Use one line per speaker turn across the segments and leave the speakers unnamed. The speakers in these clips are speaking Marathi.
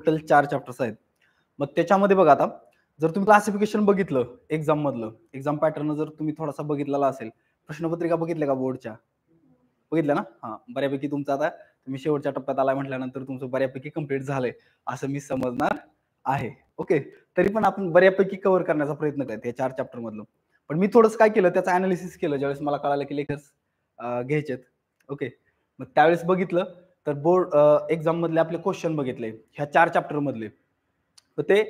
टोटल 4 चॅप्टर्स आहेत. मग त्याच्यामध्ये बघा आता जर तुम्ही क्लासिफिकेशन बघितलं एक्झाम मधलं, एक्झाम पॅटर्न जर तुम्ही थोडासा बघितलेला असेल, प्रश्नपत्रिका बघितल्या का बोर्डच्या? बघितल्या ना? हां, बऱ्यापैकी तुमचं आता तुम्ही शेवटच्या टप्प्यात आलाय म्हटल्यानंतर तुमचं बऱ्यापैकी कंप्लीट झालंय, असं मी समजणार आहे. ओके. तरी पण आपण बऱ्यापैकी कव्हर करण्याचा प्रयत्न करायचा या 4 चॅप्टर मधलं. पण मी थोडंसं काय केलं त्याचं एनालिसिस केलं ज्यावेळेस मला कळालं की लेक्चर्स घ्यायचेत. ओके. मग त्यावेळेस बघितलं तर बोर्ड एक्झाम मधले आपले क्वेश्चन बघितले ह्या 4 चॅप्टर मधले. तर ते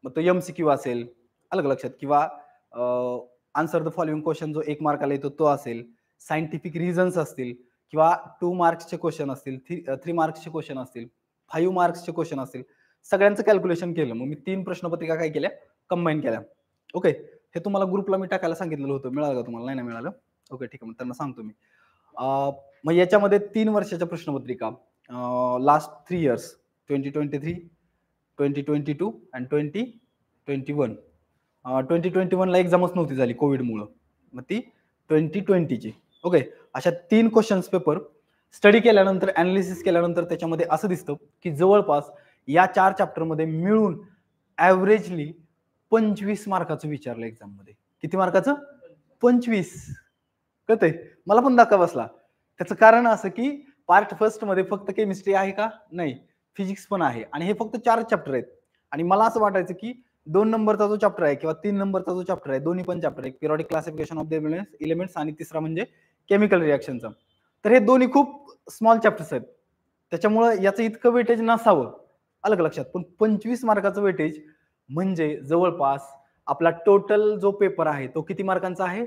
मग तो एमसीक्यू असेल, आलं का लक्षात? किंवा आन्सर द फॉलोइंग क्वेश्चन जो 1 मार्काला येतो तो असेल, सायंटिफिक रिझन्स असतील किंवा 2 मार्क्सचे क्वेश्चन असतील, 3 मार्क्सचे क्वेश्चन असतील, 5 मार्क्सचे क्वेश्चन असतील, सगळ्यांचं कॅल्क्युलेशन केलं. मग मी 3 प्रश्नपत्रिका काय केल्या? कंबाईन केल्या. ओके. हे तुम्हाला ग्रुपला मी टाकायला सांगितलेलं होतं. मिळालं का तुम्हाला? नाही ना मिळालं? ओके, ठीक आहे. मग त्यांना सांगतो मी. मग याच्यामध्ये 3 वर्षाच्या प्रश्नपत्रिका लास्ट 3 इयर्स 2023, 2022 आणि 2021. 2021 ला एक्झामच नव्हती झाली कोविडमुळं. मग ती 2020ची. ओके. अशा 3 क्वेश्चन्स पेपर स्टडी केल्यानंतर, एनालिसिस केल्यानंतर त्याच्यामध्ये असं दिसतं की जवळपास या 4 चॅप्टरमध्ये मिळून ॲव्हरेजली 25 मार्काचं विचारलं एक्झाममध्ये. किती मार्काचं? 25. कळतंय? मला पण धक्का बसला. त्याचं कारण असं की पार्ट फर्स्ट मध्ये फक्त केमिस्ट्री आहे का? नाही. फिजिक्स पण आहे आणि हे फक्त 4 चॅप्टर आहेत. आणि मला असं वाटायचं की 2 नंबरचा जो चॅप्टर आहे किंवा 3 नंबरचा जो चॅप्टर आहे, दोन्ही पण चॅप्टर आहे. Periodic classification of the elements आणि तिसरा म्हणजे केमिकल रिएक्शनचा. तर हे दोन्ही खूप स्मॉल चॅप्टर्स आहेत. त्याच्यामुळे याचं इतकं वेटेज नसावं. आलं का लक्षात? पण 25 मार्काचं वेटेज म्हणजे जवळपास आपला टोटल जो पेपर आहे तो किती मार्कांचा आहे?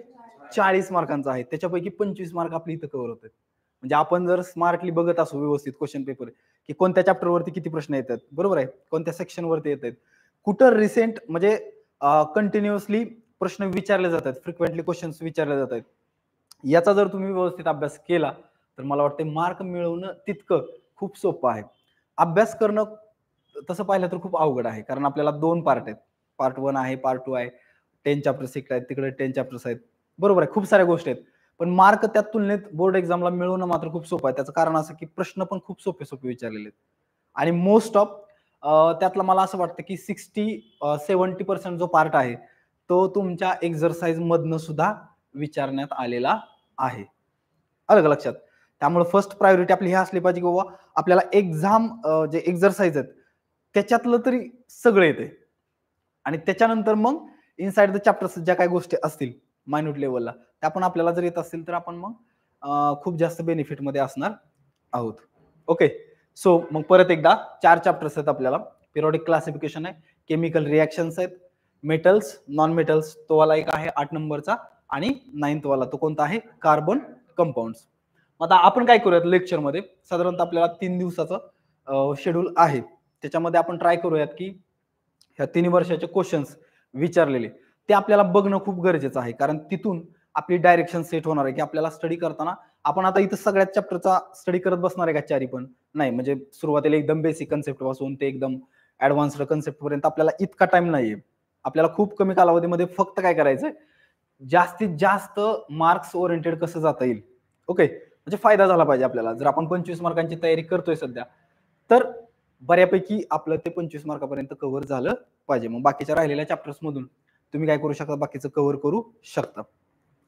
40 मार्कांचा आहे. त्याच्यापैकी 25 मार्क आपली इथं कव्हर होतात. म्हणजे आपण जर स्मार्टली बघत असू व्यवस्थित क्वेश्चन पेपर की कोणत्या चॅप्टरवरती किती प्रश्न येतात, बरोबर आहे? कोणत्या सेक्शनवरती येतात. कुठं रिसेंट म्हणजे कंटिन्युअसली प्रश्न विचारले जातात, फ्रिक्वेंटली क्वेश्चन्स विचारले जातात. याचा जर तुम्ही व्यवस्थित अभ्यास केला तर मला वाटतं मार्क मिळवणं तितकं खूप सोपं आहे. अभ्यास करणं तसं पाहिलं तर खूप अवघड आहे. कारण आपल्याला 2 पार्ट आहेत. पार्ट 1 आहे, पार्ट 2 आहे. 10 चॅप्टर्स आहेत, तिकडे 10 चॅप्टर्स आहेत. बरोबर आहे. खूप साऱ्या गोष्टी आहेत. पण मार्क त्या तुलनेत बोर्ड एक्झामला मिळवणं मात्र खूप सोपं आहे. त्याचं कारण असं की प्रश्न पण खूप सोपे विचारलेले आहेत. आणि मोस्ट ऑफ त्यातलं मला असं वाटतं की 60-70% जो पार्ट आहे, तो तुमच्या एक्झरसाइज मधनं सुद्धा विचारण्यात आलेला आहे. आलं का लक्षात? त्यामुळे फर्स्ट प्रायोरिटी आपली ही असली पाहिजे की बाबा आपल्याला एक्झाम जे एक्झरसाइज आहेत, त्याच्यातलं तरी सगळं येतंय. आणि त्याच्यानंतर मग इनसाइड द चॅप्टर्स ज्या काही गोष्टी असतील मायन्यूट लेव्हलला, त्या पण आपल्याला जर येत असतील तर आपण मग खूप जास्त बेनिफिटमध्ये असणार आहोत. ओके. सो मग परत एकदा 4 चॅप्टर्स आहेत आपल्याला. पिरियोडिक क्लासिफिकेशन आहे, केमिकल रिएक्शन्स आहेत, मेटल्स, नॉन मेटल्स तो वाला एक आहे 8 नंबरचा आणि 9th वाला तो कोणता आहे? Carbon compounds. आता आपण काय करूयात लेक्चरमध्ये साधारणतः आपल्याला 3 दिवसाचं शेड्यूल आहे. त्याच्यामध्ये आपण ट्राय करूयात की ह्या 3 वर्षाचे क्वेश्चन्स विचारलेले ते आपल्याला बघणं खूप गरजेचं आहे. कारण तिथून आपली डायरेक्शन सेट होणार आहे की आपल्याला स्टडी करताना आपण आता इथं सगळ्याच चॅप्टरचा स्टडी करत बसणार आहे का चारी पण? नाही. म्हणजे सुरुवातीला एकदम बेसिक कन्सेप्ट पासून ते एकदम ॲडव्हान्स्ड कन्सेप्ट पर्यंत आपल्याला इतका टाइम नाहीये. आपल्याला खूप कमी कालावधीमध्ये फक्त काय करायचंय? जास्तीत जास्त मार्क्स ओरिएंटेड कसं जाता येईल. ओके. म्हणजे फायदा झाला पाहिजे आपल्याला. जर आपण 25 मार्कांची तयारी करतोय सध्या, तर बऱ्यापैकी आपलं ते 25 मार्कापर्यंत कव्हर झालं पाहिजे. मग बाकीच्या राहिलेल्या चॅप्टर्स मधून तुम्ही काय करू शकता? बाकीचं कव्हर करू शकता.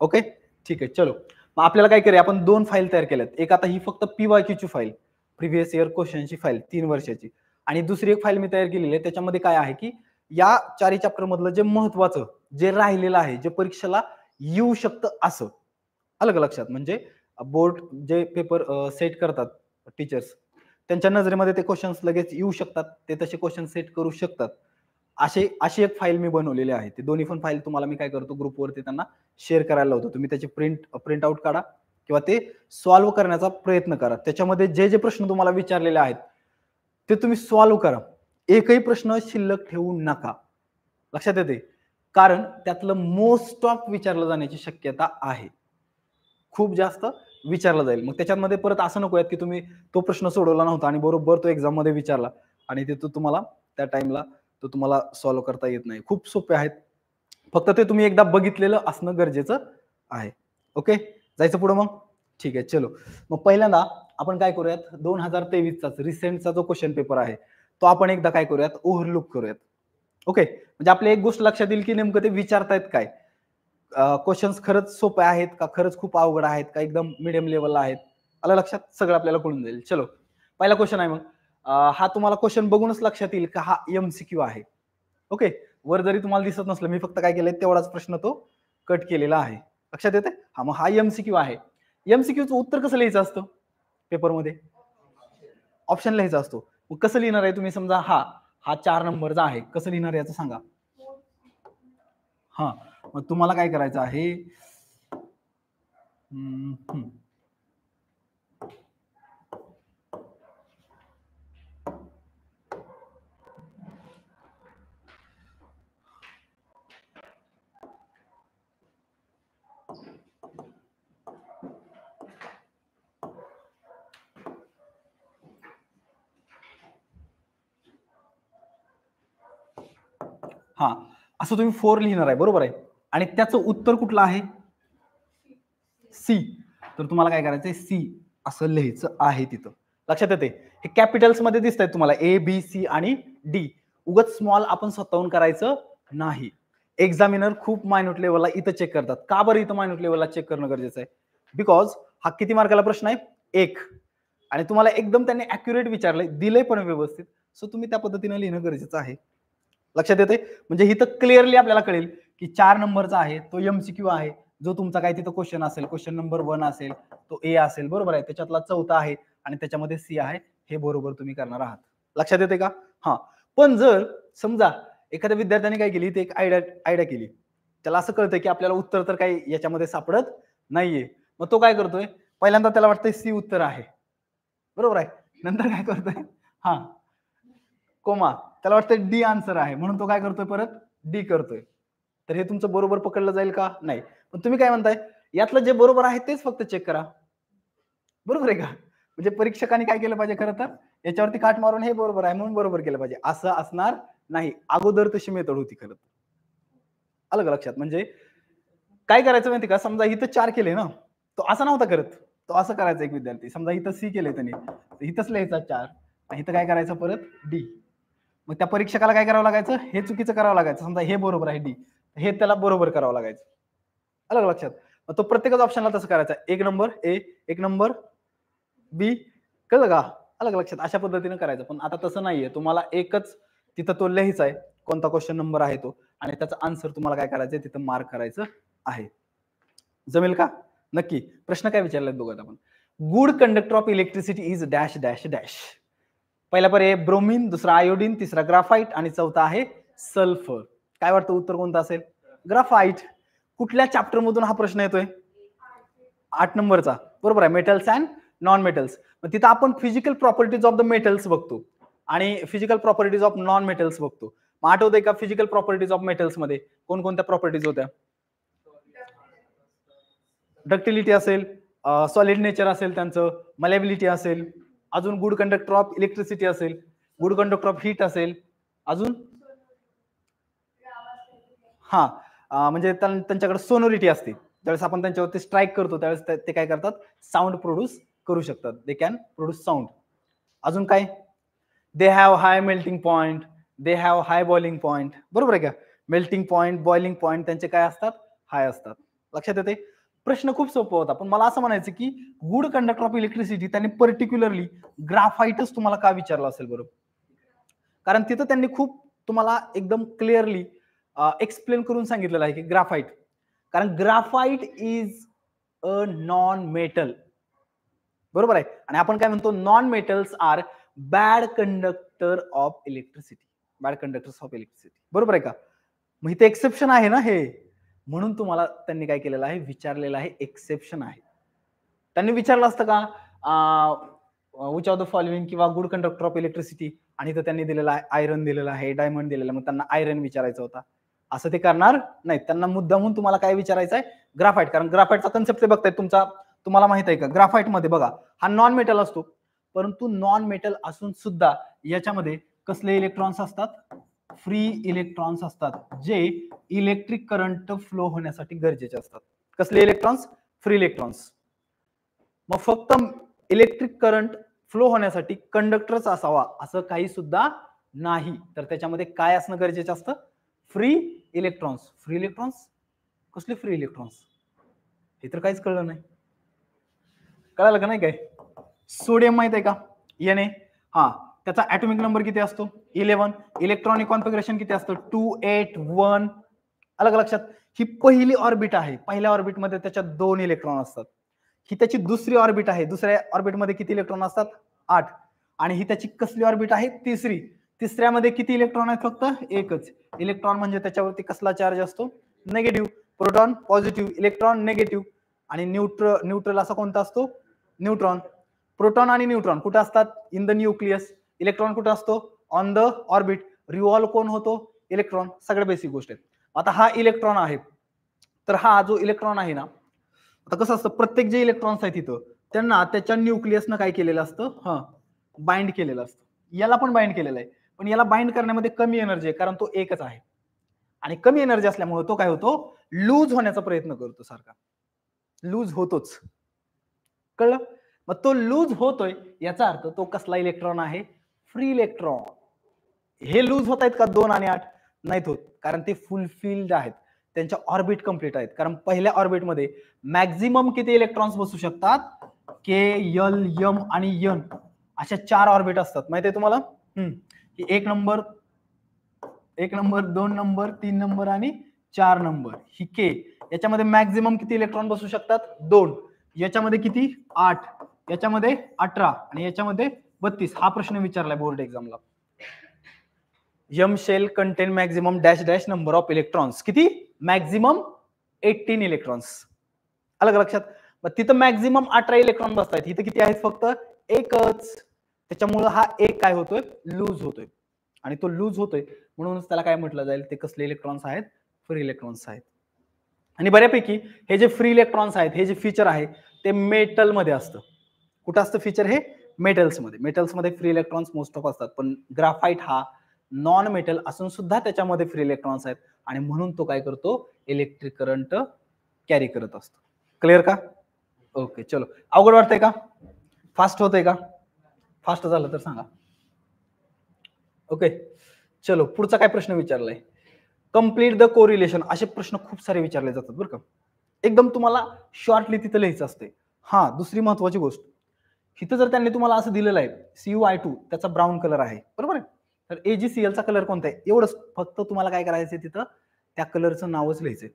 ओके. ठीक आहे. चलो. मग आपल्याला काय करूया? आपण 2 फाईल तयार केल्यात. एक आता ही फक्त पीवायक्यूची फाईल, प्रिव्हियस इयर क्वेश्चनची फाईल 3 वर्षाची आणि दुसरी एक फाईल मी तयार केलेली आहे. त्याच्यामध्ये काय आहे की या 4 चॅप्टर मधलं जे महत्त्वाचं जे राहिलेलं आहे, जे परीक्षेला येऊ शकतं असं. आलं का लक्षात? म्हणजे बोर्ड जे पेपर सेट करतात टीचर्स, त्यांच्या नजरेमध्ये ते क्वेश्चन्स लगेच येऊ शकतात. ते तसे क्वेश्चन सेट करू शकतात. अशी एक फाईल मी बनवलेली आहे. ते दोन्ही पण फाईल तुम्हाला मी काय करतो ग्रुपवरती त्यांना शेअर करायला लावतो. तुम्ही त्याची प्रिंट आउट काढा किंवा ते सॉल्व्ह करण्याचा प्रयत्न करा. त्याच्यामध्ये जे प्रश्न तुम्हाला विचारलेले आहेत, ते तुम्ही सॉल्व्ह करा. एकही प्रश्न शिल्लक ठेवू नका. लक्षात येते? कारण त्यातलं मोस्ट ऑफ विचारलं जाण्याची शक्यता आहे. खूप जास्त विचारला जाईल. मग त्याच्यामध्ये परत असं नकोय की तुम्ही तो प्रश्न सोडवला नव्हता आणि बरोबर तो एक्झाममध्ये विचारला आणि ते तुम्हाला त्या टाईमला तो तुम्हाला सॉल्व्ह करता येत नाही. खूप सोपे आहेत. फक्त ते तुम्ही एकदा बघितलेलं असणं गरजेचं आहे. ओके. जायचं पुढे मग? ठीक आहे. चलो. मग पहिल्यांदा आपण काय करूयात 2023 चाच रिसेंटचा जो क्वेश्चन पेपर आहे तो आपण एकदा काय करूयात, ओव्हरलुक करूयात. ओके, म्हणजे आपल्या एक गोष्ट लक्षात येईल की नेमकं ते विचारतायत काय, क्वेश्चन्स खरंच सोपे आहेत का, खरंच खूप अवघड आहेत का, एकदम मिडियम लेवलला आहेत. आलं लक्षात, सगळं आपल्याला कळून जाईल. चलो, पहिला क्वेश्चन आहे मग. हा तुम्हाला क्वेश्चन बघूनच लक्षात येईल का हा MCQ आहे. ओके, वर जरी तुम्हाला दिसत नसलं, मी फक्त काय केलंय तेवढाच प्रश्न तो कट केलेला आहे. लक्षात येते? हा, मग हा MCQ आहे. MCQचं उत्तर कसं लिहायचं असतं पेपरमध्ये? ऑप्शन लिहायचा असतो. मग कसं लिहिणार आहे तुम्ही? समजा हा 4 नंबरचा आहे, कसं लिहिणार याचं सांगा. हा, मग तुम्हाला काय करायचं आहे, हा, असं तुम्ही 4 लिहिणार आहे, बरोबर आहे. आणि त्याचं उत्तर कुठलं आहे? सी. तर तुम्हाला काय करायचंय, सी असं लिहायचं आहे तिथं. लक्षात येते? हे कॅपिटल्स मध्ये दिसत आहेत तुम्हाला, A, B, C आणि D. उगाच स्मॉल आपण स्वतःहून करायचं नाही. एक्झामिनर खूप मायन्यूट लेवलला इथं चेक करतात. का बरं इथं मायन्यूट लेवलला चेक करणं गरजेचं आहे? बिकॉज हा किती मार्काला प्रश्न आहे? 1. आणि तुम्हाला एकदम त्यांनी अॅक्युरेट विचारलंय, दिलंय पण व्यवस्थित. सो तुम्ही त्या पद्धतीने लिहिणं गरजेचं आहे. लक्षात येते? म्हणजे इथं क्लिअरली आपल्याला कळेल की 4 नंबरचा आहे, तो MCQ आहे. जो तुमचा काय तिथं क्वेश्चन असेल, क्वेश्चन नंबर 1 असेल, तो A असेल, बरोबर आहे. त्याच्यातला 4था आहे आणि त्याच्यामध्ये C आहे. हे बरोबर तुम्ही करणार आहात. लक्षात येते का? हा, पण जर समजा एखाद्या विद्यार्थ्याने काय केली, ते एक आयडिया केली, त्याला असं कळतंय की आपल्याला उत्तर तर काही याच्यामध्ये सापडत नाहीये. मग तो काय करतोय, पहिल्यांदा त्याला वाटतंय C उत्तर आहे, बरोबर आहे. नंतर काय करतोय, हा कोमा, त्याला वाटतं D आन्सर आहे, म्हणून तो काय करतोय, परत D करतोय. तर हे तुमचं बरोबर पकडलं जाईल का? नाही. पण तुम्ही काय म्हणताय, यातलं जे बरोबर आहे तेच फक्त चेक करा, बरोबर आहे का? म्हणजे परीक्षकांनी काय केलं पाहिजे, खरं तर याच्यावरती काट मारून हे बरोबर आहे म्हणून बरोबर केलं पाहिजे, असं असणार नाही. अगोदर तशी मेथड होती खरं. आलं का लक्षात? म्हणजे काय करायचं माहिती का, समजा इथं 4 केले ना, तो असं नव्हता करत. तो असं करायचा एक विद्यार्थी, समजा इथं C केले त्याने, इथंच लिहायचा 4, इथं काय करायचं, परत D. मग त्या परीक्षकाला काय करावं लागायचं, हे चुकीचं करावं लागायचं. समजा हे बरोबर आहे D, हे त्याला बरोबर करावं लागायचं. आलं का लक्षात? मग तो प्रत्येकच ऑप्शनला तसं करायचा, 1 नंबर A, 1 नंबर B, कळलं का? आलं का लक्षात? अशा पद्धतीने करायचं. पण आता तसं नाहीये, तुम्हाला एकच तिथं तो लिहायचा आहे, कोणता क्वेश्चन नंबर आहे तो, आणि त्याचा आन्सर तुम्हाला काय करायचंय, तिथं मार्क करायचं आहे. जमेल का? नक्की. प्रश्न काय विचारलाय बघूयात आपण. Good conductor of electricity is dash dash dash. पहिला पर्याय ब्रोमिन, दुसरा आयोडीन, तिसरा ग्राफाइट आणि चौथा आहे सल्फर. काय वाटतं उत्तर कोणतं असेल? ग्राफाइट. कुठल्या चॅप्टर मधून हा प्रश्न येतोय? 8 नंबरचा, बरोबर आहे. Metals and non metals. मग तिथं आपण physical properties of the metals बघतो आणि physical properties of non metals बघतो. मग आठवतंय का फिजिकल प्रॉपर्टीज ऑफ मेटल्स मध्ये कोणकोणत्या प्रॉपर्टीज होत्या? डक्टिलिटी असेल, सॉलिड नेचर असेल त्यांचं, मलेबिलिटी असेल, अजून गुड कंडक्टर ऑफ इलेक्ट्रिसिटी असेल, गुड कंडक्टर ऑफ हीट असेल, अजून हा, म्हणजे त्यांच्याकडे सोनोरिटी असते. त्यावेळेस आपण त्यांच्यावरती स्ट्राईक करतो त्यावेळेस ते काय करतात, साऊंड प्रोड्यूस करू शकतात. They can produce sound. अजून काय, they have high melting point, they have high boiling point, बरोबर आहे का? मेल्टिंग पॉइंट, बॉइलिंग पॉइंट त्यांचे काय असतात, हाय असतात. लक्षात येते? प्रश्न खूप सोपा होता, पण मला असं म्हणायचं की गुड कंडक्टर ऑफ इलेक्ट्रिसिटी त्यांनी पर्टिक्युलरली ग्राफाइटच तुम्हाला का विचारलं असेल बरोबर? कारण तिथं त्यांनी खूप तुम्हाला एकदम क्लिअरली एक्सप्लेन करून सांगितलेलं आहे की ग्राफाइट, कारण graphite is a non metal, बरोबर आहे. आणि आपण काय म्हणतो, non metals are bad conductor of electricity, bad conductors of electricity, बरोबर आहे का? मग इथे एक्सेप्शन आहे ना हे, म्हणून तुम्हाला त्यांनी काय केलेलं आहे, विचारलेलं आहे, एक्सेप्शन आहे. त्यांनी विचारलं असतं का विच ऑफ द फॉलोइंग किंवा गुड कंडक्टर ऑफ इलेक्ट्रिसिटी, आणि तर त्यांनी दिलेला आहे आयरन दिलेला आहे, डायमंड दिलेला, मग त्यांना आयरन विचारायचा होता, असं ते करणार नाही. त्यांना मुद्दामून तुम्हाला काय विचारायचं आहे, ग्राफाइट. कारण ग्राफाइटचा कन्सेप्ट ते बघताय तुमचा, तुम्हाला माहित आहे का, ग्राफाइट मध्ये बघा हा नॉन मेटल असतो, परंतु नॉन मेटल असून सुद्धा याच्यामध्ये कसले इलेक्ट्रॉन्स असतात, फ्री इलेक्ट्रॉन्स असतात, जे इलेक्ट्रिक करंट फ्लो होण्यासाठी गरजेचे असतात. कसले इलेक्ट्रॉन्स? Free electrons. मग फक्त इलेक्ट्रिक करंट फ्लो होण्यासाठी कंडक्टरच असावा असं काही सुद्धा नाही, तर त्याच्यामध्ये काय असणं गरजेचं असतं? Free electrons. Free electrons? कसले फ्री इलेक्ट्रॉन्स? हे तर काहीच कळलं नाही. कळालं का नाही काय? सोडियम माहित आहे का? Na. हा, त्याचा ऍटॉमिक नंबर किती असतो? 11. इलेक्ट्रॉनिक कॉन्फिगरेशन किती असतं? 2 8 1. अलग लक्षात. ही पहिली ऑर्बिट आहे. पहिल्या ऑर्बिटमध्ये त्याच्यात 2 इलेक्ट्रॉन असतात. ही त्याची दुसरी ऑर्बिट आहे. दुसऱ्या ऑर्बिटमध्ये किती इलेक्ट्रॉन असतात? 8. आणि ही त्याची कसली ऑर्बिट आहे? तिसरी. तिसऱ्यामध्ये किती इलेक्ट्रॉन आहेत? फक्त एकच. इलेक्ट्रॉन म्हणजे त्याच्यावरती कसला चार्ज असतो? Negative. Proton positive, electron negative. आणि न्यूट्रल असा कोणता असतो? न्यूट्रॉन. प्रोटॉन आणि न्यूट्रॉन कुठे असतात? In the nucleus. इलेक्ट्रॉन कुठे असतो? On the orbit. रिव्हॉल्व कोण होतो? इलेक्ट्रॉन. सगळ्या बेसिक गोष्टी आहेत. आता हा इलेक्ट्रॉन आहे, तर हा जो इलेक्ट्रॉन आहे ना, आता कसं असतं, प्रत्येक जे इलेक्ट्रॉन्स आहेत तिथं त्यांना त्याच्या न्यूक्लियसनं काय केलेलं असतं? बाइंड केलेलं असतं. याला पण बाइंड केलेलं आहे, पण याला बाइंड करण्यामध्ये कमी एनर्जी आहे, कारण तो एकच आहे. आणि कमी एनर्जी असल्यामुळे तो काय होतो? लूज होण्याचा प्रयत्न करतो सारखा. लूज होतोच. कळलं? मग तो लूज होतोय याचा अर्थ तो कसला इलेक्ट्रॉन आहे? Free electron. हे लूज होत आहेत का 2 आणि 8? नाहीत होत, कारण ते फुलफिल्ड आहेत. त्यांच्या ऑर्बिट कंप्लीट आहेत. कारण पहिल्या ऑर्बिटमध्ये मॅक्झिमम किती इलेक्ट्रॉन्स बसू शकतात? के, एल, एम आणि एन अशा 4 ऑर्बिट असतात. माहिती आहे तुम्हाला? एक नंबर, 2 नंबर, 3 नंबर आणि 4 नंबर. ही के. याच्यामध्ये मॅक्झिमम किती इलेक्ट्रॉन बसू शकतात? 2. याच्यामध्ये किती? 8. याच्यामध्ये 18 आणि याच्यामध्ये 32. हा प्रश्न विचारलाय बोर्ड एक्झामला. M shell contain maximum dash dash number of electrons. किती? Maximum 18 electrons. अलग लक्षात. मग तिथं मॅक्झिमम 18 इलेक्ट्रॉन बसतायत. इथं किती आहेत? फक्त एकच. त्याच्यामुळे हा एक काय होतोय? लूज होतोय. आणि तो लूज होतोय म्हणूनच त्याला काय म्हटलं जाईल? ते कसले इलेक्ट्रॉन्स आहेत? फ्री इलेक्ट्रॉन्स आहेत. आणि बऱ्यापैकी हे जे फ्री इलेक्ट्रॉन्स आहेत, हे जे फीचर आहे ते मेटल मध्ये असतं. कुठं असतं फीचर? हे मेटल्स मध्ये. मेटल्स मध्ये फ्री इलेक्ट्रॉन्स मोस्ट ऑफ असतात, पण ग्राफाइट हा नॉन मेटल असून सुद्धा त्याच्यामध्ये फ्री इलेक्ट्रॉन्स आहेत आणि म्हणून तो काय करतो? इलेक्ट्रिक करंट कॅरी करत असतो. क्लिअर का? ओके, चलो. अवघड वाटतंय का? फास्ट होतंय का? फास्ट झालं तर सांगा. ओके, चलो. पुढचा काय प्रश्न विचारलाय? Complete the correlation. असे प्रश्न खूप सारे विचारले जातात बरं का. एकदम तुम्हाला शॉर्टली तिथं लिहायचं असते. हा, दुसरी महत्वाची गोष्ट, इथं जर त्यांनी तुम्हाला असं दिलेलं आहे CuI2 त्याचा ब्राऊन कलर आहे, बरोबर आहे, तर AgCl चा कलर कोणता आहे? एवढंच फक्त तुम्हाला काय करायचंय तिथं? त्या कलरचं नावच लिहायचंय.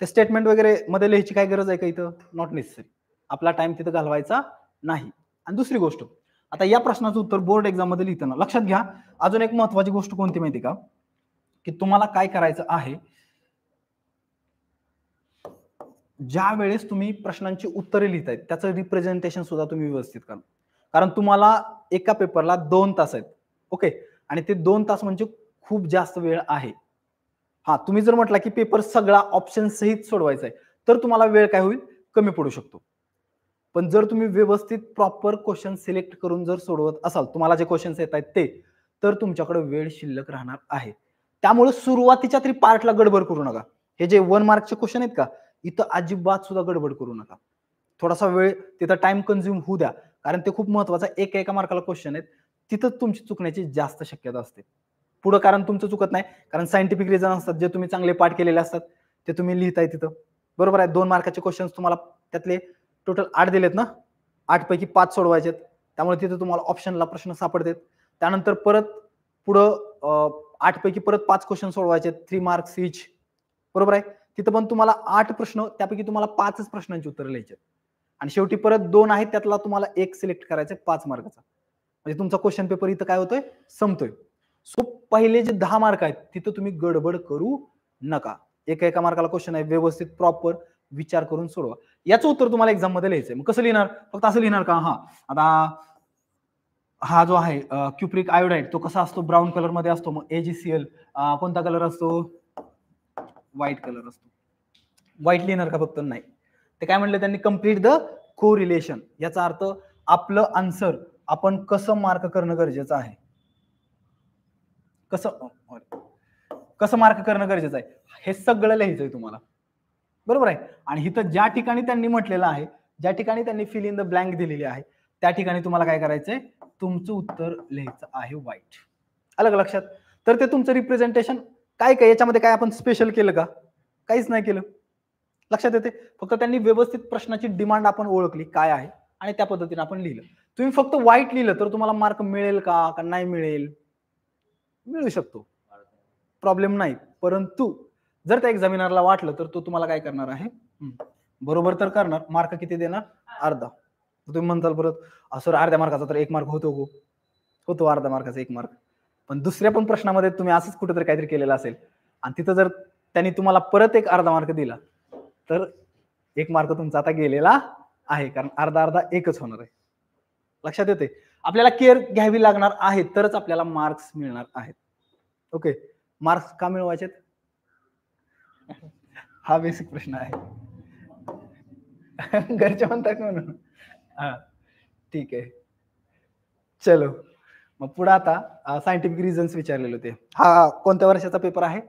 ते स्टेटमेंट वगैरे मध्ये लिहायची काय गरज आहे का इथं? Not necessary. आपला टाइम तिथं घालवायचा नाही. आणि दुसरी गोष्ट, आता या प्रश्नाचं उत्तर बोर्ड एक्झाम मध्ये लिहिताना लक्षात घ्या. अजून एक महत्वाची गोष्ट कोणती माहिती का? की तुम्हाला काय करायचं आहे, ज्या वेळेस तुम्ही प्रश्नांची उत्तरे लिहिताय त्याचं रिप्रेझेंटेशन सुद्धा तुम्ही व्यवस्थित करा. कारण तुम्हाला एका पेपरला 2 तास आहेत. ओके, आणि ते 2 तास म्हणजे खूप जास्त वेळ आहे. हा, तुम्ही जर म्हटला की पेपर सगळा ऑप्शन सहित सोडवायचा आहे, तर तुम्हाला वेळ काय होईल? कमी पडू शकतो. पण जर तुम्ही व्यवस्थित प्रॉपर क्वेश्चन सिलेक्ट करून जर सोडवत असाल, तुम्हाला जे क्वेश्चन्स येत आहेत ते, तर तुमच्याकडे वेळ शिल्लक राहणार आहे. त्यामुळे सुरुवातीच्या तरी पार्टला गडबड करू नका. हे जे 1 मार्कचे क्वेश्चन आहेत का, इथं अजिबात सुद्धा गडबड करू नका. थोडासा वेळ तिथं टाइम कन्झ्युम होऊ द्या, कारण ते खूप महत्वाचं आहे. एका मार्काला क्वेश्चन आहेत, तिथं तुमची चुकण्याची जास्त शक्यता असते. पुढं कारण तुमचं चुकत नाही, कारण सायंटिफिक रिझन असतात, जे तुम्ही चांगले पाठ केलेले असतात ते तुम्ही लिहिताय तिथं. बरोबर आहे. 2 मार्काचे क्वेश्चन्स तुम्हाला त्यातले टोटल 8 दिलेत ना, 8 पैकी 5 सोडवायचे आहेत. त्यामुळे तिथे तुम्हाला ऑप्शनला प्रश्न सापडतात. त्यानंतर परत पुढं 8 पैकी परत 5 क्वेश्चन सोडवायचे आहेत, 3 मार्क्स इच. बरोबर आहे. तिथं पण तुम्हाला 8 प्रश्न, त्यापैकी तुम्हाला 5च प्रश्नांची उत्तरं लिहायची आहेत. आणि शेवटी परत 2 आहेत, त्यातला तुम्हाला 1 सिलेक्ट करायचा आहे 5 मार्काचा. म्हणजे तुमचा क्वेश्चन पेपर इथं काय होतोय? संपतोय. सो पहिले जे 10 मार्क आहेत तिथं तुम्ही गडबड करू नका. एका मार्काला क्वेश्चन आहे, व्यवस्थित प्रॉपर विचार करून सोडवा. याचं उत्तर तुम्हाला एक्झाम मध्ये लिहायचंय. मग कसं लिहिणार? फक्त असं लिहिणार का? हा, आता हा जो आहे क्युप्रिक आयोडाईड, तो कसा असतो? ब्राऊन कलर मध्ये असतो. मग AgCl कोणता कलर असतो? व्हाईट कलर असतो. व्हाईट लिहिणार का फक्त? नाही. ते काय म्हणलं त्यांनी? Complete the correlation. याचा अर्थ आपलं आन्सर आपण कसं मार्क करणं गरजेचं आहे. कसं मार्क करणं गरजेचं आहे हे सगळं लिहायचंय तुम्हाला. बरोबर आहे. आणि इथं ज्या ठिकाणी त्यांनी म्हटलेलं आहे, ज्या ठिकाणी त्यांनी फिल इन द ब्लँक दिलेली आहे, त्या ठिकाणी तुम्हाला काय करायचंय? तुमचं उत्तर लिहायचं आहे व्हाईट. अलग लक्षात. तर ते तुमचं रिप्रेझेंटेशन काय काय याच्यामध्ये काय आपण स्पेशल केलं का? काहीच नाही केलं. लक्षात येते. फक्त त्यांनी व्यवस्थित प्रश्नाची डिमांड आपण ओळखली काय आहे आणि त्या पद्धतीने आपण लिहिलं. तुम्ही फक्त वाईट लिहिलं तर तुम्हाला मार्क मिळेल का नाही मिळेल? मिळू शकतो. प्रॉब्लेम नाही. परंतु जर त्या एक्झामिनरला वाटलं तर तो तुम्हाला काय करणार आहे? बरोबर तर करणार. मार्क किती देणार? अर्धा. तुम्ही म्हणताल परत सर अर्ध्या मार्काचा तर 1 मार्क होतो अर्धा मार्काचा 1 मार्क. पण दुसऱ्या पण प्रश्नामध्ये तुम्ही असंच कुठेतरी काहीतरी केलेलं असेल आणि तिथं जर त्यांनी तुम्हाला परत एक अर्धा मार्क दिला तर 1 मार्क तुमचा आता गेलेला आहे. कारण अर्धा एकच होणार आहे. लक्षात येते. आपल्याला केअर घ्यावी लागणार आहे तरच आपल्याला मार्क्स मिळणार आहेत. ओके. मार्क्स का मिळवायचे? हा बेसिक प्रश्न आहे. घरचे म्हणतात म्हणून. हा ठीक आहे. चलो मग पुढे आता सायंटिफिक रिझन्स विचारलेले होते. हा कोणत्या वर्षाचा पेपर आहे?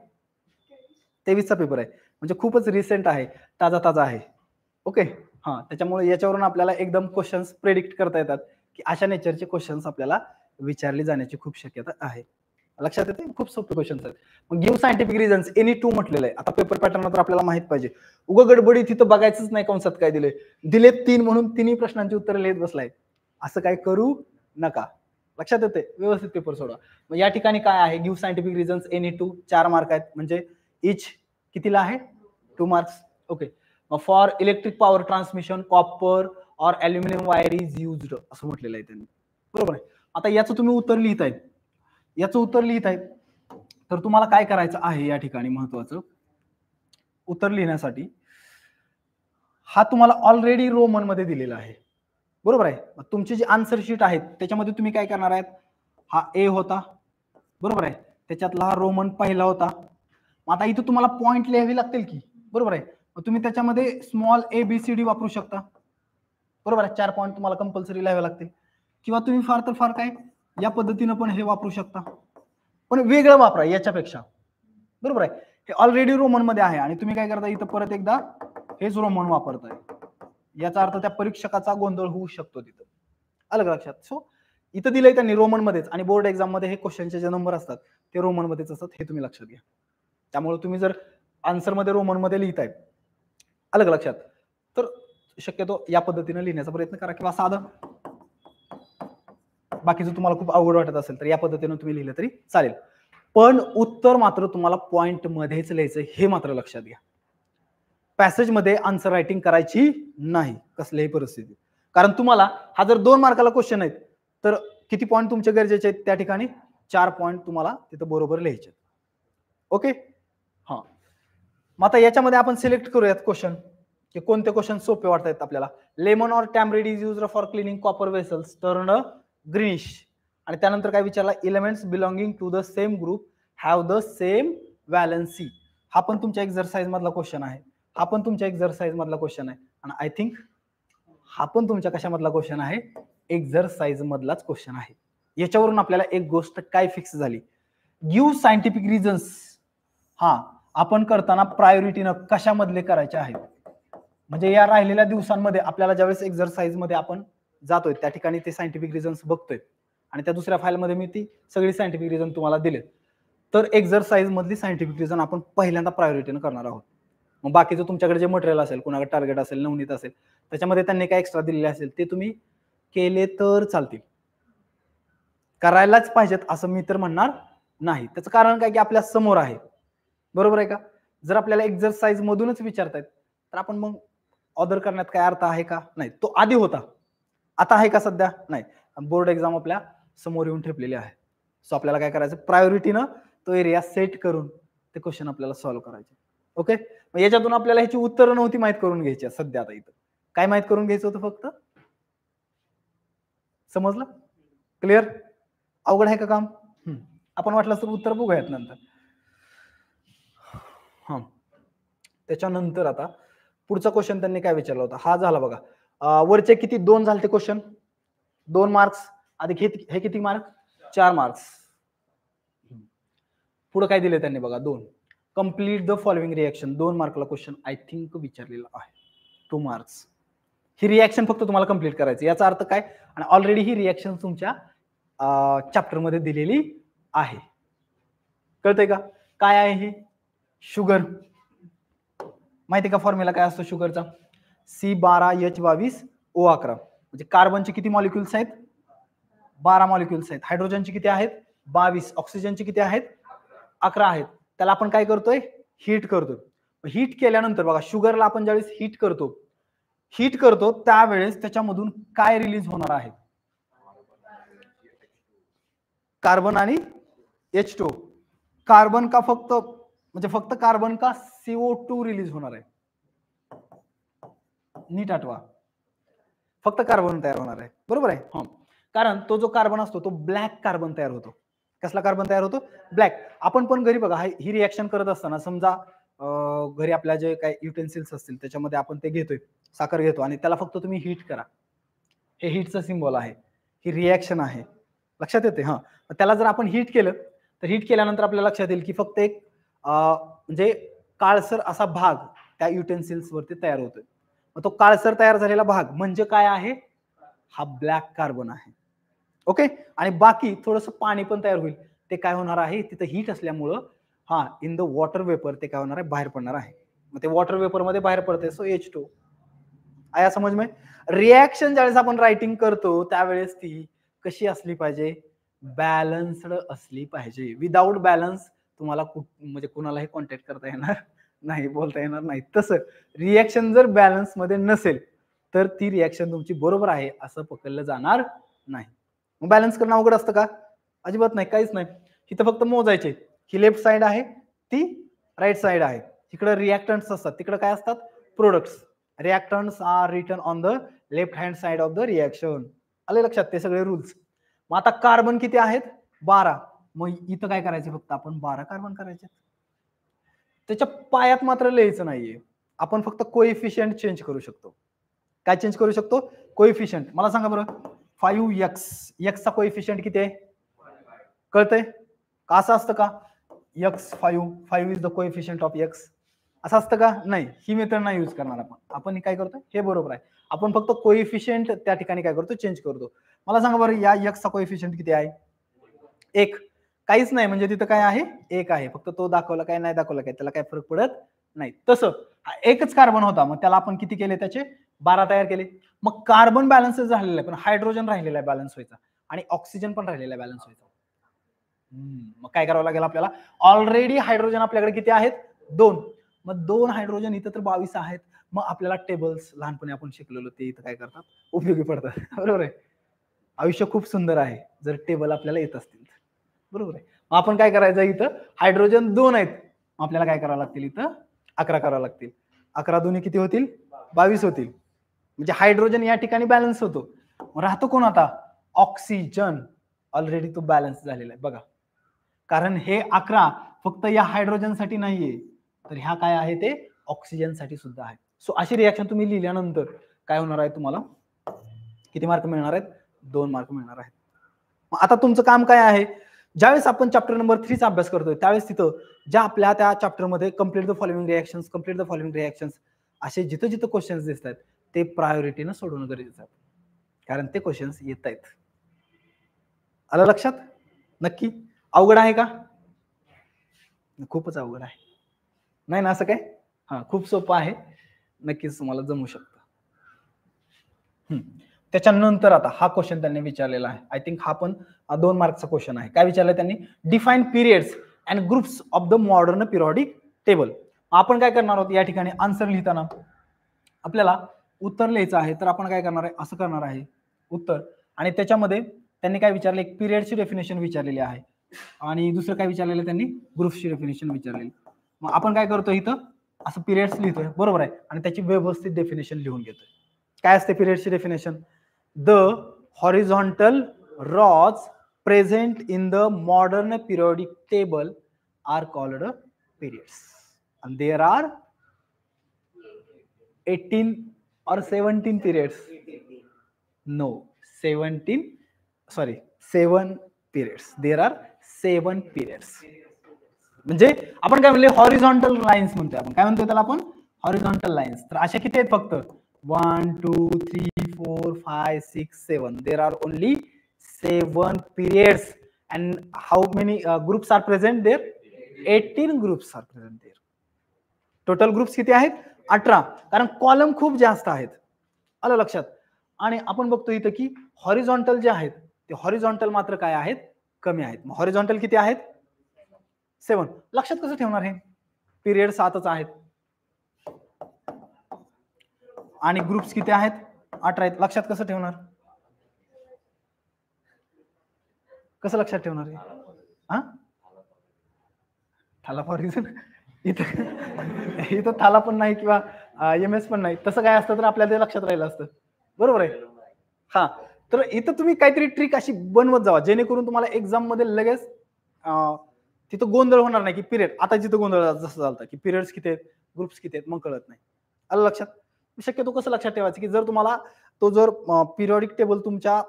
23चा पेपर आहे. म्हणजे खूपच रिसेंट आहे, ताजा आहे. ओके. हा त्याच्यामुळे याच्यावरून आपल्याला एकदम क्वेश्चन्स प्रेडिक्ट करता येतात की अशा नेचरचे क्वेश्चन्स आपल्याला विचारले जाण्याची खूप शक्यता आहे. लक्षात येते. खूप सोपे क्वेश्चन्स आहेत. मग give scientific reasons any two म्हटलेलं आहे. आता पेपर पॅटर्न तर आपल्याला माहित पाहिजे. उगा गडबडी तिथं बघायचंच नाही कंसात काय दिले 3 म्हणून तिन्ही प्रश्नांची उत्तरं लिहित बसलाय. असं काय करू नका. लक्षात येते. व्यवस्थित पेपर सोडवा. मग या ठिकाणी काय आहे? Give scientific reasons any two 4 mark आहेत. म्हणजे इच कितीला आहे? 2 marks. Okay. For electric power transmission copper और अल्युमिनियम वायर इज युज्ड असं म्हटलेलं आहे त्यांनी. बरोबर आहे. आता याचं तुम्ही उत्तर लिहिताय. तर तुम्हाला काय करायचं आहे या ठिकाणी महत्वाचं उत्तर लिहिण्यासाठी हा तुम्हाला ऑलरेडी रोमन मध्ये दिलेला आहे. बरोबर आहे. तुमची जी आन्सर शीट आहे त्याच्यामध्ये तुम्ही काय करणार आहेत? हा ए होता. बरोबर आहे. त्याच्यातला हा रोमन पहिला होता. आता इथं तुम्हाला पॉइंट लिहावी लागतील की. बरोबर आहे. तुम्ही त्याच्यामध्ये small A B C D वापरू शकता. बरोबर आहे. 4 पॉइंट तुम्हाला कंपल्सरी लिहावे लागतील किंवा तुम्ही फार तर फार काय या पद्धतीनं पण हे वापरू शकता. पण वेगळं वापरा याच्यापेक्षा. बरोबर आहे. हे ऑलरेडी रोमन मध्ये आहे आणि तुम्ही काय करता इथं परत एकदा हेच रोमन वापरताय. याचा अर्थ त्या परीक्षकाचा गोंधळ होऊ शकतो तिथं. अलग लक्षात. सो इथं दिलंय त्यांनी रोमन मध्येच आणि बोर्ड एक्झाम मध्ये हे क्वेश्चनचे जे नंबर असतात ते रोमन मध्येच असतात हे तुम्ही लक्षात घ्या. त्यामुळे तुम्ही जर आन्सर मध्ये रोमन मध्ये लिहिताय अलग लक्षात तर शक्यतो या पद्धतीने लिहिण्याचा प्रयत्न करा किंवा साधं बाकीचं तुम्हाला खूप अवघड वाटत असेल तर या पद्धतीने तुम्ही लिहिलं तरी चालेल. पण उत्तर मात्र तुम्हाला पॉइंट मध्येच लिहायचं हे मात्र लक्षात घ्या. पॅसेज मध्ये आन्सर रायटिंग करायची नाही कसल्याही परिस्थितीत. कारण तुम्हाला हा जर 2 मार्काला क्वेश्चन आहेत तर किती पॉइंट तुमचे गरजेचे आहेत त्या ठिकाणी? 4 पॉइंट तुम्हाला तिथं बरोबर लिहायचे. ओके. हा मग आता याच्यामध्ये आपण सिलेक्ट करूयात क्वेश्चन की कोणते क्वेश्चन सोपे वाटतात आपल्याला. लेमन और tamarind is used for cleaning copper vessels turn greenish आणि त्यानंतर काय विचारला? Elements belonging to the same group have the same valency. हा पण तुमच्या एक्झरसाइज मधला क्वेश्चन आहे. हा पण तुमच्या एक्झरसाइज मधला क्वेश्चन आहे आणि आय थिंक हा पण तुमच्या कशामधला क्वेश्चन आहे? एक्झरसाइज मधलाच क्वेश्चन आहे. याच्यावरून आपल्याला एक गोष्ट काय फिक्स झाली? गिव्ह सायंटिफिक रिझन्स हा आपण करताना प्रायोरिटीनं कशामधले करायचे आहेत. म्हणजे या राहिलेल्या दिवसांमध्ये आपल्याला ज्यावेळेस एक्झरसाइज मध्ये आपण जातोय त्या ठिकाणी ते सायंटिफिक रिझन्स बघतोय आणि त्या दुसऱ्या फाईलमध्ये मी ती सगळी सायंटिफिक रिझन तुम्हाला दिले. तर एक्झरसाइज मधली सायंटिफिक रिझन आपण पहिल्यांदा प्रायोरिटीनं करणार आहोत. मग बाकीचं तुमच्याकडे जे मटेरियल असेल, कोणाकडे टार्गेट असेल, नवनीत असेल, त्याच्यामध्ये त्यांनी काय एक्स्ट्रा दिलेले असेल ते तुम्ही केले तर चालतील. करायलाच पाहिजेत असं मी तर म्हणणार नाही. त्याचं कारण काय की आपल्या समोर आहे. बरोबर आहे का? जर आपल्याला एक्झरसाइज मधूनच विचारतायत तर आपण मग ऑर्डर करण्यात काय अर्थ आहे का? नाही. तो आधी होता. आता आहे का सध्या? नाही. बोर्ड एक्झाम आपल्या समोर येऊन ठेपलेली आहे. सो आपल्याला काय करायचं? प्रायोरिटीनं तो एरिया सेट करून ते क्वेश्चन आपल्याला सॉल्व्ह करायचे. ओके. मग याच्यातून आपल्याला ह्याची उत्तरं नव्हती माहित करून घ्यायची सध्या. आता इथं काय माहित करून घ्यायचं होतं? फक्त समजलं? क्लिअर? अवघड आहे का काम? आपण वाटलं तर उत्तर बघूयात नंतर. हा त्याच्यानंतर आता पुढचा क्वेश्चन त्यांनी काय विचारला होता? हा झाला बघा. वरचे किती 2 झाले ते क्वेश्चन? 2 मार्क्स अधिक हे किती मार्क? 4 मार्क्स. पुढे काय दिले त्यांनी बघा 2. कंप्लीट द फॉलोइंग रिएक्शन 2 मार्कला क्वेश्चन आय थिंक विचारलेला आहे. 2 मार्क्स. ही रिएक्शन फक्त तुम्हाला कंप्लीट करायची. याचा अर्थ काय? आणि ऑलरेडी ही रिएक्शन तुमच्या चॅप्टर मध्ये दिलेली आहे. कळतंय का काय आहे हे? शुगर. माहिती का फॉर्म्युला काय असतो शुगरचा? C12H22O11. म्हणजे कार्बनचे किती मॉलिक्युल्स आहेत? 12 मॉलिक्युल्स आहेत. हायड्रोजनचे किती आहेत? 22. ऑक्सिजनचे किती आहेत? 11 आहेत. त्याला आपण काय करतोय? हीट करतोय. हीट केल्यानंतर बघा शुगरला आपण ज्यावेळेस हीट करतो त्यावेळेस त्याच्यामधून काय रिलीज होणार आहे? कार्बन आणि H2O. कार्बन का फक्त म्हणजे फक्त कार्बन का CO2 रिलीज होणार आहे? नीट आठवा. फक्त कार्बन तयार होणार आहे. बरोबर आहे? हा. कारण तो जो कार्बन असतो तो ब्लॅक कार्बन तयार होतो. कसला कार्बन तयार होतो? ब्लॅक. आपण पण घरी बघा ही रिएक्शन करत असताना समजा घरी आपल्या जे काही युटेन्सिल्स असतील त्याच्यामध्ये आपण ते घेतोय, साखर घेतो आणि त्याला फक्त तुम्ही हीट करा. हे हीटचं सिम्बॉल आहे. ही रिएक्शन आहे. लक्षात येते? हा. त्याला जर आपण हीट केलं तर हीट केल्यानंतर आपल्याला लक्षात येईल की फक्त एक म्हणजे काळसर असा भाग त्या युटेन्सिल्स वरती तयार होतोय. मग तो काळसर तयार झालेला भाग म्हणजे काय आहे? हा ब्लॅक कार्बन आहे. ओके. आणि बाकी थोडंसं पाणी पण तयार होईल. ते काय होणार आहे? तिथं हीट असल्यामुळं इन द वॉटर वेपर ते काय होणार आहे? बाहेर पडणार आहे. मग ते वॉटर वेपर मध्ये बाहेर पडते. So H2. आया समज में? रिएक्शन ज्यावेळेस आपण रायटिंग करतो त्यावेळेस ती कशी असली पाहिजे? बॅलन्स्ड असली पाहिजे. विदाउट बॅलन्स तुम्हाला म्हणजे कुणालाही कॉन्टॅक्ट करता येणार नाही, बोलता येणार नाही. तसं रिएक्शन जर बॅलन्स मध्ये नसेल तर ती रिएक्शन तुमची बरोबर आहे असं पकडलं जाणार नाही. मग बॅलन्स करणं अवघड असतं का? अजिबात नाही, काहीच नाही. इथं फक्त मोजायचे. ही लेफ्ट साइड आहे, ती राईट साइड आहे. इकडे रिएक्टंट्स असतात, तिकडे काय असतात? Products. Reactants are written on the left hand side of the reaction. आले लक्षात ते सगळे रूल्स. मग आता कार्बन किती आहेत? 12. मग इथं काय करायचं? फक्त आपण 12 कार्बन करायचे. त्याच्या पायात मात्र लिहायचं नाहीये. आपण फक्त कोएफिशियंट चेंज करू शकतो. काय चेंज करू शकतो? कोएफिशियंट. मला सांगा बरं 5x. x चा कोएफिशियंट किती आहे? कळतंय? असं असतं का? x5 is the coefficient of x. असं असतं का? नाही. ही मेथड नाही यूज करणार आपण. आपण काय करतो? हे बरोबर आहे. आपण फक्त कोएफिशियंट त्या ठिकाणी काय करतो? चेंज करतो. मला सांगा बरं या x चा कोएफिशियंट किती आहे? 1. काहीच नाही म्हणजे तिथं काय आहे? 1 आहे. फक्त तो दाखवला काय नाही दाखवला काय त्याला काय फरक पडत नाही. तसं हा एकच कार्बन होता. मग त्याला आपण किती केले? त्याचे 12 तयार केले. मग कार्बन बॅलन्स झालेला आहे पण हायड्रोजन राहिलेला आहे बॅलन्स व्हायचा आणि ऑक्सिजन पण राहिलेला आहे बॅलन्स व्हायचा. मग काय करावं लागेल आपल्याला? ऑलरेडी हायड्रोजन आपल्याकडे किती आहेत? 2. मग 2 हायड्रोजन इथं तर 22 आहेत. मग आपल्याला टेबल्स लहानपणी आपण शिकलेलो ते इथं काय करतात? उपयोगी पडतात. बरोबर आहे? आयुष्य खूप सुंदर आहे जर टेबल आपल्याला येत असतील. बरोबर आहे? मग आपण काय करायचं? इथं हायड्रोजन 2 आहेत. आपल्याला काय करावं लागतील? इथं 11 करावं लागतील. 11 दोन्ही किती होतील? 22 होतील. म्हणजे हायड्रोजन या ठिकाणी बॅलन्स होतो. राहतो कोण आता? ऑक्सिजन. ऑलरेडी तो बॅलन्स झालेला आहे बघा. कारण हे 11 फक्त या हायड्रोजन साठी नाहीये तर ह्या काय आहे? ते ऑक्सिजन साठी सुद्धा आहे. सो अशी रिएक्शन तुम्ही लिहिल्यानंतर काय होणार आहे? तुम्हाला किती मार्क मिळणार आहेत? 2 मार्क मिळणार आहेत. मग आता तुमचं काम काय आहे? ज्यावेळेस आपण चॅप्टर नंबर 3 चा अभ्यास करतोय त्यावेळेस तिथं ज्या आपल्या त्या चॅप्टर मध्ये कंप्लीट द फॉलोइंग रिएक्शन्स असे जिथं जिथं क्वेश्चन्स दिसतात ते प्रायोरिटीनं सोडवणं गरजेचं आहे. कारण ते क्वेश्चन्स येत आहेत. आलं लक्षात? नक्की? अवघड आहे का? खूपच अवघड आहे. नाही ना असं काय? खूप सोपं आहे. नक्कीच तुम्हाला जमू शकतं. त्याच्यानंतर आता हा क्वेश्चन त्यांनी विचारलेला आहे. आय थिंक हा पण 2 मार्कचा क्वेश्चन आहे. काय विचारलंय त्यांनी? Define periods and groups of the modern periodic table. आपण काय करणार आहोत? या ठिकाणी आन्सर लिहिताना आपल्याला उत्तर लिहायचं आहे तर आपण काय करणार आहे? असं करणार आहे उत्तर. आणि त्याच्यामध्ये त्यांनी काय विचारलं? एक पिरियडची डेफिनेशन विचारलेली आहे आणि दुसरं काय विचारलेलं त्यांनी? ग्रुप्सची डेफिनेशन विचारलेली. मग आपण काय करतो? इथं असं पिरियड्स लिहितोय बरोबर आहे आणि त्याची व्यवस्थित डेफिनेशन लिहून घेतोय. काय असते पिरियडची definition? The horizontal rods present in the modern periodic table are called periods and there are 18 or 17 periods. No, 7 periods. There are 7 periods. म्हणजे आपण काय म्हणले? हॉरिझॉन्टल लाईन्स म्हणतोय आपण. काय म्हणतोय त्याला आपण? Horizontal lines. तर अशा किती आहेत? फक्त 1 2 3 4 5 6 7. There are only 7 periods and how many groups are present there? 18 groups are present there. Total groups किती आहेत? 18, कारण कॉलम खूप जास्त आहेत. आलं लक्षात? आणि आपण बघतो इथं की हॉरिझॉन्टल जे आहेत ते हॉरिझॉन्टल मात्र काय आहेत? कमी आहेत. हॉरिझॉन्टल किती आहेत? 7. लक्षात कसं ठेवणार हे? पिरियड 7च आहेत आणि ग्रुप्स किती आहेत? 18 आहेत. लक्षात कसं ठेवणार? कसं लक्षात ठेवणार? हा, थाला फॉर रिझन. इथं थाला पण नाही किंवा MS पण नाही. तसं काय असतं तर आपल्याला ते लक्षात राहिलं असतं. बरोबर आहे? हा, तर इथं तुम्ही काहीतरी ट्रिक अशी बनवत जावा जेणेकरून तुम्हाला एक्झाम मध्ये लगेच तिथं गोंधळ होणार नाही की पिरियड. आता जिथं गोंधळ जसं झालं की पिरियड्स किती आहेत, ग्रुप्स किती आहेत, मग कळत नाही. आलं लक्षात? शक्यतो कसं लक्षात ठेवायचं की जर तुम्हाला तो जर पिरियडिक टेबल तुमच्या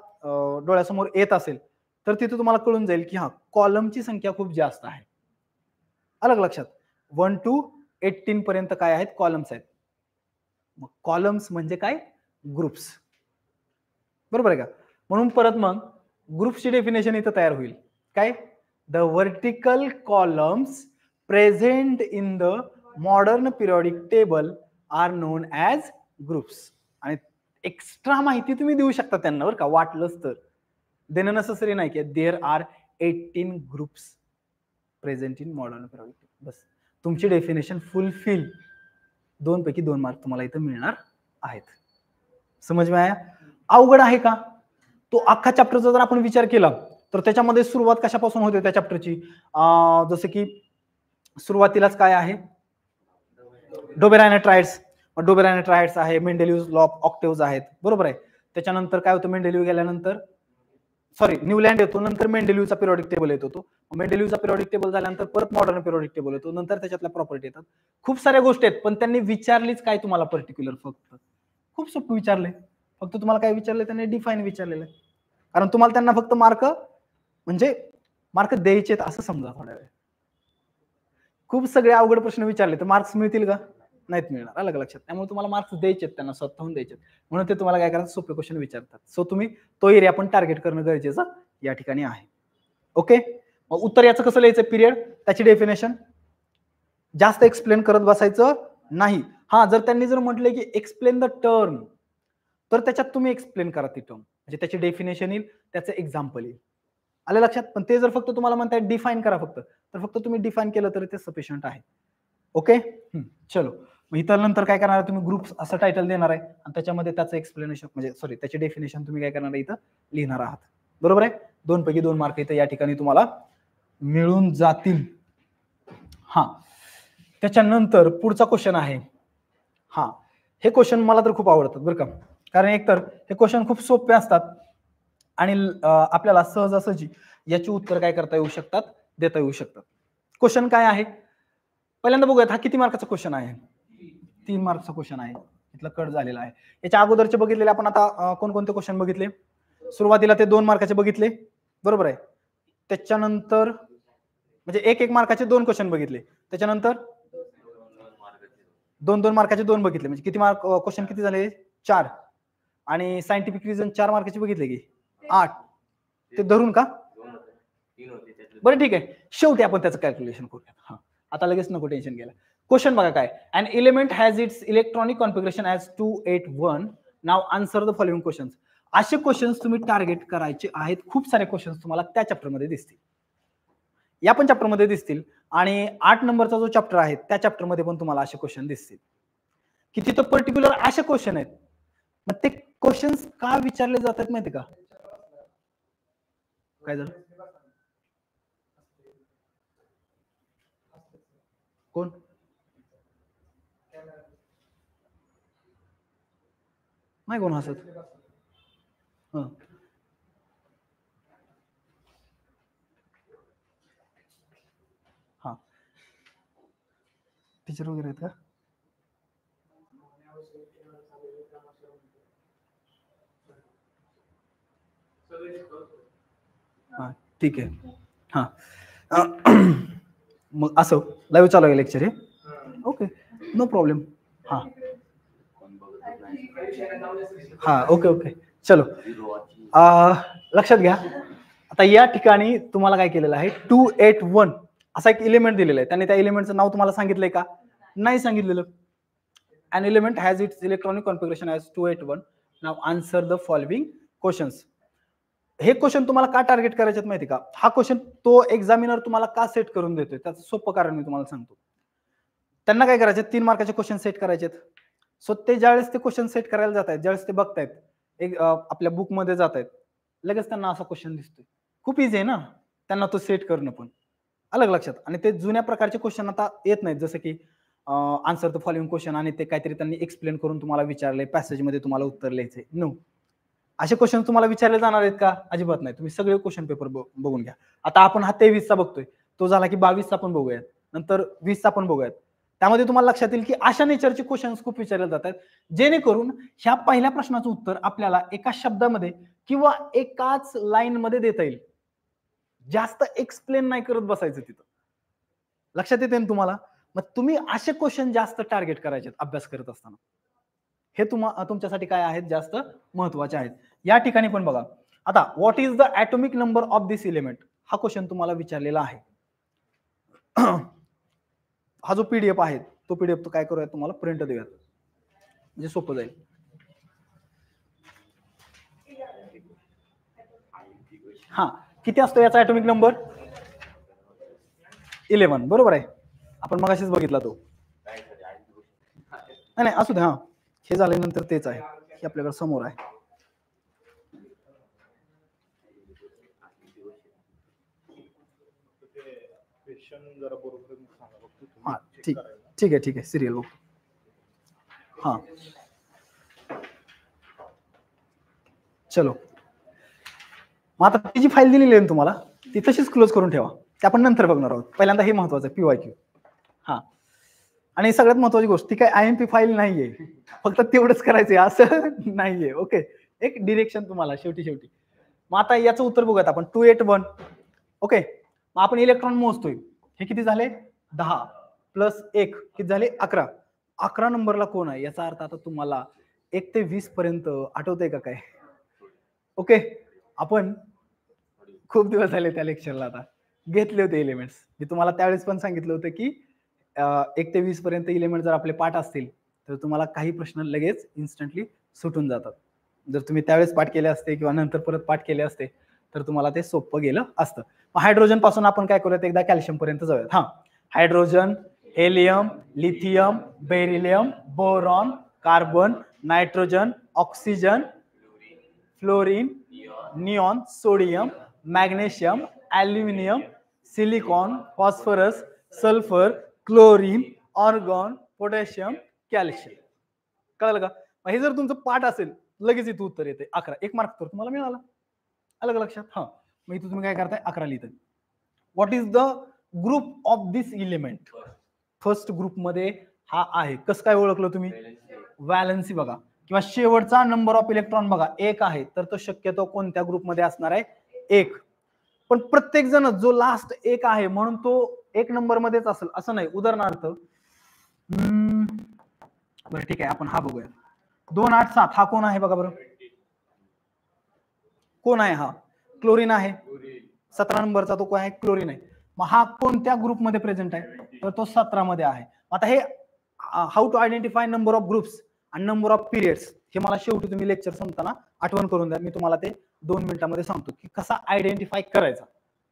डोळ्यासमोर येत असेल तर तिथे तुम्हाला कळून जाईल की हा, कॉलमची संख्या खूप जास्त आहे. अलग लक्षात? 1 to 18 पर्यंत काय आहेत? कॉलम्स आहेत. मग कॉलम्स म्हणजे काय? ग्रुप्स. बरोबर आहे का? म्हणून परत मग ग्रुप्सची डेफिनेशन इथं तयार होईल. काय? The vertical columns present in the modern periodic table are known as groups. आणि एक्स्ट्रा माहिती तुम्ही देऊ शकता त्यांना बरं का, वाटलंच तर. देणं नेसेसरी नाही की there are 18 groups present in modern periodic table. बस तुमची डेफिनेशन फुलफिल. 2 पैकी 2 मार्क तुम्हाला इथं मिळणार आहेत. समज में आया? अवघड आहे का? तो अख्खा चॅप्टरचा जर आपण विचार केला तर त्याच्यामध्ये सुरुवात कशापासून होते त्या चॅप्टरची? जसं की सुरुवातीलाच काय आहे? डोबेरायने ट्रायड्स. डोबेरायने ट्रायड्स आहे, मेंडेलिव्ह लॉ ऑफ ऑक्टेव्हज आहेत. बरोबर आहे? त्याच्यानंतर काय होतं? मेंडेलिव्ह गेल्यानंतर न्यूलँड येतो, नंतर मेंडेलिव्हचा पिरियडिक टेबल येतो. तो मेंडेलिव्हचा पिरियडिक टेबल झाल्यानंतर परत मॉडर्न पिरियडिक टेबल येतो, नंतर त्याच्यातल्या प्रॉपर्टी येतात. खूप साऱ्या गोष्टी आहेत, पण त्यांनी विचारलीच काय तुम्हाला पर्टिक्युलर? फक्त खूप सोपं विचारले. फक्त तुम्हाला काय विचारले? त्यांनी डिफाईन विचारलेलं आहे. कारण तुम्हाला त्यांना फक्त मार्क म्हणजे मार्क द्यायचे असं समजा. थोड्या वेळ खूप सगळे अवघड प्रश्न विचारले तर मार्क्स मिळतील का? नाहीत मिळणार. अलग लक्षात? त्यामुळे तुम्हाला मार्क्स द्यायचे त्यांना, स्वतःहून द्यायचे. म्हणून ते तुम्हाला काय करायचं? सोपे क्वेश्चन विचारतात. सो तुम्ही तो एरिया पण टार्गेट करणं गरजेचं या ठिकाणी आहे. ओके, मग उत्तर याचं कसं लिहायचं? पिरियड, त्याची डेफिनेशन. जास्त एक्सप्लेन करत बसायचं नाही. हा, जर त्यांनी जर म्हटले की एक्सप्लेन द टर्म तर त्याच्यात तुम्ही एक्सप्लेन करा ती टर्म, म्हणजे त्याची डेफिनेशन येईल, त्याचं एक्झाम्पल येईल. आलं लक्षात? पण ते जर फक्त तुम्हाला म्हणताय डिफाईन करा फक्त, तर फक्त तुम्ही डिफाईन केलं तरी ते सफिशियंट आहे. ओके, चलो. मग इथं नंतर काय करणार? तुम्ही ग्रुप्स असं टायटल देणार आहे आणि त्याच्यामध्ये त्याचं एक्सप्लेनेशन म्हणजे त्याची डेफिनेशन तुम्ही काय करणार आहे? इथं लिहिणार आहात. बरोबर आहे? 2 पैकी 2 मार्क इथं या ठिकाणी तुम्हाला मिळून जातील. हा, त्याच्यानंतर पुढचा क्वेश्चन आहे. हा, हे क्वेश्चन मला तर खूप आवडतात बरं का, कारण एकतर हे क्वेश्चन खूप सोपे असतात आणि आपल्याला सहजासहजी याची उत्तर काय करता येऊ शकतात? देता येऊ शकतात. क्वेश्चन काय आहे? पहिल्यांदा बघूयात, हा किती मार्काचा क्वेश्चन आहे? 3 मार्कचा क्वेश्चन आहे. इथलं कट झालेला आहे. याच्या अगोदरचे बघितलेले आपण आता कोणकोणते क्वेश्चन बघितले? सुरुवातीला ते 2 मार्काचे बघितले, बरोबर आहे? त्याच्यानंतर म्हणजे 1-1 मार्काचे 2 क्वेश्चन बघितले. त्याच्यानंतर 2-2 मार्काचे 2 बघितले. म्हणजे किती मार्क क्वेश्चन किती झाले? 4. आणि सायंटिफिक रिझन 4 मार्काचे बघितले की 8. ते धरून का? बरं ठीक आहे, शेवटी आपण त्याचं कॅल्क्युलेशन करूया. हा, आता लगेच नको टेन्शन घ्यायला. क्वेश्चन बघा काय? An element has its electronic configuration as 281. Now answer the following questions. असे क्वेश्चन्स तुम्ही टार्गेट करायचे आहेत. खूप सारे क्वेश्चन्स तुम्हाला त्या चॅप्टरमध्ये दिसतील, या पण चॅप्टरमध्ये दिसतील, आणि 8 नंबरचा जो चॅप्टर आहे त्या चॅप्टरमध्ये पण तुम्हाला असे क्वेश्चन दिसतील की तिथं पर्टिक्युलर असे क्वेश्चन आहेत. मग ते क्वेश्चन्स का विचारले जातात माहिती का? काय झालं? कोण? नाही कोण हसत? हा, टीचर वगैरे आहेत का? हा, ठीक आहे. हा, मग असं लाईव्ह चालू आहे लेक्चर हे? Okay, no problem. हा हा, ओके ओके, चलो. लक्षात घ्या, आता या ठिकाणी तुम्हाला काय केलेलं आहे 281 असा एक एलिमेंट दिलेला आहे. त्याने त्या एलिमेंटचं नाव तुम्हाला सांगितलंय का? नाही सांगितलेलं. An element has its electronic configuration as 281. Now answer the following questions. हे क्वेश्चन तुम्हाला का टार्गेट करायचे माहिती का? हा क्वेश्चन तो एक्झामिनर तुम्हाला का सेट करून देतोय त्याचं सोपं कारण मी तुम्हाला सांगतो. त्यांना काय करायचे 3 मार्काचे क्वेश्चन सेट करायचे. सो ते ज्यावेळेस ते क्वेश्चन सेट करायला जात आहेत, ज्यावेळेस ते बघतायत एक आपल्या बुक मध्ये जात आहेत, लगेच त्यांना असा क्वेश्चन दिसतोय. खूप इझी आहे ना त्यांना तो सेट करणं पण. अलग लक्षात. आणि ते जुन्या प्रकारचे क्वेश्चन आता येत नाहीत, जसं की आन्सर द फॉलोइंग क्वेश्चन आणि ते काहीतरी त्यांनी एक्सप्लेन करून तुम्हाला विचारले, पॅसेज मध्ये तुम्हाला उत्तर लिहायचे. नो, असे क्वेश्चन तुम्हाला विचारले जाणार आहेत का? अजिबात नाही. तुम्ही सगळे क्वेश्चन पेपर बघून घ्या. आता आपण हा 23चा बघतोय, तो झाला की 22चा पण बघूयात, नंतर 20चा पण बघूयात. त्यामध्ये तुम्हाला लक्षात येईल की अशा नेचरचे क्वेश्चन्स खूप विचारले जातात, जेणेकरून ह्या पहिल्या प्रश्नाचं उत्तर आपल्याला एका शब्दामध्ये किंवा एकाच लाईन मध्ये देता येईल. जास्त एक्सप्लेन नाही करत बसायचं तिथं. लक्षात येते ना तुम्हाला? मग तुम्ही असे क्वेश्चन जास्त टार्गेट करायचे अभ्यास करत असताना. हे तुमच्यासाठी काय आहेत? जास्त महत्वाचे आहेत. या ठिकाणी पण बघा, आता what is the atomic number of this element हा क्वेश्चन तुम्हाला विचारलेला आहे. हा जो पीडीएफ आहे तो पीडीएफ तो काय करूया, तुम्हाला प्रिंट देऊयात म्हणजे सोपं जाईल. हा, किती असतो याचा ॲटॉमिक नंबर? 11. बरोबर आहे. आपण मगाशीच बघितला तो. नाही असू दे. हा, हे झाल्यानंतर तेच आहे, हे आपल्याकडे समोर आहे. हा ठीक आहे सिरियल बघ. हा चलो, मग आता ती जी फाईल दिलेली आहे तुम्हाला ती तशीच क्लोज करून ठेवा. ते आपण नंतर बघणार आहोत. पहिल्यांदा हे महत्वाचं आहे, PYQ. हा, आणि सगळ्यात महत्वाची गोष्ट, ती काय IMP फाईल नाहीये, फक्त तेवढंच करायचंय असं नाहीये. ओके, एक डिरेक्शन तुम्हाला शेवटी. मग आता याचं उत्तर बघूयात आपण. 281. ओके, मग आपण इलेक्ट्रॉन मोजतोय. हे किती झाले? 10 प्लस 1 किती झाले? 11. 11 नंबरला कोण आहे? याचा अर्थ आता तुम्हाला 1 ते 20 पर्यंत आठवतंय का काय? ओके, आपण खूप दिवस झाले त्या लेक्चरला आता घेतले होते एलिमेंट्स. मी तुम्हाला त्यावेळेस पण सांगितलं होतं की 1 ते 20 पर्यंत एलिमेंट जर आपले पाठ असतील तर तुम्हाला काही प्रश्न लगेच इन्स्टंटली सुटून जातात. जर तुम्ही त्यावेळेस पाठ केले असते किंवा नंतर परत पाठ केले असते तर तुम्हाला ते सोपं गेलं असतं. मग हायड्रोजन पासून आपण काय करूयात, एकदा कॅल्शियम पर्यंत जाऊयात. हा, hydrogen, helium, lithium, beryllium, boron, carbon, nitrogen, oxygen, fluorine, neon, sodium, magnesium, aluminium, silicon, phosphorus, sulphur, chlorine, argon, potassium, calcium. कळलं का? हे जर तुमचं पाठ असेल लगेच इथं उत्तर येते 11. 1 मार्क तर तुम्हाला मिळाला. अलग लक्षात. हा, मग इथं तुम्ही काय करताय? 11 लिहिताय. What is the group of this element? First group मध्ये हा आहे. कसं काय ओळखलं तुम्ही? व्हॅलेन्सी बघा, किंवा शेवटचा नंबर ऑफ इलेक्ट्रॉन बघा 1 आहे, तर तो शक्यतो कोणत्या ग्रुपमध्ये असणार आहे? 1. पण प्रत्येक जण जो लास्ट 1 आहे म्हणून तो 1 नंबर मध्येच असेल असं नाही. उदाहरणार्थ बरं ठीक आहे, आपण हा बघूया. 287 हा कोण आहे बघा बरं? कोण आहे? हा क्लोरीन आहे. 17 नंबरचा तो कोण आहे? क्लोरीन आहे. मग हा कोणत्या ग्रुपमध्ये प्रेझेंट आहे? तर तो 17 मध्ये आहे. आता हे how to identify number of groups आणि नंबर ऑफ पिरियड्स हे मला शेवटी तुम्ही लेक्चर संपताना आठवण करून द्या. मी तुम्हाला ते 2 मिनिटांमध्ये सांगतो की कसा आयडेंटिफाय करायचा.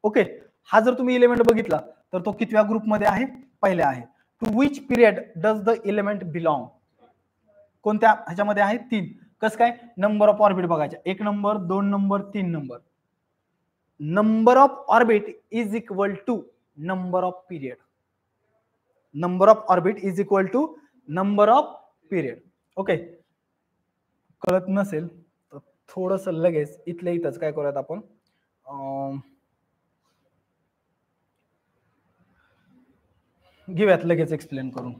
ओके, हा जर तुम्ही एलिमेंट बघितला तर तो कितव्या ग्रुपमध्ये आहे? पहिल्या आहे. To which period does the element belong? कोणत्या ह्याच्यामध्ये आहे? 3. कसं काय? नंबर ऑफ ऑर्बिट बघायचा. 1 number, 2 number, 3 number. Number of orbit is equal to number of period. Number of orbit is equal to number of period. Okay, कळत नसेल तर थोडस लगेच इथल्या इथंच काय करूयात आपण, घेऊयात लगेच एक्सप्लेन करून.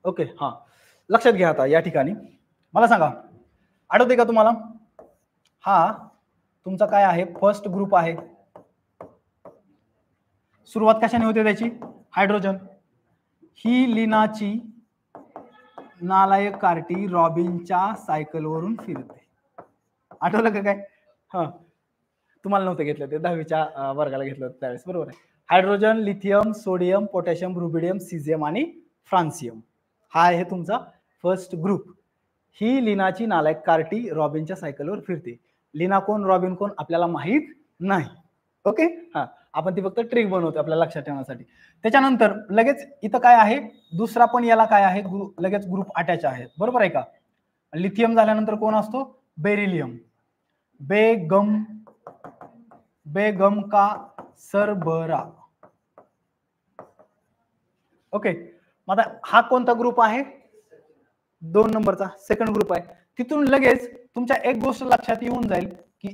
ओके, हा लक्षात घ्या. आता या ठिकाणी मला सांगा, आठवते का तुम्हाला? हा तुमचा काय आहे? फर्स्ट ग्रुप आहे. सुरुवात कशाने होते त्याची? हायड्रोजन. ही लिनाची नालायक कार्टी रॉबिनच्या सायकलवरून फिरते. आठवलं का काय? हा, तुम्हाला नव्हतं घेतलं, ते 10वीच्या वर्गाला घेतलं होतं त्यावेळेस, बरोबर आहे. Hydrogen, lithium, sodium, potassium, rubidium, caesium आणि फ्रान्सियम हा आहे तुमचा फर्स्ट ग्रुप. ही लिनाची नालायक कार्टी रॉबिनच्या सायकलवर फिरते. लिना कोण, रॉबिन कोण आपल्याला माहित नाही. ओके, हा, आपण ती फक्त ट्रिक बनवतो आपल्याला लक्षात ठेवण्यासाठी. त्याच्यानंतर लगेच इथं काय आहे, दुसरा पण याला काय आहे, लगेच ग्रुप अटॅच आहे, बरोबर आहे का. लिथियम झाल्यानंतर कोण असतो, बेरिलियम. बेगम का सरबरा. ओके, मग आता हा कोणता ग्रुप आहे, 2 नंबरचा सेकंड ग्रुप आहे. तिथून लगेच तुमच्या एक गोष्ट लक्षात येऊन जाईल की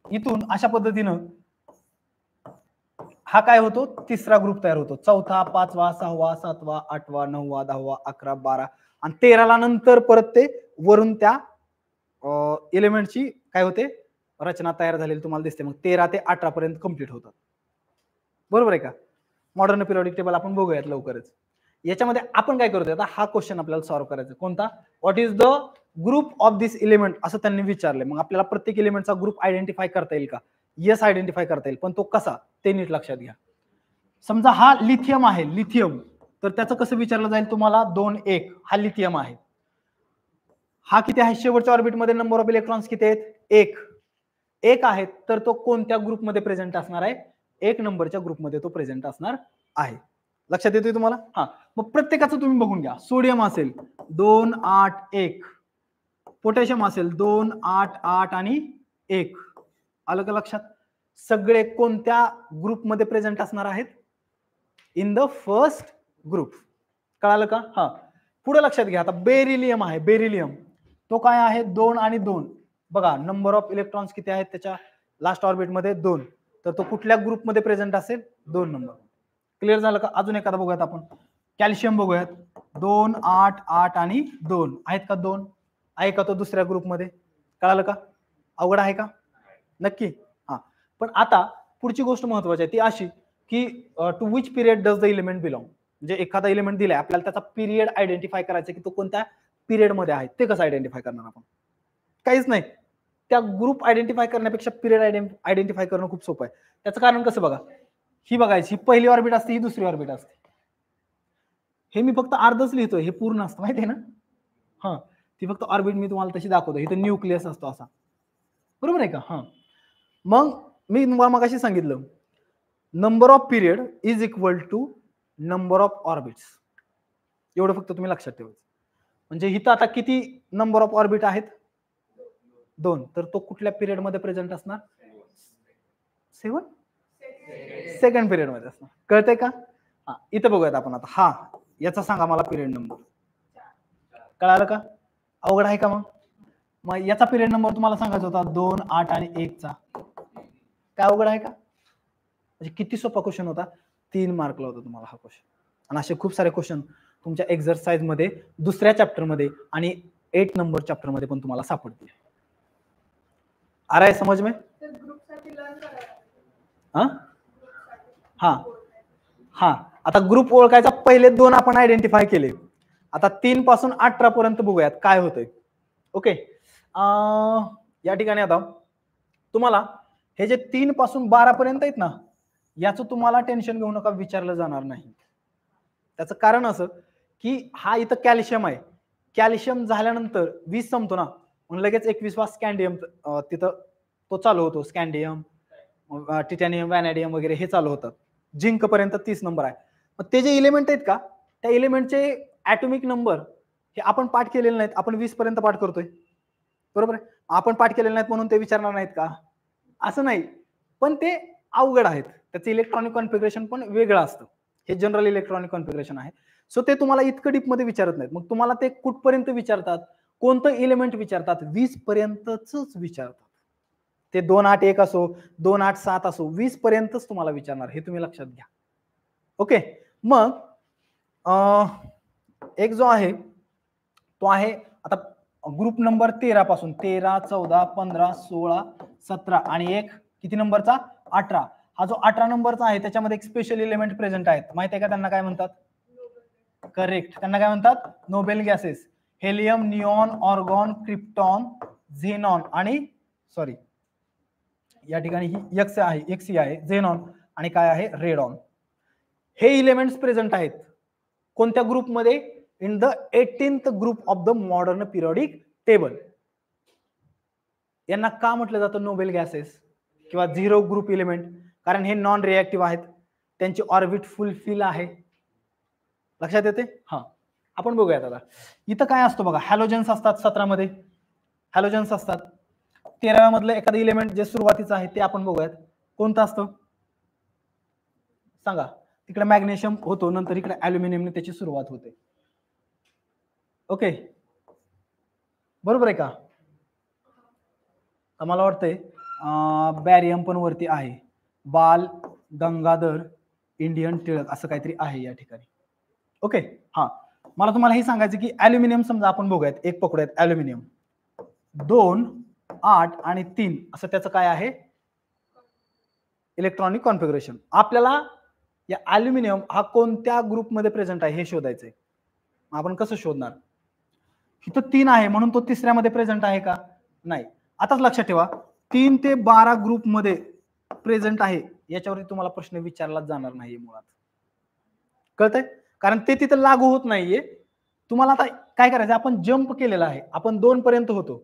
इथून अशा पद्धतीनं हा काय होतो, तिसरा ग्रुप तयार होतो. चौथा, पाचवा, सहावा, सातवा, आठवा, 9वा, 10वा, 11, 12 आणि 13ला नंतर परत ते वरून त्या एलिमेंटची काय होते, रचना तयार झालेली तुम्हाला दिसते. मग 13 ते 18 पर्यंत कंप्लीट होतात, बरोबर आहे का. मॉडर्न पिरियोडिक टेबल आपण बघूयात लवकरच. याच्यामध्ये आपण काय करतोय आता, हा क्वेश्चन आपल्याला सॉल्व्ह करायचा. कोणता, what is the group of this element असं त्यांनी विचारले. मग आपल्याला प्रत्येक एलिमेंटचा ग्रुप आयडेंटिफाय करता येईल का, येस आयडेंटिफाय करता येईल, पण तो कसा ते नीट लक्षात घ्या. समजा हा लिथियम आहे, लिथियम, तर त्याचं कसं विचारलं जाईल तुम्हाला, 2 1 हा लिथियम आहे. हा किती आहे, शेवटच्या ऑर्बिटमध्ये नंबर ऑफ इलेक्ट्रॉन्स किती आहेत, 1 आहेत, तर तो कोणत्या ग्रुपमध्ये प्रेझेंट असणार आहे, 1 नंबरच्या ग्रुपमध्ये तो प्रेझेंट असणार आहे. लक्षात येतोय तुम्हाला. हा, मग प्रत्येकाचं तुम्ही बघून घ्या. सोडियम असेल 2 8 1, पोटॅशियम असेल 2 8 8 आणि 1. आलं का लक्षात. सगळे कोणत्या ग्रुपमध्ये प्रेझेंट असणार आहेत, इन द फर्स्ट ग्रुप. कळालं का. हा, पुढे लक्षात घ्या. आता बेरिलियम आहे, बेरिलियम तो काय आहे, 2 आणि 2. बघा नंबर ऑफ इलेक्ट्रॉन्स किती आहेत त्याच्या लास्ट ऑर्बिटमध्ये 2, तर तो कुठल्या ग्रुपमध्ये प्रेझेंट असेल, 2 नंबर. क्लिअर झालं का. अजून एखादा बघूयात आपण. कॅल्शियम बघूयात, 2 8 8 आणि 2 आहेत का, 2 आहे का तो दुसऱ्या ग्रुपमध्ये. कळालं का. अवघड आहे का, नक्की. हा, पण आता पुढची गोष्ट महत्वाची आहे ती अशी की to which period does the element belong. म्हणजे एखादा एलिमेंट दिलाय आपल्याला, त्याचा पिरियड आयडेंटिफाय करायचा की तो कोणत्या पिरियड मध्ये आहे. ते कसं आयडेंटिफाय करणार आपण, काहीच नाही. त्या ग्रुप आयडेंटिफाय करण्यापेक्षा पिरियड आयडेंटिफाय करणं खूप सोपं आहे. त्याचं कारण कसं बघा, ही बघायची, ही पहिली ऑर्बिट असते, ही दुसरी ऑर्बिट असते. हे मी फक्त अर्धच लिहितोय, हे पूर्ण असतं माहिती आहे ना. हा, ती फक्त ऑर्बिट मी तुम्हाला तशी दाखवतो. इथं न्यूक्लियस असतो असा, बरोबर आहे का. हा, मग मी तुम्हाला मगाशी सांगितलं, number of period is equal to number of orbits. एवढं फक्त तुम्ही लक्षात ठेवायचं. म्हणजे इथं आता किती नंबर ऑफ ऑर्बिट आहेत, 2, तर तो कुठल्या पिरियड मध्ये प्रेझेंट असणार, 7 सेकंड पिरियड मध्ये असणार. कळतंय का. हा, इथं बघूयात आपण आता. हा, याचा सांगा मला पिरियड नंबर. कळालं का. अवघड आहे का. मग याचा पिरियड नंबर तुम्हाला सांगायचा होता 2 8 आणि 1 चा. काय अवघड आहे का. म्हणजे किती सोपा क्वेश्चन होता, 3 मार्कला होता तुम्हाला हा क्वेश्चन. आणि असे खूप सारे क्वेश्चन तुमच्या एक्सरसाइज मध्ये दुसऱ्या चॅप्टर मध्ये आणि 8 नंबर चॅप्टर मध्ये पण तुम्हाला सापडतील. आ रहा है समझ में. हा हा हा, आता ग्रुप ओळखायचा, पहिले 2 आपण आयडेंटिफाय केले. आता 3 पासून 18 पर्यंत बघूयात काय होतंय. ओके, या ठिकाणी आता तुम्हाला हे जे 3 पासून 12 पर्यंत आहेत ना, याचं तुम्हाला टेन्शन घेऊ नका, विचारलं जाणार नाही. त्याचं कारण असं की हा इथं कॅल्शियम आहे, कॅल्शियम झाल्यानंतर 20 संपतो ना, म्हणून लगेच 21वा स्कॅन्डियम तिथं तो चालू होतो. स्कॅन्डियम, टिटॅनियम, व्हॅनेडियम वगैरे हे चालू होतात. झिंक पर्यंत 30 नंबर आहे. मग ते जे एलिमेंट आहेत का, त्या एलिमेंटचे ॲटॉमिक नंबर हे आपण पाठ केलेले नाहीत. आपण 20 पर्यंत पाठ करतोय, बरोबर आहे. आपण पाठ केलेले नाहीत म्हणून ते विचारणार नाहीत का, असं नाही. पण ते अवघड आहेत, त्याचं इलेक्ट्रॉनिक कॉन्फिगरेशन पण वेगळं असतं. हे जनरल इलेक्ट्रॉनिक कॉन्फिगरेशन आहे. सो ते तुम्हाला इतकं डीप मध्ये विचारत नाहीत. मग तुम्हाला ते कुठपर्यंत विचारतात, कोणतं एलिमेंट विचारतात, 20 पर्यंतच विचारतात. ते 2 8 1 असो, 2 8 7 असो, 20 पर्यंतच तुम्हाला विचारणार, हे तुम्ही लक्षात घ्या. ओके, मग एक जो आहे तो आहे आता ग्रुप नंबर 13 पासून 13 14 15 16 17 आणि एक किती नंबरचा 18. हा जो 18 नंबरचा आहे त्याच्यामध्ये एक स्पेशल एलिमेंट प्रेझेंट आहेत. माहिती आहे का त्यांना काय म्हणतात, करेक्ट, त्यांना काय म्हणतात, Nobel gases. Helium, neon, argon, krypton, xenon आणि सॉरी या ठिकाणी ही एक्स आहे, एक्स आहे, झेनॉन आणि काय आहे, रेडॉन. हे इलेमेंट्स प्रेझेंट आहेत कोणत्या ग्रुपमध्ये? In the 18th group of the modern periodic table. यांना का म्हटलं जातं नोबेल गॅसेस किंवा झिरो ग्रुप इलेमेंट? कारण हे नॉन रिएक्टिव्ह आहेत, त्यांची ऑर्बिट फुलफिल आहे. लक्षात येते? हा, आपण बघूयात आता. इथं काय असतं बघा, हॅलोजन्स असतात 17 मध्ये, हॅलोजन्स असतात. 13व्या मधलं एखादं इलेमेंट जे सुरुवातीचं आहे ते आपण बघूयात. कोणतं असतं सांगा? तिकडे मॅग्नेशियम होतो, नंतर इकडे अल्युमिनियमने त्याची सुरुवात होते. ओके, बरोबर आहे का? मला वाटतंय बॅरियम पण वरती आहे. बाल गंगाधर इंडियन टिळक असं काहीतरी आहे या ठिकाणी. ओके, हा, मला तुम्हाला हे सांगायचं की अल्युमिनियम समजा आपण बघूयात, एक पकडूयात अल्युमिनियम. 2, 8 आणि 3 असं त्याचं काय आहे इलेक्ट्रॉनिक कॉन्फिगरेशन. आपल्याला या अल्युमिनियम हा कोणत्या ग्रुपमध्ये प्रेझेंट आहे हे शोधायचंय. आपण कसं शोधणार? इथं 3 आहे म्हणून तो तिसऱ्यामध्ये प्रेझेंट आहे का? नाही. आताच लक्षात ठेवा, 3 ते 12 ग्रुपमध्ये प्रेझेंट आहे याच्यावरती तुम्हाला प्रश्न विचारलाच जाणार नाहीये मुळात. कळतंय? कारण ते तिथं लागू होत नाहीये. तुम्हाला आता काय करायचं, आपण जंप केलेला आहे, आपण 2 पर्यंत होतो,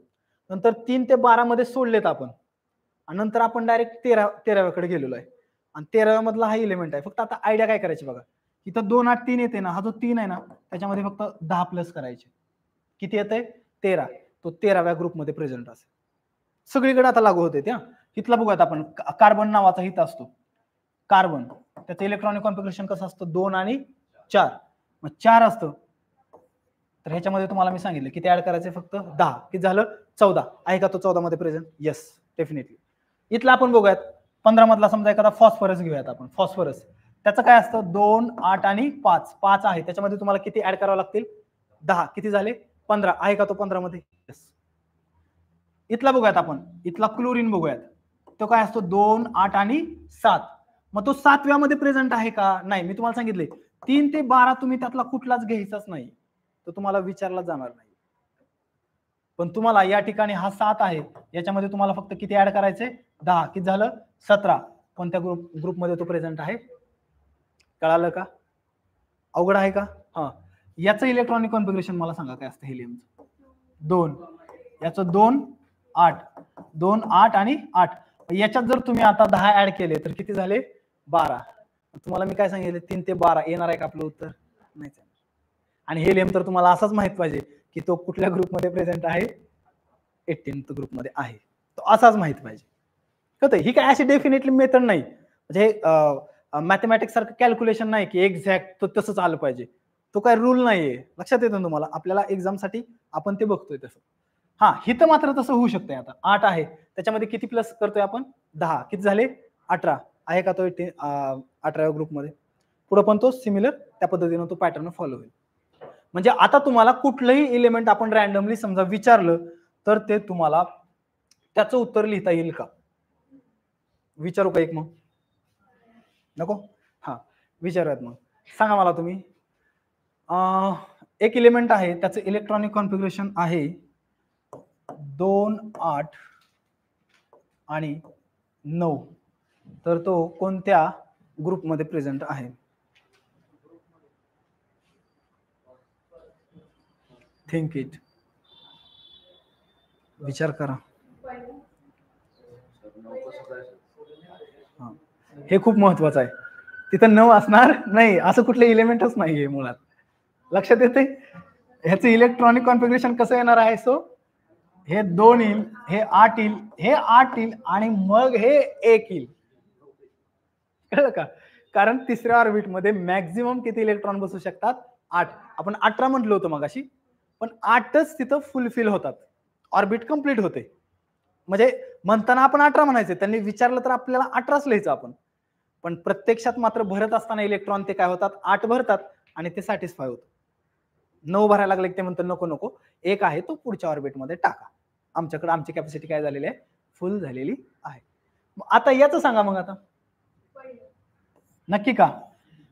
नंतर 3 ते 12 मध्ये सोडलेत आपण, आणि नंतर आपण डायरेक्ट 13व्याकडे गेलेलो आहे, आणि 13व्या मधला हा इलेमेंट आहे. फक्त आता आयडिया काय करायची बघा, इथं 2, 8, 3 येते ना, हा जो 3 आहे ना त्याच्यामध्ये फक्त 10 प्लस करायचे. किती येतंय? 13. तो 13व्या ग्रुपमध्ये प्रेझेंट असेल. सगळीकडे आता लागू होते त्या. इथला बघूयात आपण, कार्बन नावाचा हित असतो. कार्बन, त्याचं इलेक्ट्रॉनिक कॉन्फिगरेशन कसं असतं? 2 आणि 4. मग 4 असतं, तर ह्याच्यामध्ये तुम्हाला मी सांगितलं किती ऍड करायचे? फक्त 10. किती झालं? 14. आहे का तो 14 मध्ये प्रेझेंट? Yes, definitely. इथला आपण बघूयात 15 मधला समजा एखादा फॉस्फरस घेऊयात आपण. फॉस्फरस त्याचं काय असतं? 2, 8 आणि 5. 5 आहे, त्याच्यामध्ये तुम्हाला किती ऍड करावं लागतील? 10. किती झाले? 15. आहे का तो 15 मध्ये? येस. इथला बघूयात आपण, इथला क्लोरीन बघूयात. तो काय असतो? 2, 8 आणि 7. मग तो 7व्या मध्ये प्रेझेंट आहे का? नाही. मी तुम्हाला सांगितले 3 ते 12 तुम्ही त्यातला कुठलाच घ्यायचाच नाही, तो तुम्हाला विचारला जाणार नाही. पण तुम्हाला या ठिकाणी हा 7 आहे, याच्यामध्ये तुम्हाला फक्त किती ऍड करायचे? 10. किती झालं? 17. कोणत्या ग्रुपमध्ये तो प्रेझेंट आहे? कळालं का? अवघड आहे का? हा, याचं इलेक्ट्रॉनिक कॉन्फिगरेशन मला सांगा काय असतं हेलियमचं? 2. याचं 2, 8. 2, 8 आणि 8. याच्यात जर तुम्ही आता 10 ऍड केले तर किती झाले? 12. तुम्हाला मी काय सांगितले? 3 ते 12 येणार आहे का आपलं उत्तर? नाही. आणि हेलियम तर तुम्हाला असंच माहित पाहिजे की तो कुठल्या ग्रुपमध्ये प्रेझेंट आहे? 18th ग्रुपमध्ये आहे, तो असाच माहित पाहिजे. कळतंय? ही काय अशी डेफिनेटली मेथड नाही, म्हणजे मॅथमॅटिक्स सारखं कॅल्क्युलेशन नाही की एक्झॅक्ट तो तसंच आलं पाहिजे. तो काय रूल नाहीये. लक्षात येतं तुम्हाला? आपल्याला एक्झामसाठी आपण ते बघतोय तसं. हा, हिथं मात्र तसं होऊ शकतंय. आता 8 आहे, त्याच्यामध्ये किती प्लस करतोय आपण? 10. किती झाले? 18. आहे का तो 18व्या ग्रुपमध्ये? पुढे पण तो सिमिलर त्या पद्धतीनं तो पॅटर्न फॉलो होईल. म्हणजे आता तुम्हाला कुठलंही इलेमेंट आपण रॅन्डमली समजा विचारलं तर ते तुम्हाला त्याचं उत्तर लिहिता येईल का? विचारू का एक? मग नको? हा, विचारूयात मग. सांगा मला तुम्ही, एक इलेमेंट आहे, त्याचं इलेक्ट्रॉनिक कॉन्फिगरेशन आहे 2, 8 आणि 9. तर तो कोणत्या ग्रुपमध्ये प्रेझेंट आहे? थिंक इट, विचार करा. हे खूप महत्वाचं आहे. तिथं 9 असणार नाही, असं कुठलं इलेमेंटच नाहीये मुळात. लक्षात येते? ह्याचं इलेक्ट्रॉनिक कॉन्फिगरेशन कसं येणार आहे? सो हे 2 येईल, हे 8 येईल, हे 8 येईल आणि मग हे 1 येईल. कळलं का? कारण तिसऱ्या ऑर्बिट मध्ये मॅक्झिमम किती इलेक्ट्रॉन बसू शकतात? 8. आपण 18 म्हटलं होतं मगाशी, पण 8च तिथं फुलफिल होतात, ऑर्बिट कंप्लीट होते. म्हणजे म्हणताना आपण 18 म्हणायचे, त्यांनी विचारलं तर आपल्याला 18च लिहायचं आपण, पण प्रत्यक्षात मात्र भरत असताना इलेक्ट्रॉन ते काय होतात? 8 भरतात आणि ते सॅटिस्फाय होतं. 9 भरायला लागले ते म्हणतात नको नको, 1 आहे तो पुढच्या ऑर्बिटमध्ये टाका. आमच्याकडे आमची कॅपॅसिटी काय झालेली आहे? फुल झालेली आहे. आता याचं सांगा मग. आता नक्की का?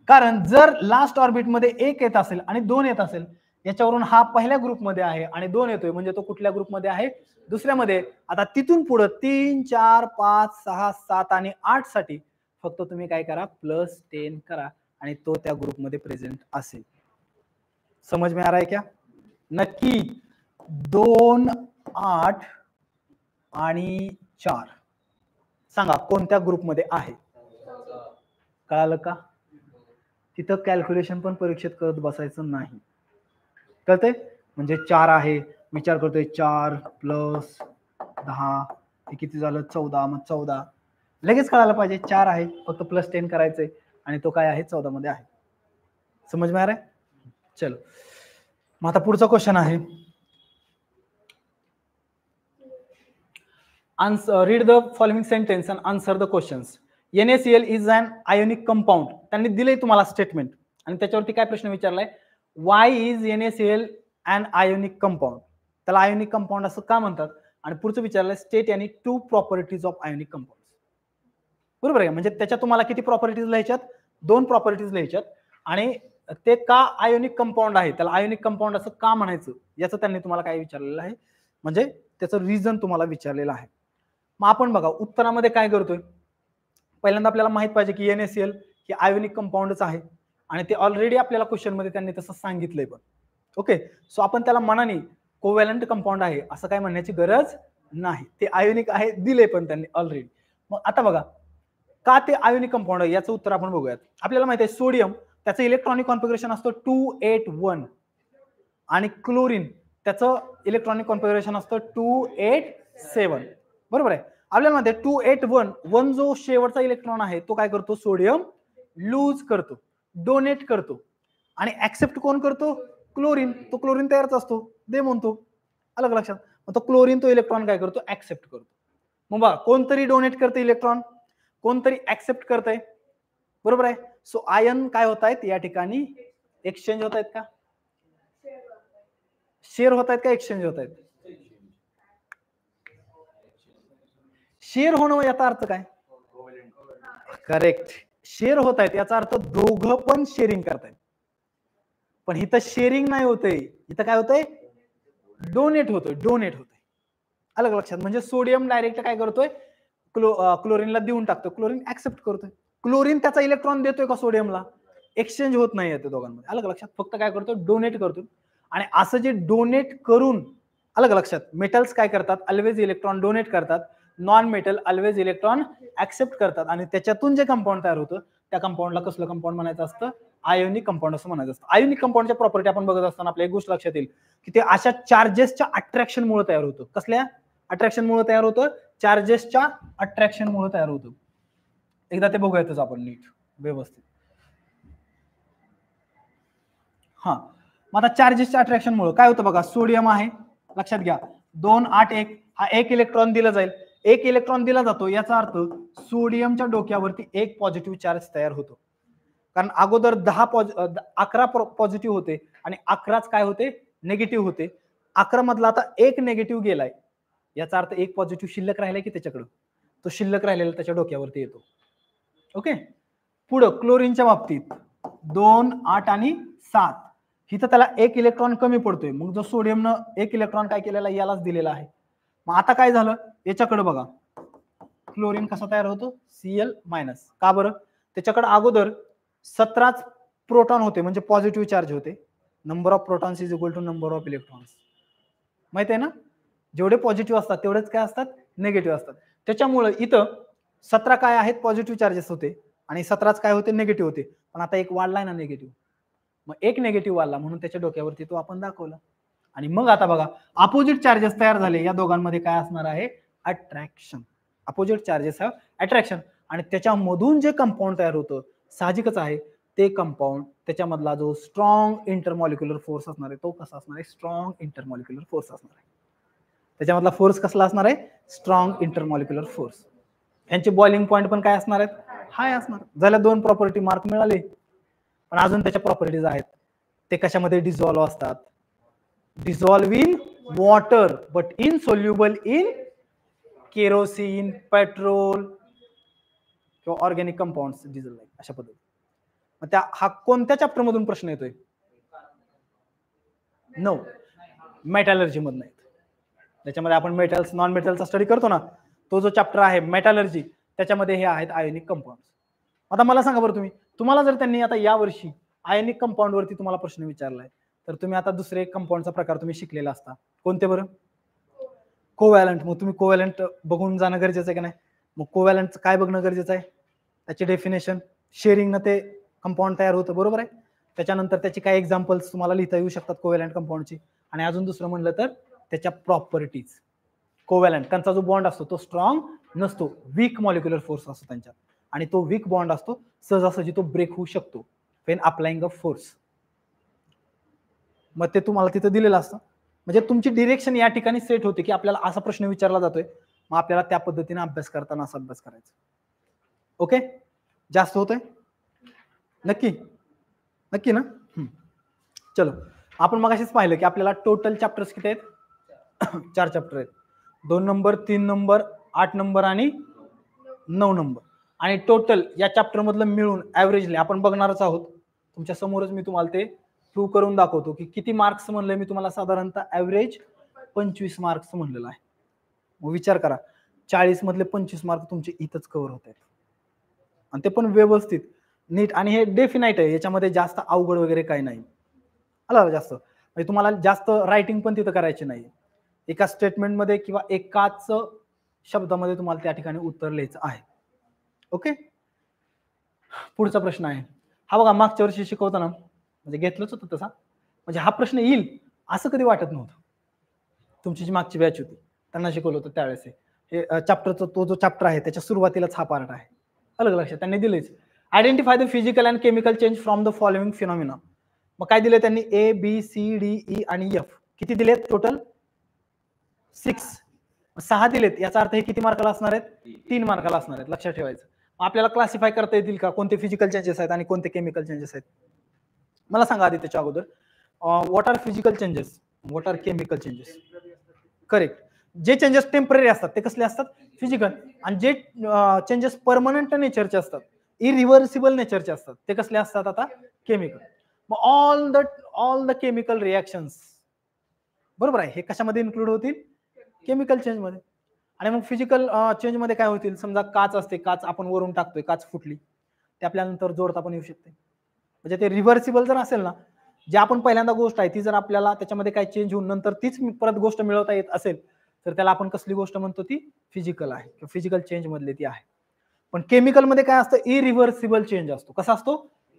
कारण जर लास्ट ऑर्बिटमध्ये 1 येत असेल आणि 2 येत असेल, याच्यावरून हा पहिल्या ग्रुपमध्ये आहे आणि 2 येतोय म्हणजे तो कुठल्या ग्रुपमध्ये आहे, दुसऱ्यामध्ये. आता तिथून पुढे 3, 4, 5, 6, 7 आणि 8 साठी फक्त तुम्ही काय करा, +10 करा आणि तो त्या ग्रुपमध्ये प्रेझेंट असेल. समझ में आ रहा है क्या? नक्की 2, 8 आणि 4 सांगा कोणत्या ग्रुपमध्ये आहे? कळालं का? तिथं कॅल्क्युलेशन पण परीक्षेत करत बसायचं नाही. कळतंय? म्हणजे 4 आहे, विचार करतोय 4 + 10 हे किती झालं, 14. मग 14 लगेच कळायला पाहिजे 4 आहे, फक्त +10 करायचंय आणि तो काय आहे, 14 मध्ये आहे. समझ में आ रहा है? चलो मग आता पुढचा क्वेश्चन आहे, read the following sentence and answer the questions. NaCl is an ionic compound. त्यांनी दिलंय तुम्हाला स्टेटमेंट आणि त्याच्यावरती काय प्रश्न विचारलाय, why is NaCl an ionic compound. त्याला आयोनिक कंपाऊंड असं का म्हणतात आणि पुढचं विचारलंय, स्टेट आणि 2 प्रॉपर्टीज ऑफ आयोनिक कंपाऊंड. बरोबर आहे, म्हणजे त्याच्यात तुम्हाला किती प्रॉपर्टीज लिहायच्यात, 2 प्रॉपर्टीज लिहायच्यात आणि ते का आयोनिक कंपाऊंड आहे, त्याला आयोनिक कंपाऊंड असं का म्हणायचं याचं त्यांनी तुम्हाला काय विचारलेलं आहे, म्हणजे त्याचं रिझन तुम्हाला विचारलेलं आहे. मग आपण बघा उत्तरामध्ये काय करतोय, पहिल्यांदा आपल्याला माहित पाहिजे की NaCl हे आयोनिक कंपाऊंडच आहे आणि ते ऑलरेडी आपल्याला क्वेश्चन मध्ये त्यांनी तसं सांगितलंय पण. ओके, सो आपण त्याला मनाने कोव्हॅलंट कंपाऊंड आहे असं काय म्हणण्याची गरज नाही, ते आयोनिक आहे दिले पण त्यांनी ऑलरेडी. मग आता बघा का ते आयोनिक कंपाऊंड आहे याचं उत्तर आपण बघूयात. आपल्याला माहिती आहे सोडियम त्याचं इलेक्ट्रॉनिक कॉन्फिगरेशन असतं 281 आणि क्लोरीन त्याचं इलेक्ट्रॉनिक कॉन्फिगरेशन असतं 287. बरोबर आहे, आपल्याला माहिती आहे 281 जो शेवटचा इलेक्ट्रॉन आहे तो काय करतो, सोडियम लूज करतो, डोनेट करतो आणि ऍक्सेप्ट कोण करतो, क्लोरीन. तो क्लोरीन तयारच असतो, दे म्हणतो. अलग लक्षात, मग तो क्लोरीन तो इलेक्ट्रॉन काय करतो, ऍक्सेप्ट करतो. मग बघा कोणतरी डोनेट करते इलेक्ट्रॉन, कोणतरी ऍक्सेप्ट करतंय. बरोबर आहे, सो आयन काय होत आहेत या ठिकाणी, एक्सचेंज होत आहेत का, शेअर होत आहेत का एक्सचेंज होत आहेत? शेअर होणं याचा अर्थ काय, करेक्ट, शेअर होत आहेत याचा अर्थ दोघं पण शेअरिंग करतायत. पण इथं शेअरिंग नाही होतंय, इथं काय होतंय, डोनेट होतोय, डोनेट होतोय. अलग लक्षात, म्हणजे सोडियम डायरेक्ट काय करतोय, क्लोरीनला देऊन टाकतो, क्लोरीन ऍक्सेप्ट करतोय. क्लोरीन त्याचा इलेक्ट्रॉन देतोय का सोडियमला, एक्सचेंज होत नाही ते दोघांमध्ये. अलग लक्षात, फक्त काय करतो, डोनेट करतो. आणि असं जे डोनेट करून, अलग लक्षात, मेटल्स काय करतात, ऑलवेज इलेक्ट्रॉन डोनेट करतात, non metal always electron accept करतात आणि त्याच्यातून जे कंपाऊंड तयार होतं त्या कंपाऊंडला कसलं कंपाऊंड म्हणायचं असतं, आयोनिक कंपाऊंड असं म्हणायचं असतं. आयोनिक कंपाऊंडच्या प्रॉपर्टी आपण बघत असताना आपल्या एक गोष्ट लक्षात येईल की ते अशा चार्जेसच्या अट्रॅक्शन मुळे तयार होतं. कसल्या अट्रॅक्शन मुळे तयार होतं, चार्जेसच्या अट्रॅक्शन मुळे तयार होतं. एकदा ते बघूयातच आपण नीट व्यवस्थित. हा, मग आता चार्जेसच्या अट्रॅक्शन मुळे काय होतं बघा, सोडियम आहे लक्षात घ्या, 281 हा एक इलेक्ट्रॉन दिला जाईल, एक इलेक्ट्रॉन दिला जातो, याचा अर्थ सोडियमच्या डोक्यावरती एक पॉझिटिव्ह चार्ज तयार होतो. कारण अगोदर 11 पॉझिटिव्ह होते आणि 11च काय होते, निगेटिव्ह होते. 11 मधला आता एक निगेटिव्ह गेलाय, याचा अर्थ एक पॉझिटिव्ह शिल्लक राहिलाय की त्याच्याकडे, तो शिल्लक राहिलेला त्याच्या डोक्यावरती येतो. ओके, पुढं क्लोरीनच्या बाबतीत 2, 8 आणि 7 इथं त्याला एक इलेक्ट्रॉन कमी पडतोय, मग जो सोडियमनं एक इलेक्ट्रॉन काय केलेला, यालाच दिलेला आहे. मग आता काय झालं, याच्याकडे बघा, क्लोरीन कसा तयार होतो, Cl-. का बरं, त्याच्याकडे अगोदर 17 प्रोटॉन होते म्हणजे पॉझिटिव्ह चार्ज होते. Number of protons is equal to number of electrons, माहिती आहे ना, जेवढे पॉझिटिव्ह असतात तेवढेच काय असतात, निगेटिव्ह असतात. त्याच्यामुळे इथं 17 काय आहेत, पॉझिटिव्ह चार्जेस होते आणि 17च काय होते, निगेटिव्ह होते. पण आता एक वाढलाय ना निगेटिव्ह, मग एक निगेटिव्ह वाढला म्हणून त्याच्या डोक्यावरती तो आपण दाखवला. आणि मग आता बघा अपोजिट चार्जेस तयार झाले, या दोघांमध्ये काय असणार आहे, अट्रॅक्शन. अपोजिट चार्जेस हा अट्रॅक्शन आणि त्याच्यामधून जे कंपाऊंड तयार होतं साहजिकच आहे, ते कंपाऊंड त्याच्यामधला जो स्ट्रॉंग इंटरमॉलिक्युलर फोर्स असणार आहे तो कसा असणार आहे, स्ट्रॉंग इंटरमॉलिक्युलर फोर्स असणार आहे. त्याच्यामधला फोर्स कसला असणार आहे, स्ट्रॉंग इंटरमॉलिक्युलर फोर्स. यांचे बॉइलिंग पॉईंट पण काय असणार आहेत, हाय असणार. झाल्या 2 प्रॉपर्टी मार्क मिळाले, पण अजून त्याच्या प्रॉपर्टीज आहेत. ते कशामध्ये डिझॉल्व्ह असतात, dissolve in water but insoluble in kerosene, petrol किंवा ऑर्गॅनिक कंपाऊंड्स, डिझेल, अशा पद्धतीने. मग त्या हा कोणत्या चॅप्टर मधून प्रश्न येतोय, नो, मेटॅलर्जी मधून आहेत. त्याच्यामध्ये आपण मेटल्स नॉन मेटलचा स्टडी करतो ना, तो जो चॅप्टर आहे मेटॅलर्जी, त्याच्यामध्ये हे आहेत आयोनिक कंपाऊंड. आता मला सांगा बरं तुम्हाला जर त्यांनी आता या वर्षी आयोनिक कंपाऊंड वरती तुम्हाला प्रश्न विचारलाय, तर तुम्ही आता दुसरे कंपाऊंडचा प्रकार तुम्ही शिकलेला असता. कोणते बरं? कोव्हॅलंट. मग तुम्ही कोव्हॅलंट बघून जाणं गरजेचं आहे का नाही? मग कोव्हॅलंटचं काय बघणं गरजेचं आहे? त्याची डेफिनेशन, शेअरिंगनं ते कंपाऊंड तयार होतं, बरोबर आहे. त्याच्यानंतर त्याची काही एक्झाम्पल्स तुम्हाला लिहिता येऊ शकतात कोव्हॅलंट कंपाऊंडची. आणि अजून दुसरं म्हणलं तर त्याच्या प्रॉपर्टीज. कोव्हॅलंट त्यांचा जो बॉन्ड असतो तो स्ट्रॉंग नसतो, वीक मॉलिक्युलर फोर्स असतो त्यांच्यात, आणि तो वीक बॉन्ड असतो, सहजासहजी तो ब्रेक होऊ शकतो वेन अप्लाइंग अ फोर्स. मग ते तुम्हाला तिथं दिलेलं असतं. म्हणजे तुमची डिरेक्शन या ठिकाणी सेट होते की आपल्याला असा प्रश्न विचारला जातोय, मग आपल्याला त्या पद्धतीने अभ्यास करताना असा अभ्यास करायचा. ओके, जास्त होतंय? नक्की नक्की ना. चलो, आपण मग अशीच पाहिलं की आपल्याला टोटल चॅप्टर्स किती आहेत? 4 चॅप्टर आहेत. 2 नंबर, 3 नंबर, 8 नंबर आणि 9 नंबर. आणि टोटल या चॅप्टर मधलं मिळून ऍव्हरेजली आपण बघणारच आहोत. तुमच्या समोरच मी तुम्हाला ते प्रूव्ह करून दाखवतो की किती मार्क्स म्हणले मी तुम्हाला. साधारणतः ऍव्हरेज 25 मार्क्स म्हणलेला आहे. मग विचार करा, 40 मधले 25 मार्क तुमचे इथंच कव्हर होत आहेत, आणि ते पण व्यवस्थित नीट. आणि हे डेफिनाइट आहे, याच्यामध्ये जास्त अवघड वगैरे काही नाही. आला जास्त म्हणजे तुम्हाला जास्त रायटिंग पण तिथं करायची नाही. एका स्टेटमेंटमध्ये किंवा एकाच शब्दामध्ये तुम्हाला त्या ठिकाणी उत्तर लिहायचं आहे. ओके, पुढचा प्रश्न आहे हा बघा. मागच्या वर्षी शिकवताना म्हणजे घेतलंच होतं तसा, म्हणजे हा प्रश्न येईल असं कधी वाटत नव्हतं. तुमची जी मागची बॅच होती त्यांना शिकवलं होतं त्यावेळेस. हे चॅप्टरचा तो जो चॅप्टर आहे त्याच्या सुरुवातीलाच हा पार्ट आहे. अलग लक्षात त्यांनी दिलेच. Identify the physical and chemical change from the following phenomena. मग काय दिले त्यांनी? A, B, C, D, E आणि एफ. किती दिलेत टोटल? 6. 6 दिलेत, याचा अर्थ हे किती मार्काला असणार आहेत? 3 मार्काला असणार आहेत. लक्षात ठेवायचं. आपल्याला क्लासिफाय करता येतील का कोणते फिजिकल चेंजेस आहेत आणि कोणते केमिकल चेंजेस आहेत? मला सांगा आधी त्याच्या अगोदर. What are physical changes, what are chemical changes? Correct. जे चेंजेस टेम्पररी असतात ते कसले असतात? फिजिकल. आणि जे चेंजेस परमनंट नेचरचे असतात, इरिव्हर्सिबल नेचरचे असतात, ते कसले असतात आता? केमिकल. मग ऑल द केमिकल रिएक्शन्स, बरोबर आहे, हे कशामध्ये इन्क्लूड होतील? केमिकल चेंज मध्ये. आणि मग फिजिकल चेंज मध्ये काय होतील? समजा काच असते, काच आपण वरून टाकतोय, काच फुटली, ते आपल्यानंतर जोडता पण येऊ शकते. म्हणजे ते रिव्हर्सिबल जर असेल ना, जे आपण पहिल्यांदा गोष्ट आहे ती जर आपल्याला त्याच्यामध्ये काय चेंज होऊन नंतर तीच परत गोष्ट मिळवता येत असेल, तर त्याला आपण कसली गोष्ट म्हणतो? ती फिजिकल आहे, किंवा फिजिकल चेंज मधली ती आहे. पण केमिकल मध्ये काय असतं? इरिव्हर्सिबल चेंज असतो. कसा असतो?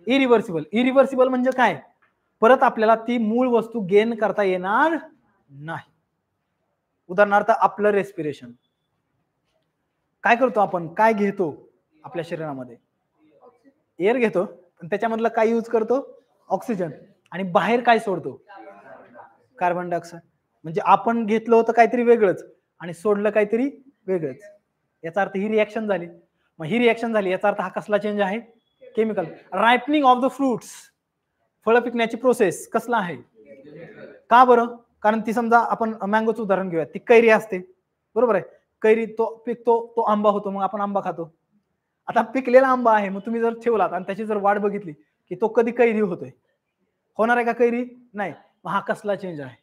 इरिव्हर्सिबल. इरिव्हर्सिबल म्हणजे काय? परत आपल्याला ती मूळ वस्तू गेन करता येणार नाही. उदाहरणार्थ आपलं रेस्पिरेशन. काय करतो आपण? काय घेतो आपल्या शरीरामध्ये? एअर घेतो, पण त्याच्यामधलं काय यूज करतो? ऑक्सिजन. आणि बाहेर काय सोडतो? Carbon dioxide. म्हणजे आपण घेतलं होतं काहीतरी वेगळंच आणि सोडलं काहीतरी वेगळंच. याचा अर्थ ही रिएक्शन झाली. मग ही रिएक्शन झाली याचा अर्थ हा कसला चेंज आहे? Chemical. Ripening of the fruits, फळं पिकण्याची प्रोसेस कसला आहे? का बरं? कारण ती समजा आपण मँगोचं उदाहरण घेऊया, ती कैरी असते, बरोबर आहे. कैरी तो पिकतो, तो आंबा होतो, मग आपण आंबा खातो. आता पिकलेला आंबा आहे, मग तुम्ही जर ठेवलात आणि त्याची जर वाट बघितली की तो कधी कैरी होतोय, होणार आहे का कैरी? नाही. मग हा कसला चेंज आहे?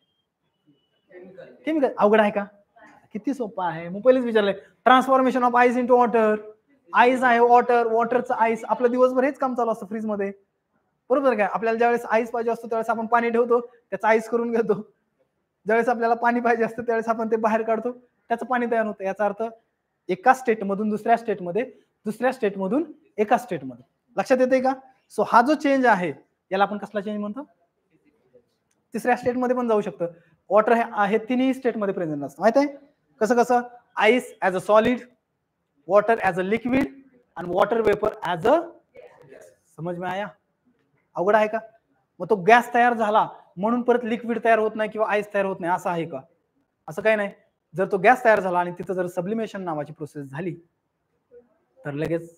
केमिकल. अवघड आहे का? किती सोपं आहे. मग पहिलेच विचारलंय, transformation of ice into water. Ice आहे वॉटर, वॉटरचं आईस. आपलं दिवसभर हेच काम चालू असतं फ्रीज मध्ये, बरोबर काय? आपल्याला ज्यावेळेस आईस पाहिजे असतो त्यावेळेस आपण पाणी ठेवतो, त्याचं आईस करून घेतो. ज्यावेळेस आपल्याला पाणी पाहिजे असतं त्यावेळेस आपण ते बाहेर काढतो, त्याचं पाणी तयार होतं. याचा अर्थ एका स्टेटमधून दुसऱ्या स्टेटमध्ये, दुसऱ्या स्टेटमधून एका स्टेटमध्ये. लक्षात येते का? सो हा जो चेंज आहे याला आपण कसला चेंज म्हणतो? तिसऱ्या स्टेटमध्ये पण जाऊ शकतं. वॉटर हे तिन्ही स्टेटमध्ये प्रेझेंट असतं. माहित आहे कसं कसं? Ice as a solid, water as a liquid आणि वॉटर वेपर ऍज अ. समज में आया? अवघड आहे का? मग तो गॅस तयार झाला म्हणून परत लिक्विड तयार होत नाही किंवा आईस तयार होत नाही असं आहे का? असं काही नाही. जर तो गॅस तयार झाला आणि तिथं जर सब्लिमेशन नावाची प्रोसेस झाली तर लगेच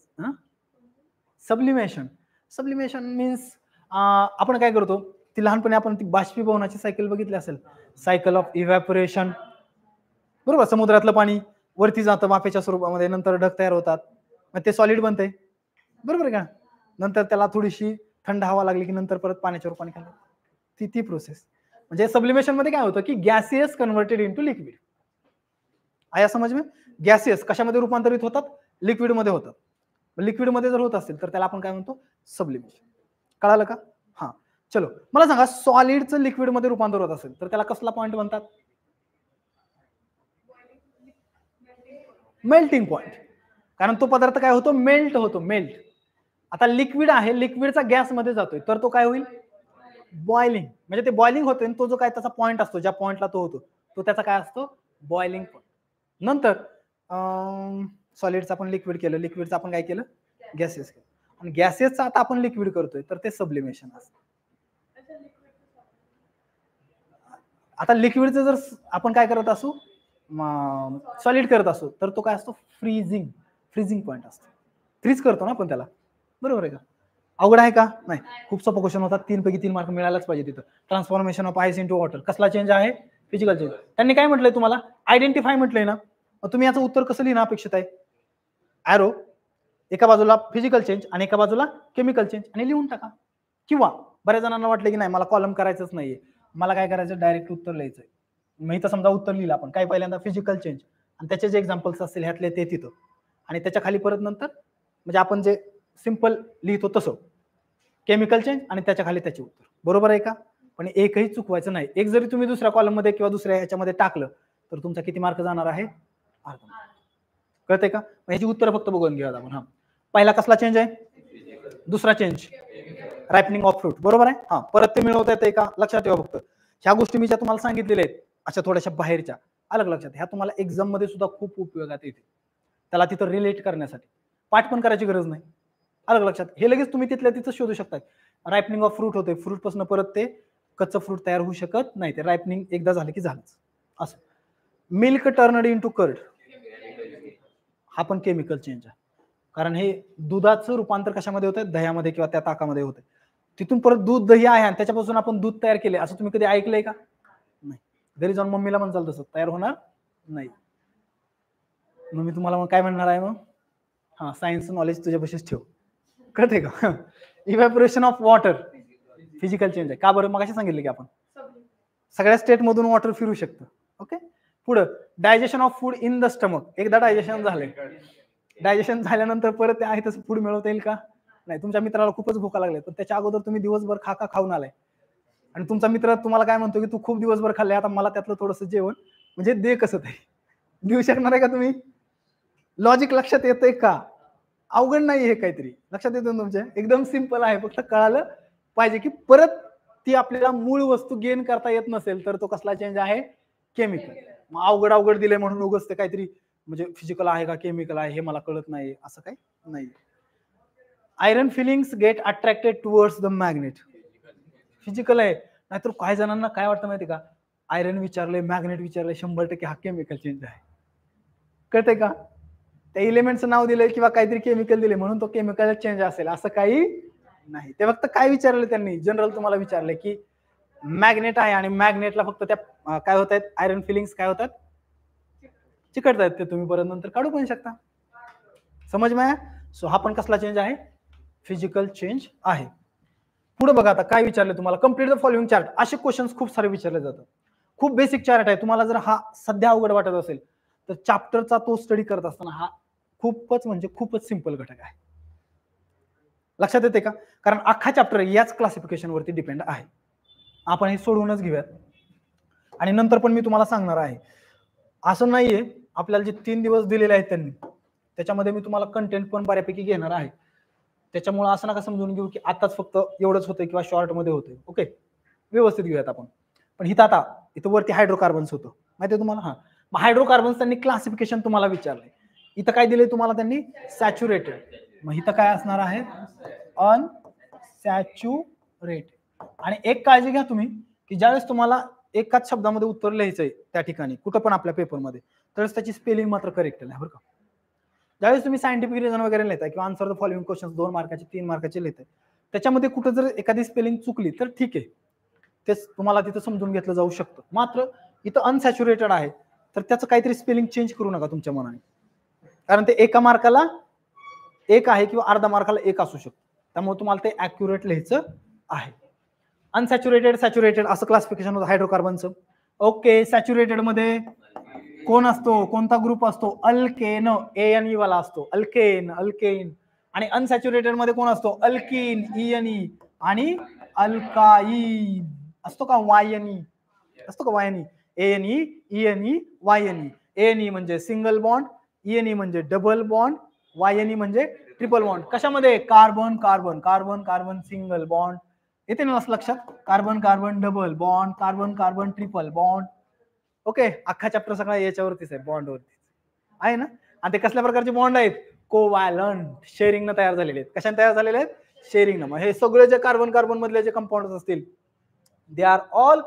सब्लिमेशन. सब्लिमेशन मीन्स आपण काय करतो? ती लहानपणी आपण ती बाष्पीभवनाची सायकल बघितली असेल, सायकल ऑफ इव्हॅपोरेशन, बरोबर. समुद्रातलं पाणी वरती जातं वाफेच्या स्वरूपामध्ये, नंतर ढग तयार होतात, मग ते सॉलिड बनते, बरोबर का? नंतर त्याला थोडीशी थंड हवा लागली की नंतर परत पाण्याच्या रूपाने खाली ती प्रोसेस. म्हणजे सब्लिमेशन मध्ये काय होतं की गॅसियस कन्व्हर्टेड इंटू लिक्विड. आया समज में? गॅसियस कशामध्ये रूपांतरित होतात? लिक्विड मध्ये होतात. लिक्विड मध्ये जर होत असेल तर त्याला आपण काय म्हणतो? सब्लिमेशन. कळालं का? हा, चलो मला सांगा, सॉलिडचं लिक्विड मध्ये रूपांतर होत असेल तर त्याला कसला पॉईंट म्हणतात? Melting point. कारण तो पदार्थ काय होतो? मेल्ट होतो, मेल्ट. आता लिक्विड आहे, लिक्विडचा गॅस मध्ये जातोय तर तो काय होईल? बॉइलिंग. म्हणजे ते बॉइलिंग होते, तो जो काय त्याचा पॉईंट असतो, ज्या पॉईंटला तो होतो तो त्याचा काय असतो? Boiling point. नंतर सॉलिडचं आपण लिक्विड केलं, लिक्विडचं आपण काय केलं? गॅसेस केलं, आणि गॅसेसचं आता आपण लिक्विड करतोय तर ते सब्लिमेशन असतं. आता लिक्विडचं जर आपण काय करत असू, सॉलिड करत असू तर तो काय असतो? फ्रीजिंग. फ्रीजिंग पॉईंट असतो. फ्रीज करतो ना आपण त्याला, बरोबर आहे का? अवघड आहे का? नाही, खूप सोपा क्वेश्चन होता. 3 पैकी 3 मार्क मिळालाच पाहिजे तिथं. Transformation of ice into water कसला चेंज आहे? Physical change. त्यांनी काय म्हटलंय तुम्हाला? आयडेंटिफाय म्हटलंय ना. मग तुम्ही याचं उत्तर कसं लिहिणं अपेक्षित आहे? ॲरो एका बाजूला फिजिकल चेंज आणि एका बाजूला केमिकल चेंज आणि लिहून टाका. किंवा बऱ्याच जणांना वाटलं की नाही मला कॉलम करायचंच नाहीये, मला काय करायचं? डायरेक्ट उत्तर लिहायचंय. मग इथं समजा उत्तर लिहिलं आपण, काय पहिल्यांदा फिजिकल चेंज आणि त्याचे जे एक्झाम्पल्स असतील ह्यातले ते तिथं, आणि त्याच्या खाली परत नंतर म्हणजे आपण जे सिंपल लिहितो तसं केमिकल चेंज आणि त्याच्या खाली त्याचे उत्तर. बरोबर आहे का? पण एकही चुकवायचं नाही. एक जरी तुम्ही दुसऱ्या कॉलम मध्ये किंवा दुसऱ्या ह्याच्यामध्ये टाकलं तर तुमचा किती मार्क जाणार आहे? अर्धा मार्क. कळतंय का? ह्याची उत्तर फक्त बघून घेऊया आपण. हा, पहिला कसला चेंज आहे? दुसरा चेंज रायपनिंग ऑफ फ्रूट. बरोबर आहे. हा, परत ते मिळवता येते का? लक्षात ठेवा. फक्त ह्या गोष्टी मी ज्या तुम्हाला सांगितलेल्या आहेत अशा थोड्याशा बाहेरच्या, अलग लक्षात. ह्या तुम्हाला एक्झाम मध्ये सुद्धा खूप उपयोगात येते, त्याला तिथं रिलेट करण्यासाठी. पाठ पण करायची गरज नाही, अलग लक्षात. हे लगेच तुम्ही तिथल्या तिथं शोधू शकता. रायपनिंग ऑफ फ्रूट होते, फ्रूट पासून परत ते कच्चं फ्रूट तयार होऊ शकत नाही. ते रायपनिंग एकदा झालं की झालंच. असं मिल्क टर्नड इंटू कर्ड, हा पण केमिकल चेंज आहे. कारण हे दुधाचं रूपांतर कशामध्ये होतं? दह्यामध्ये किंवा त्या ताकामध्ये होतं. तिथून परत दूध दही आहे आणि त्याच्यापासून आपण दूध तयार केले असं तुम्ही कधी ऐकलंय का? नाही. घरी जाऊन मम्मीला म्हणचाल तसं तयार होणार नाही. मग मी तुम्हाला मग काय म्हणणार आहे? मग हा, सायन्स नॉलेज तुझ्यापाशीच ठेव. कळते का? Evaporation of water physical change आहे. का बरं? मग सांगितलं की आपण सगळ्या स्टेट मधून वॉटर फिरू शकतं. ओके. पुढं digestion of food in the stomach. एकदा डायजेशन झालंय, डायजेशन झाल्यानंतर परत ते आहे तसं फूड मिळवता येईल का? नाही. तुमच्या मित्राला खूपच भूका लागली पण त्याच्या अगोदर तुम्ही दिवसभर खाऊन आलाय आणि तुमचा मित्र तुम्हाला काय म्हणतो की तू खूप दिवसभर खाल्ले, आता मला त्यातलं थोडंसं जेवण म्हणजे दे. कसं ते देऊ शकणार आहे का तुम्ही? लॉजिक लक्षात येतंय का? अवघड नाही हे, काहीतरी लक्षात येतं तुमच्या. एकदम सिंपल आहे, फक्त कळालं पाहिजे की परत ती आपल्याला मूळ वस्तू गेन करता येत नसेल तर तो कसला चेंज आहे? केमिकल. मग अवघड दिले म्हणून उगाच ते काहीतरी म्हणजे फिजिकल आहे का केमिकल आहे हे मला कळत नाही असं काही नाही. Iron filings get attracted towards the magnet, physical आहे. नाहीतर काही जणांना काय वाटतं माहिती का? आयरन विचारले, मॅग्नेट विचारले, 100% हा केमिकल चेंज आहे. कळतंय का? त्या इलेमेंटचं नाव दिलंय किंवा काहीतरी केमिकल दिले म्हणून तो केमिकल चेंज असेल असं काही नाही. ते फक्त काय विचारलं त्यांनी? जनरल तुम्हाला विचारले की मॅग्नेट आहे आणि मॅग्नेटला फक्त त्या काय होत आहेत? आयरन फिलिंग्स काय होतात? चिकटत आहेत. ते तुम्ही परत नंतर काढू पण शकता. समज में? सो हा पण कसला चेंज आहे? फिजिकल चेंज आहे. पुढे बघा आता काय विचारले तुम्हाला? Complete the following chart. असे क्वेश्चन्स खूप सारे विचारले जातात. खूप बेसिक चार्ट आहे. तुम्हाला जर हा सध्या अवघड वाटत असेल तर चॅप्टरचा तो स्टडी करत असताना हा खूपच म्हणजे खूपच सिंपल घटक आहे. लक्षात येते का? कारण अख्खा चॅप्टर याच क्लासिफिकेशन वरती डिपेंड आहे. आपण हे सोडवूनच घेऊयात आणि नंतर पण मी तुम्हाला सांगणार आहे. असं नाहीये आपल्याला जे 3 दिवस दिलेले आहेत त्यांनी त्याच्यामध्ये मी तुम्हाला कंटेंट पण बऱ्यापैकी घेणार आहे. त्याच्यामुळे असं नका समजून घेऊ की आताच फक्त एवढंच होतंय किंवा शॉर्ट मध्ये होतंय. ओके, व्यवस्थित घेऊयात आपण. पण इथं वरती हायड्रोकार्बन्स होतं माहितीये तुम्हाला. हा, मग हायड्रोकार्बन्स त्यांनी क्लासिफिकेशन तुम्हाला विचारलंय. इथं काय दिलंय तुम्हाला त्यांनी? सॅच्युरेटेड. मग इथं काय असणार आहे? अनसॅच्युरेटेड. आणि एक काळजी घ्या तुम्ही की ज्यावेळेस तुम्हाला एकाच शब्दामध्ये उत्तर लिहायचंय त्या ठिकाणी कुठं पण आपल्या पेपरमध्ये तर त्याची स्पेलिंग मात्र करेक्ट आहे बरं का. ज्यावेळेस तुम्ही सायंटिफिक रिझन वगैरे लिहिताय किंवा आन्सर द फॉलोइंग क्वेश्चन 2 मार्काचे 3 मार्काचे लिहिताय त्याच्यामध्ये कुठं जर एखादी स्पेलिंग चुकली तर ठीक आहे, तेच तुम्हाला तिथं समजून घेतलं जाऊ शकतं. मात्र इथं अनसॅच्युरेटेड आहे तर त्याचं काहीतरी स्पेलिंग चेंज करू नका तुमच्या मनाने, कारण ते एका मार्काला 1 आहे किंवा अर्धा मार्काला 1 असू शकतो. त्यामुळे तुम्हाला ते ऍक्युरेट लिहायचं आहे. अनसॅच्युरेटेड, सॅच्युरेटेड असं क्लासिफिकेशन होतं हायड्रोकार्बनचं. ओके, सॅच्युरेटेड मध्ये कोण असतो, कोणता ग्रुप असतो? अल्केन, ANE वाला असतो, अल्केन, अल्केन. आणि अनसॅच्युरेटेड मध्ये कोण असतो? Alkyne, ENE. आणि अल्काईन असतो का? YNE असतो का? YNE, ANE, ENE, YNE. ANE म्हणजे सिंगल बॉन्ड, ENE म्हणजे डबल बॉन्ड, YNE म्हणजे ट्रिपल बॉन्ड. कशामध्ये? Carbon carbon, carbon carbon single bond. येते ना लक्षात? Carbon carbon double bond, carbon carbon triple bond. Okay, अख्खा चॅप्टर सगळा याच्यावरतीच आहे, बॉन्ड वरती आहे ना. आणि ते कसल्या प्रकारचे बॉन्ड आहेत? कोव्हॅलंट, शेअरिंग न तयार झालेले आहेत. कशाने तयार झालेले आहेत? शेअरिंग न. हे सगळे जे कार्बन कार्बन मधले जे कंपाऊंड असतील, they are all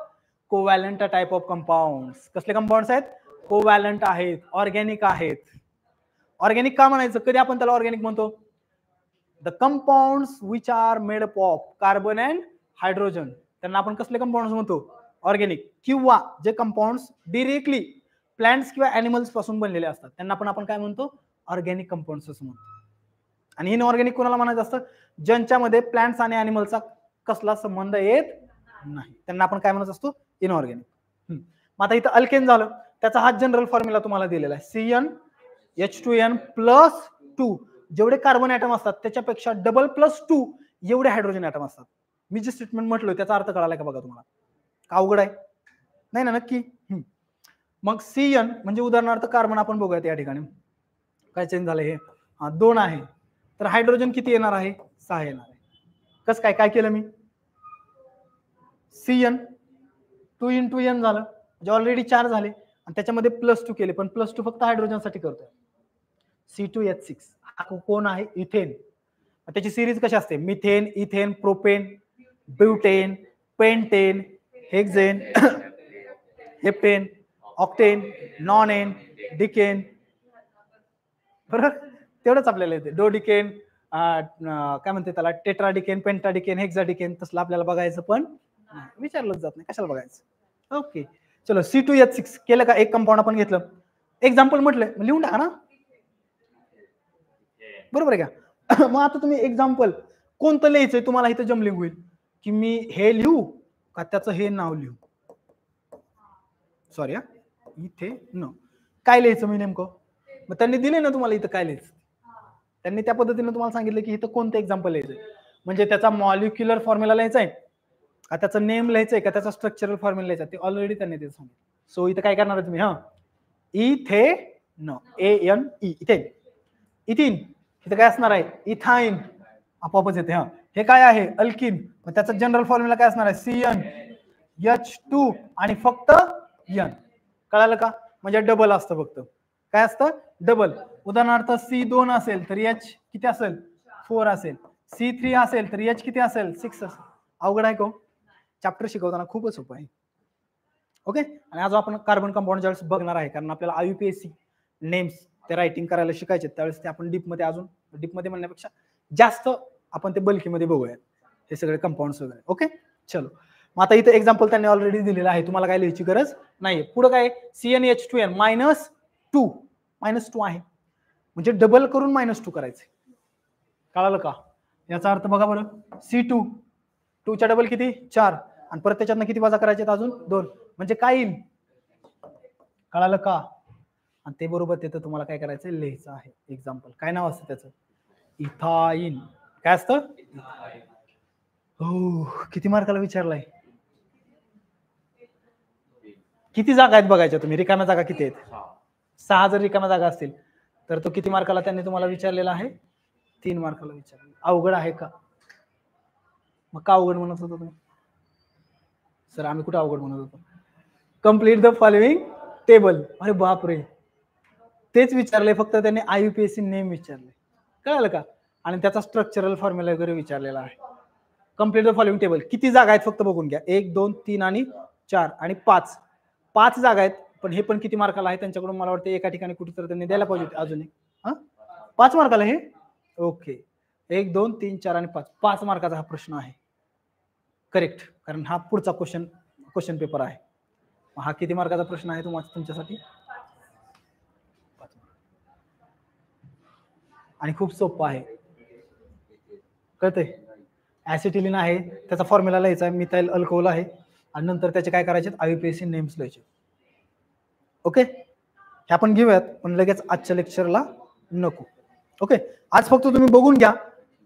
covalent type of compounds. कसले कंपाऊंड्स आहेत? कोव्हॅलंट आहेत, ऑर्गॅनिक आहेत. ऑर्गॅनिक का म्हणायचं? कधी आपण त्याला ऑर्गॅनिक म्हणतो? The compounds which are made up of carbon and hydrogen, त्यांना आपण कसले कंपाऊंड्स म्हणतो? ऑर्गॅनिक. किंवा जे कंपाऊंड्स डिरेक्टली प्लांट्स किंवा अॅनिमल्स पासून बनलेले असतात त्यांना आपण काय म्हणतो? ऑर्गॅनिक कंपाऊंड्स असं म्हणतो. आणि इनऑर्गॅनिक कोणाला म्हणायचं असतं? ज्यांच्यामध्ये प्लांट्स आणि अॅनिमलचा कसला संबंध येत नाही, त्यांना आपण काय म्हणत असतो? इनऑर्गॅनिक. मग आता इथं अल्केन झालं, त्याचा हा जनरल फॉर्म्युला तुम्हाला दिलेला आहे, CnH2n+2. जेवढे कार्बन ऍटम असतात त्याच्यापेक्षा डबल +2 एवढे हायड्रोजन ऍटम असतात. मी जे स्टेटमेंट म्हटलं त्याचा अर्थ कळाला का बघा तुम्हाला? का अवघड आहे? नाही ना? नक्की. मग Cn म्हणजे उदाहरणार्थ कार्बन आपण बघूयात या ठिकाणी काय चेंज झालं. हे 2 आहे, तर हायड्रोजन किती येणार आहे? 6 येणार आहे. कसं काय? काय केलं मी? Cn 2 × n झालं, म्हणजे ऑलरेडी 4 झाले आणि त्याच्यामध्ये +2 केले, पण +2 फक्त हायड्रोजन साठी करतोय. C2H6 हा कोण आहे? इथेन. त्याची सिरीज कशी असते? Methane, ethane, propane, butane, pentane, hexane, heptane, octane, nonane, decane. बरोबर? तेवढंच आपल्याला येते. डोडिकेन, काय म्हणते त्याला? टेट्राडिकेन, पेंटाडिकेन, हेक्साडिकेन. तसलं आपल्याला बघायचं पण विचारलंच जात नाही, कशाला बघायचं. ओके, चलो C2H6 केलं का? एक कंपाऊंड आपण घेतलं, एक्झाम्पल म्हटलं, लिहून टाका ना. बरोबर आहे का? मग आता तुम्ही एक्झाम्पल कोणतं लिहायचंय तुम्हाला इथं जमलिंग होईल की मी हे लिहू का त्याचं हे नाव लिहू? सॉरी इथे न काय लिहायचं मी नेमकं? मग त्यांनी दिले ना तुम्हाला इथं काय लिहायचं, त्यांनी त्या पद्धतीने तुम्हाला सांगितलं की इथं कोणतं एक्झाम्पल लिहायचंय. म्हणजे त्याचा मॉलिक्युलर फॉर्म्युला लिहायचा आहे का त्याचं नेम लिहायचंय का त्याचा स्ट्रक्चरल फॉर्म्युला लिहायचा, ते ऑलरेडी त्यांनी ते सांगितलं. सो इथं काय करणार आहे तुम्ही? Ethane, ANE, ethane. इथिन इथं काय असणार आहे? इथाइन. आपोआपच येते. हे काय आहे? अल्किन. मग त्याचा जनरल फॉर्म्युला काय असणार आहे? CnH2 आणि फक्त n. कळालं का? म्हणजे डबल असतं फक्त. काय असतं? डबल. उदाहरणार्थ C2 असेल तर H किती असेल? 4 असेल. C3 असेल तर H किती असेल? 6 असेल. अवघड आहे का? चॅप्टर शिकवताना खूपच सोपं आहे. ओके, आणि आज आपण कार्बन कंपाऊंड ज्यावेळेस बघणार आहे, कारण आपल्याला IUPAC नेम्स ते रायटिंग करायला शिकायचे, त्यावेळेस ते आपण डीपमध्ये, अजून डीपमध्ये म्हणण्यापेक्षा जास्त आपण ते बल्कीमध्ये बघूया हे सगळे कंपाऊंड्स वगैरे. ओके, चलो. मग आता इथे एक्झाम्पल त्यांनी ऑलरेडी दिलेलं आहे, तुम्हाला काय लिहायची गरज नाही. पुढे काय? CnH2n -2 आहे, म्हणजे डबल करून -2 करायचे. कळालं का? याचा अर्थ बघा बरं, C2 2 च्या डबल किती? 4, आणि परत त्याच्यातनं किती वजा करायचे? अजून 2, म्हणजे काय येईल? कळालं का? आणि ते बरोबर तिथं तुम्हाला काय करायचं? लिहायचं आहे. एक्झाम्पल काय नाव असतं त्याचं? इथाइन. काय असतं? हो. किती मार्काला विचारलाय? किती जागा आहेत बघायच्या तुम्ही, रिकाम्या जागा किती आहेत? 6 जर रिकाम्या जागा असतील तर तो किती मार्काला त्यांनी तुम्हाला विचारलेला आहे? 3 मार्काला विचारलेला. अवघड आहे का? मग का अवघड म्हणत होता तुम्ही? सर आम्ही कुठे अवघड म्हणत होतो? Complete the following table. अरे बापरे, तेच विचारले, फक्त त्यांनी IUPAC नेम विचारले. कळालं का? आणि त्याचा स्ट्रक्चरल फॉर्म्युला वगैरे विचारलेला आहे. Complete the following table. किती जागा आहेत फक्त बघून घ्या. 1 2 3 आणि 4 आणि 5. 5 जागा आहेत, पण हे पण किती मार्काला आहे? त्यांच्याकडून मला वाटतं एका ठिकाणी कुठेतरी त्यांनी द्यायला पाहिजे होते अजून एक. 5 मार्काला हे? ओके, 1 2 3 4 आणि 5. 5 मार्काचा हा प्रश्न आहे. करेक्ट, कारण हा पुढचा क्वेश्चन पेपर आहे. हा किती मार्काचा प्रश्न आहे तुमच्यासाठी? आणि खूप सोपं आहे, कळतंय? ऍसिटिलीन आहे, त्याचा फॉर्म्युला लिहायचा आहे, मिथाइल अल्कोहोल आहे, आणि नंतर त्याचे काय करायचे, IUPAC नेम्स लिहायचे. ओके, हे आपण घेऊयात, पण लगेच आजच्या लेक्चरला नको. ओके, आज फक्त तुम्ही बघून घ्या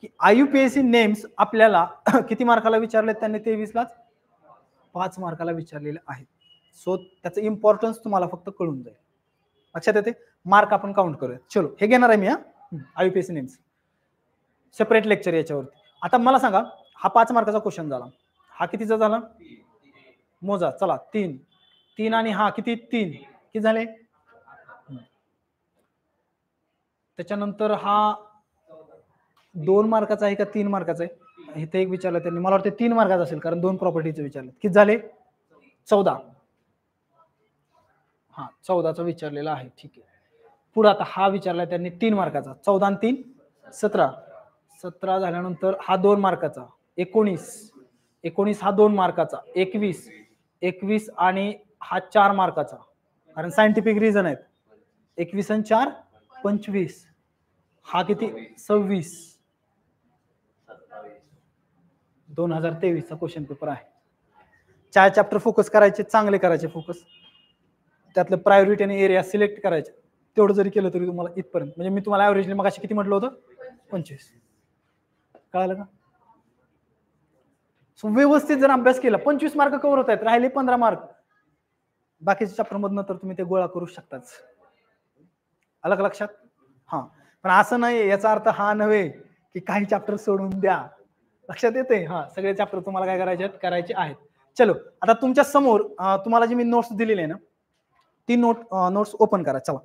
की IUPAC नेम्स आपल्याला किती मार्काला विचारले, त्यांनी 23लाच 5 मार्काला विचारलेले आहेत. सो त्याचं इम्पॉर्टन्स तुम्हाला फक्त कळून जाईल, लक्षात येते. मार्क आपण काउंट करूया. चलो, हे घेणार आहे मी IUPAC नेम्स, सेपरेट लेक्चर याच्यावरती. आता मला सांगा, हा 5 मार्काचा क्वेश्चन झाला, हा कितीचा झाला, मोजा चला, 3 आणि हा किती, 3 किती झाले. त्याच्यानंतर हा 2 मार्काचा आहे का 3 मार्काचा आहे, इथे एक विचारलं त्यांनी, मला वाटतं 3 मार्काचा असेल, कारण 2 प्रॉपर्टीचं विचारलं. किती झाले, 14. हा 14चा विचारलेला आहे, ठीक आहे. पुढे आता हा विचारला त्यांनी 3 मार्काचा, 14 आणि 3 17. 17 झाल्यानंतर हा 2 मार्काचा, 19 हा 2 मार्काचा, 21 आणि हा 4 मार्काचा, कारण सायंटिफिक रिझन आहेत. 21 आणि 4 25, हा किती 26. 2023चा क्वेश्चन पेपर आहे. 4 चॅप्टर फोकस करायचे, चांगले करायचे फोकस, त्यातलं प्रायोरिटी आणि एरिया सिलेक्ट करायचे. तेवढं जरी केलं तरी तुम्हाला इथपर्यंत, म्हणजे मी तुम्हाला ऍव्हरेजली मग किती म्हटलं होतं, 25. कळालं का. सो व्यवस्थित जर अभ्यास केला 25 मार्क कव्हर होत आहेत, राहिले 15 मार्क. बाकीच्या चॅप्टर मधनं तर तुम्ही ते गोळा करू शकताच. आलं का लक्षात. हा, पण असं नाही, याचा अर्थ हा नव्हे की काही चॅप्टर सोडून द्या, लक्षात येते. हा, सगळे चॅप्टर तुम्हाला काय करायचे आहेत. चलो, आता तुमच्या समोर तुम्हाला जी मी नोट्स दिलेली आहे ना, ती नोट्स ओपन करा. चला,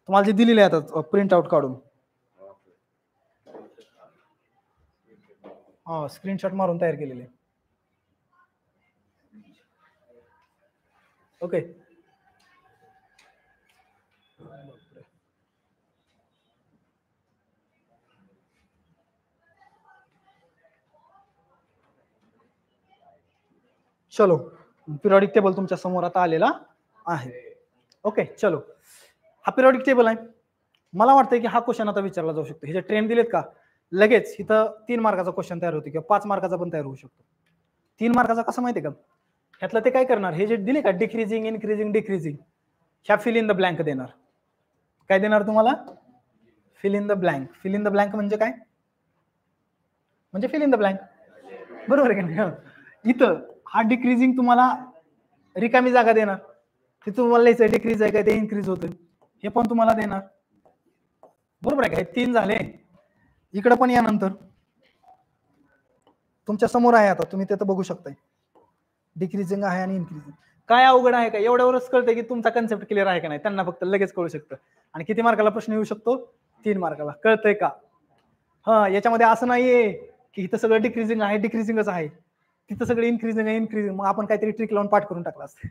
तुम्हाला जे दिलेले आहे आता प्रिंट आउट काढून, स्क्रीनशॉट मारून तयार केलेले. ओके, चलो, पिरियडिक टेबल तुमच्या समोर आता आलेला आहे. ओके, चलो, हा पिरियडिक टेबल आहे. मला वाटतंय की हा क्वेश्चन आता विचारला जाऊ शकतो. हे जे ट्रेंड दिलेत का, लगेच इथं 3 मार्काचा क्वेश्चन तयार होतो किंवा 5 मार्काचा पण तयार होऊ शकतो. 3 मार्काचा कसं माहितीये का, ह्यातलं ते काय करणार, हे जे दिले का डिक्रीजिंग, इन्क्रीजिंग, डिक्रीजिंग, ह्या फिल इन द ब्लँक देणार. काय देणार तुम्हाला, fill in the blank. Fill in the blank म्हणजे काय, म्हणजे फिल इन द ब्लँक, बरोबर आहे का. इथं हा डिक्रीजिंग तुम्हाला रिकामी जागा देणार, तिथं तुम्हाला लिहायचं डिक्रीज आहे काय ते इन्क्रीज होतं, हे पण तुम्हाला देणार, बरोबर आहे का. 3 झाले. इकडे पण या, नंतर तुमच्या समोर आहे, आता तुम्ही ते तर बघू शकताय, डिक्रीजिंग आहे आणि इन्क्रीजिंग. काय अवघड आहे का, एवढ्यावरच कळतंय की तुमचा कन्सेप्ट क्लिअर आहे का नाही, त्यांना फक्त लगेच कळू शकतं. आणि किती मार्काला प्रश्न येऊ शकतो, 3 मार्काला. कळतंय का. हा, याच्यामध्ये असं नाहीये की इथं सगळं डिक्रीजिंग आहे, डिक्रीजिंगच आहे, तिथं सगळं इन्क्रीजिंग आहे, इन्क्रीजिंग, मग आपण काहीतरी ट्रिक लावून पाठ करून टाकला असतं.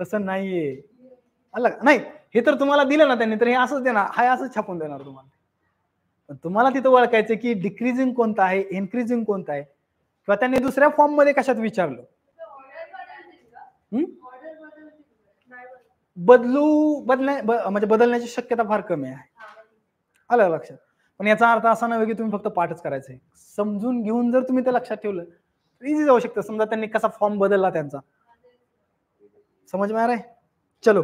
तसं नाहीये. नाही, हे तर तुम्हाला दिलं ना त्यांनी, तर हे असंच देणार, हाय असंच छापून देणार तुम्हाला. पण तुम्हाला तिथं ओळखायचं की डिक्रीजिंग कोणतं आहे, इन्क्रीजिंग कोणतं आहे, किंवा त्यांनी दुसऱ्या फॉर्म मध्ये कशात विचारलं. म्हणजे बदलण्याची शक्यता फार कमी आहे. आलं लक्षात. पण याचा अर्थ असा नव्हे की तुम्ही फक्त पाठच करायचंय, समजून घेऊन जर तुम्ही ते लक्षात ठेवलं तर इझी जाऊ शकतं. समजा त्यांनी कसा फॉर्म बदलला त्यांचा, समज में आ रहा है. चलो,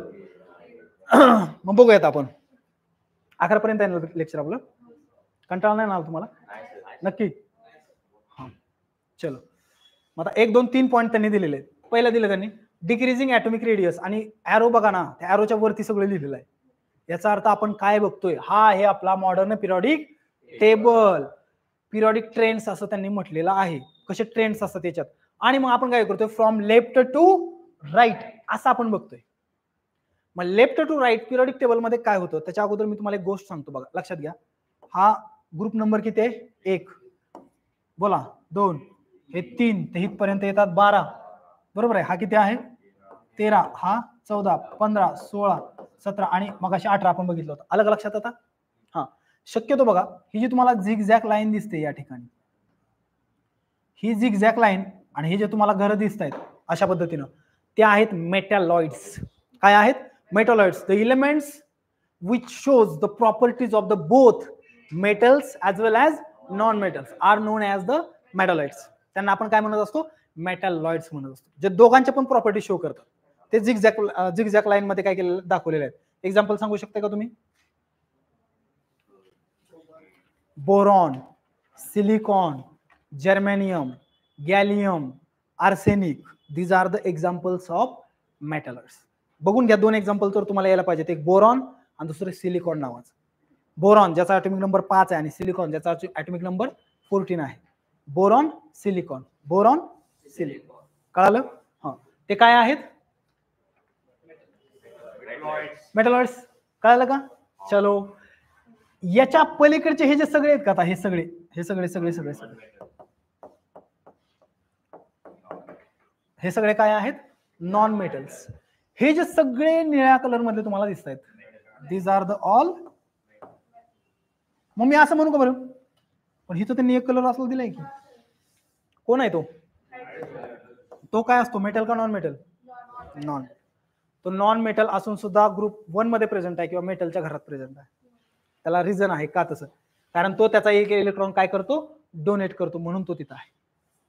मग बघूयात आपण 11 पर्यंत आहे लेक्चर आपलं. कंटाळा नाही ना तुम्हाला, नक्की. हा, चलो, मग आता 1 2 3 पॉईंट त्यांनी दिलेले आहेत. पहिला दिलं त्यांनी डिक्रीजिंग ॲटॉमिक रेडियस, आणि ॲरो बघा ना, त्या ॲरोच्या वरती सगळं लिहिलेलं आहे. याचा अर्थ आपण काय बघतोय, हा आहे आपला modern periodic table. Periodic trends असं त्यांनी म्हटलेलं आहे, कसे ट्रेंड्स असतात त्याच्यात. आणि मग आपण काय करतोय, फ्रॉम लेफ्ट टू राईट असं आपण बघतोय. मग left to right periodic table मध्ये काय होतं, त्याच्या अगोदर मी तुम्हाला एक गोष्ट सांगतो, बघा लक्षात घ्या. हा ग्रुप नंबर किती आहे, 1, बोला 2, हे 3, ते इथपर्यंत येतात 12, बरोबर आहे. हा किती आहे 13, हा 14, 15, 16, 17 आणि मग अशी 18 आपण बघितलं होतं. अलग लक्षात आता. हा, शक्यतो बघा, ही जी तुम्हाला झिगझॅग लाईन दिसते या ठिकाणी, ही झिगझॅग लाईन आणि हे जे तुम्हाला घर दिसत आहेत अशा पद्धतीनं, ते आहेत मेटॅलॉइड्स. काय आहेत, metalloids, the elements which shows the properties of the both metals as well as non metals are known as the metalloids. त्यांना आपण काय म्हणत असतो? मेटॅलॉइड्स म्हणत असतो. जे दोघांच्या पण प्रॉपर्टी शो करतात. ते झिगझॅग लाईन मध्ये काय केलेलं दाखवलेले आहेत. एक्झाम्पल सांगू शकता का तुम्ही? Boron, silicon, germanium, gallium, arsenic. These are the examples of metalloids. बघून घ्या, दोन एक्झाम्पल तर तुम्हाला यायला पाहिजेत. एक बोरॉन आणि दुसरं सिलिकॉन नावाचं. बोरॉन ज्याचा ॲटॉमिक नंबर 5 आहे आणि सिलिकॉन ज्याचा ॲटॉमिक नंबर 14 आहे. Boron, silicon, boron, silicon. कळालं? हा, ते काय आहेत? मेटॅलॉइड्स. कळालं का? चलो, याच्या पलीकडचे हे जे सगळे आहेत का, आता हे सगळे हे सगळे काय आहेत? Non metals. हे जे सगळे निळ्या कलर मध्ये तुम्हाला दिसत आहेत, दीज आर द ऑल. मग मी असं म्हणू का बरं? पण हिथं त्यांनी एक कलर असं दिलाय की, कोण आहे तो? तो काय असतो, मेटल का नॉन मेटल? नॉन. तो नॉन मेटल असून सुद्धा ग्रुप 1 मध्ये प्रेझेंट आहे किंवा मेटलच्या घरात प्रेझेंट आहे. त्याला रिझन आहे का तसं? कारण तो त्याचा एक इलेक्ट्रॉन काय करतो? डोनेट करतो, म्हणून तो तिथं आहे.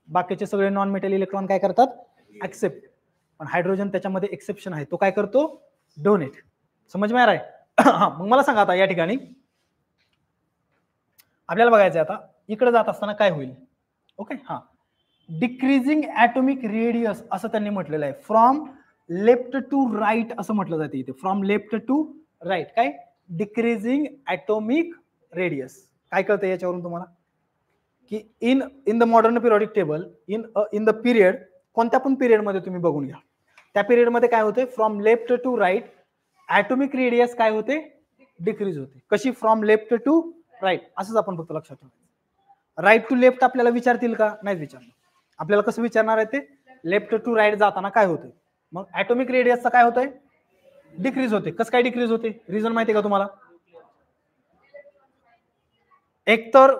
बाकीचे सगळे नॉन मेटल इलेक्ट्रॉन काय करतात? ऍक्सेप्ट. पण हायड्रोजन त्याच्यामध्ये एक्सेप्शन आहे, तो काय करतो? डोनेट. समज में आ रहा है? हा, मग मला सांगा आता या ठिकाणी आपल्याला बघायचं आता इकडे जात असताना काय होईल. ओके, हा, डिक्रीजिंग ॲटॉमिक रेडियस असं त्यांनी म्हटलेलं आहे. फ्रॉम लेफ्ट टू राईट असं म्हटलं जाते इथे. फ्रॉम लेफ्ट टू राईट काय? Decreasing atomic radius. काय कळतं याच्यावरून तुम्हाला? की in the modern periodic table, in the period, कोणत्या पण पिरियड मध्ये तुम्ही बघून घ्या, त्या पिरियड मध्ये काय होते? From left to right atomic radius काय होते? डिक्रीज होते. कशी? From left to right. असंच आपण फक्त लक्षात ठेवायचं. राईट टू लेफ्ट आपल्याला विचारतील का? नाही विचारणार. आपल्याला कसं विचारणार आहे ते? लेफ्ट टू राईट जाताना काय होतंय? मग ॲटॉमिक रेडियसचं काय होतंय? डिक्रीज होते. कसं काय डिक्रीज होते? रिझन माहिती का तुम्हाला? एक तर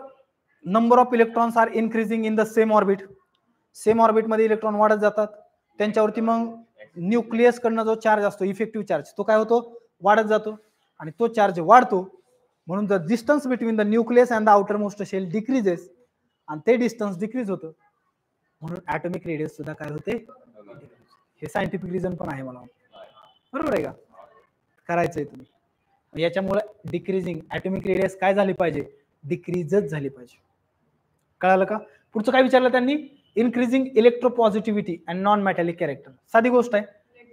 number of electrons are increasing in the same orbit. Same orbit मध्ये इलेक्ट्रॉन वाढत जातात. त्यांच्यावरती मग न्यूक्लियस कडनं जो चार्ज असतो, इफेक्टिव्ह चार्ज, तो काय होतो? वाढत जातो. आणि तो चार्ज वाढतो म्हणून the distance between the nucleus and the outer most shell decreases. आणि ते डिस्टन्स डिक्रीज होतं म्हणून ॲटॉमिक रेडियस सुद्धा काय होते? हे सायंटिफिक रिझन पण आहे मला. बरोबर आहे का? करायचंय तुम्ही. याच्यामुळे डिक्रीजिंग ॲटॉमिक रेडियस काय झाली पाहिजे? डिक्रीजच झाली पाहिजे. कळालं का? पुढचं काय विचारलं त्यांनी? Increasing electropositivity and non metallic character. साधी गोष्ट आहे.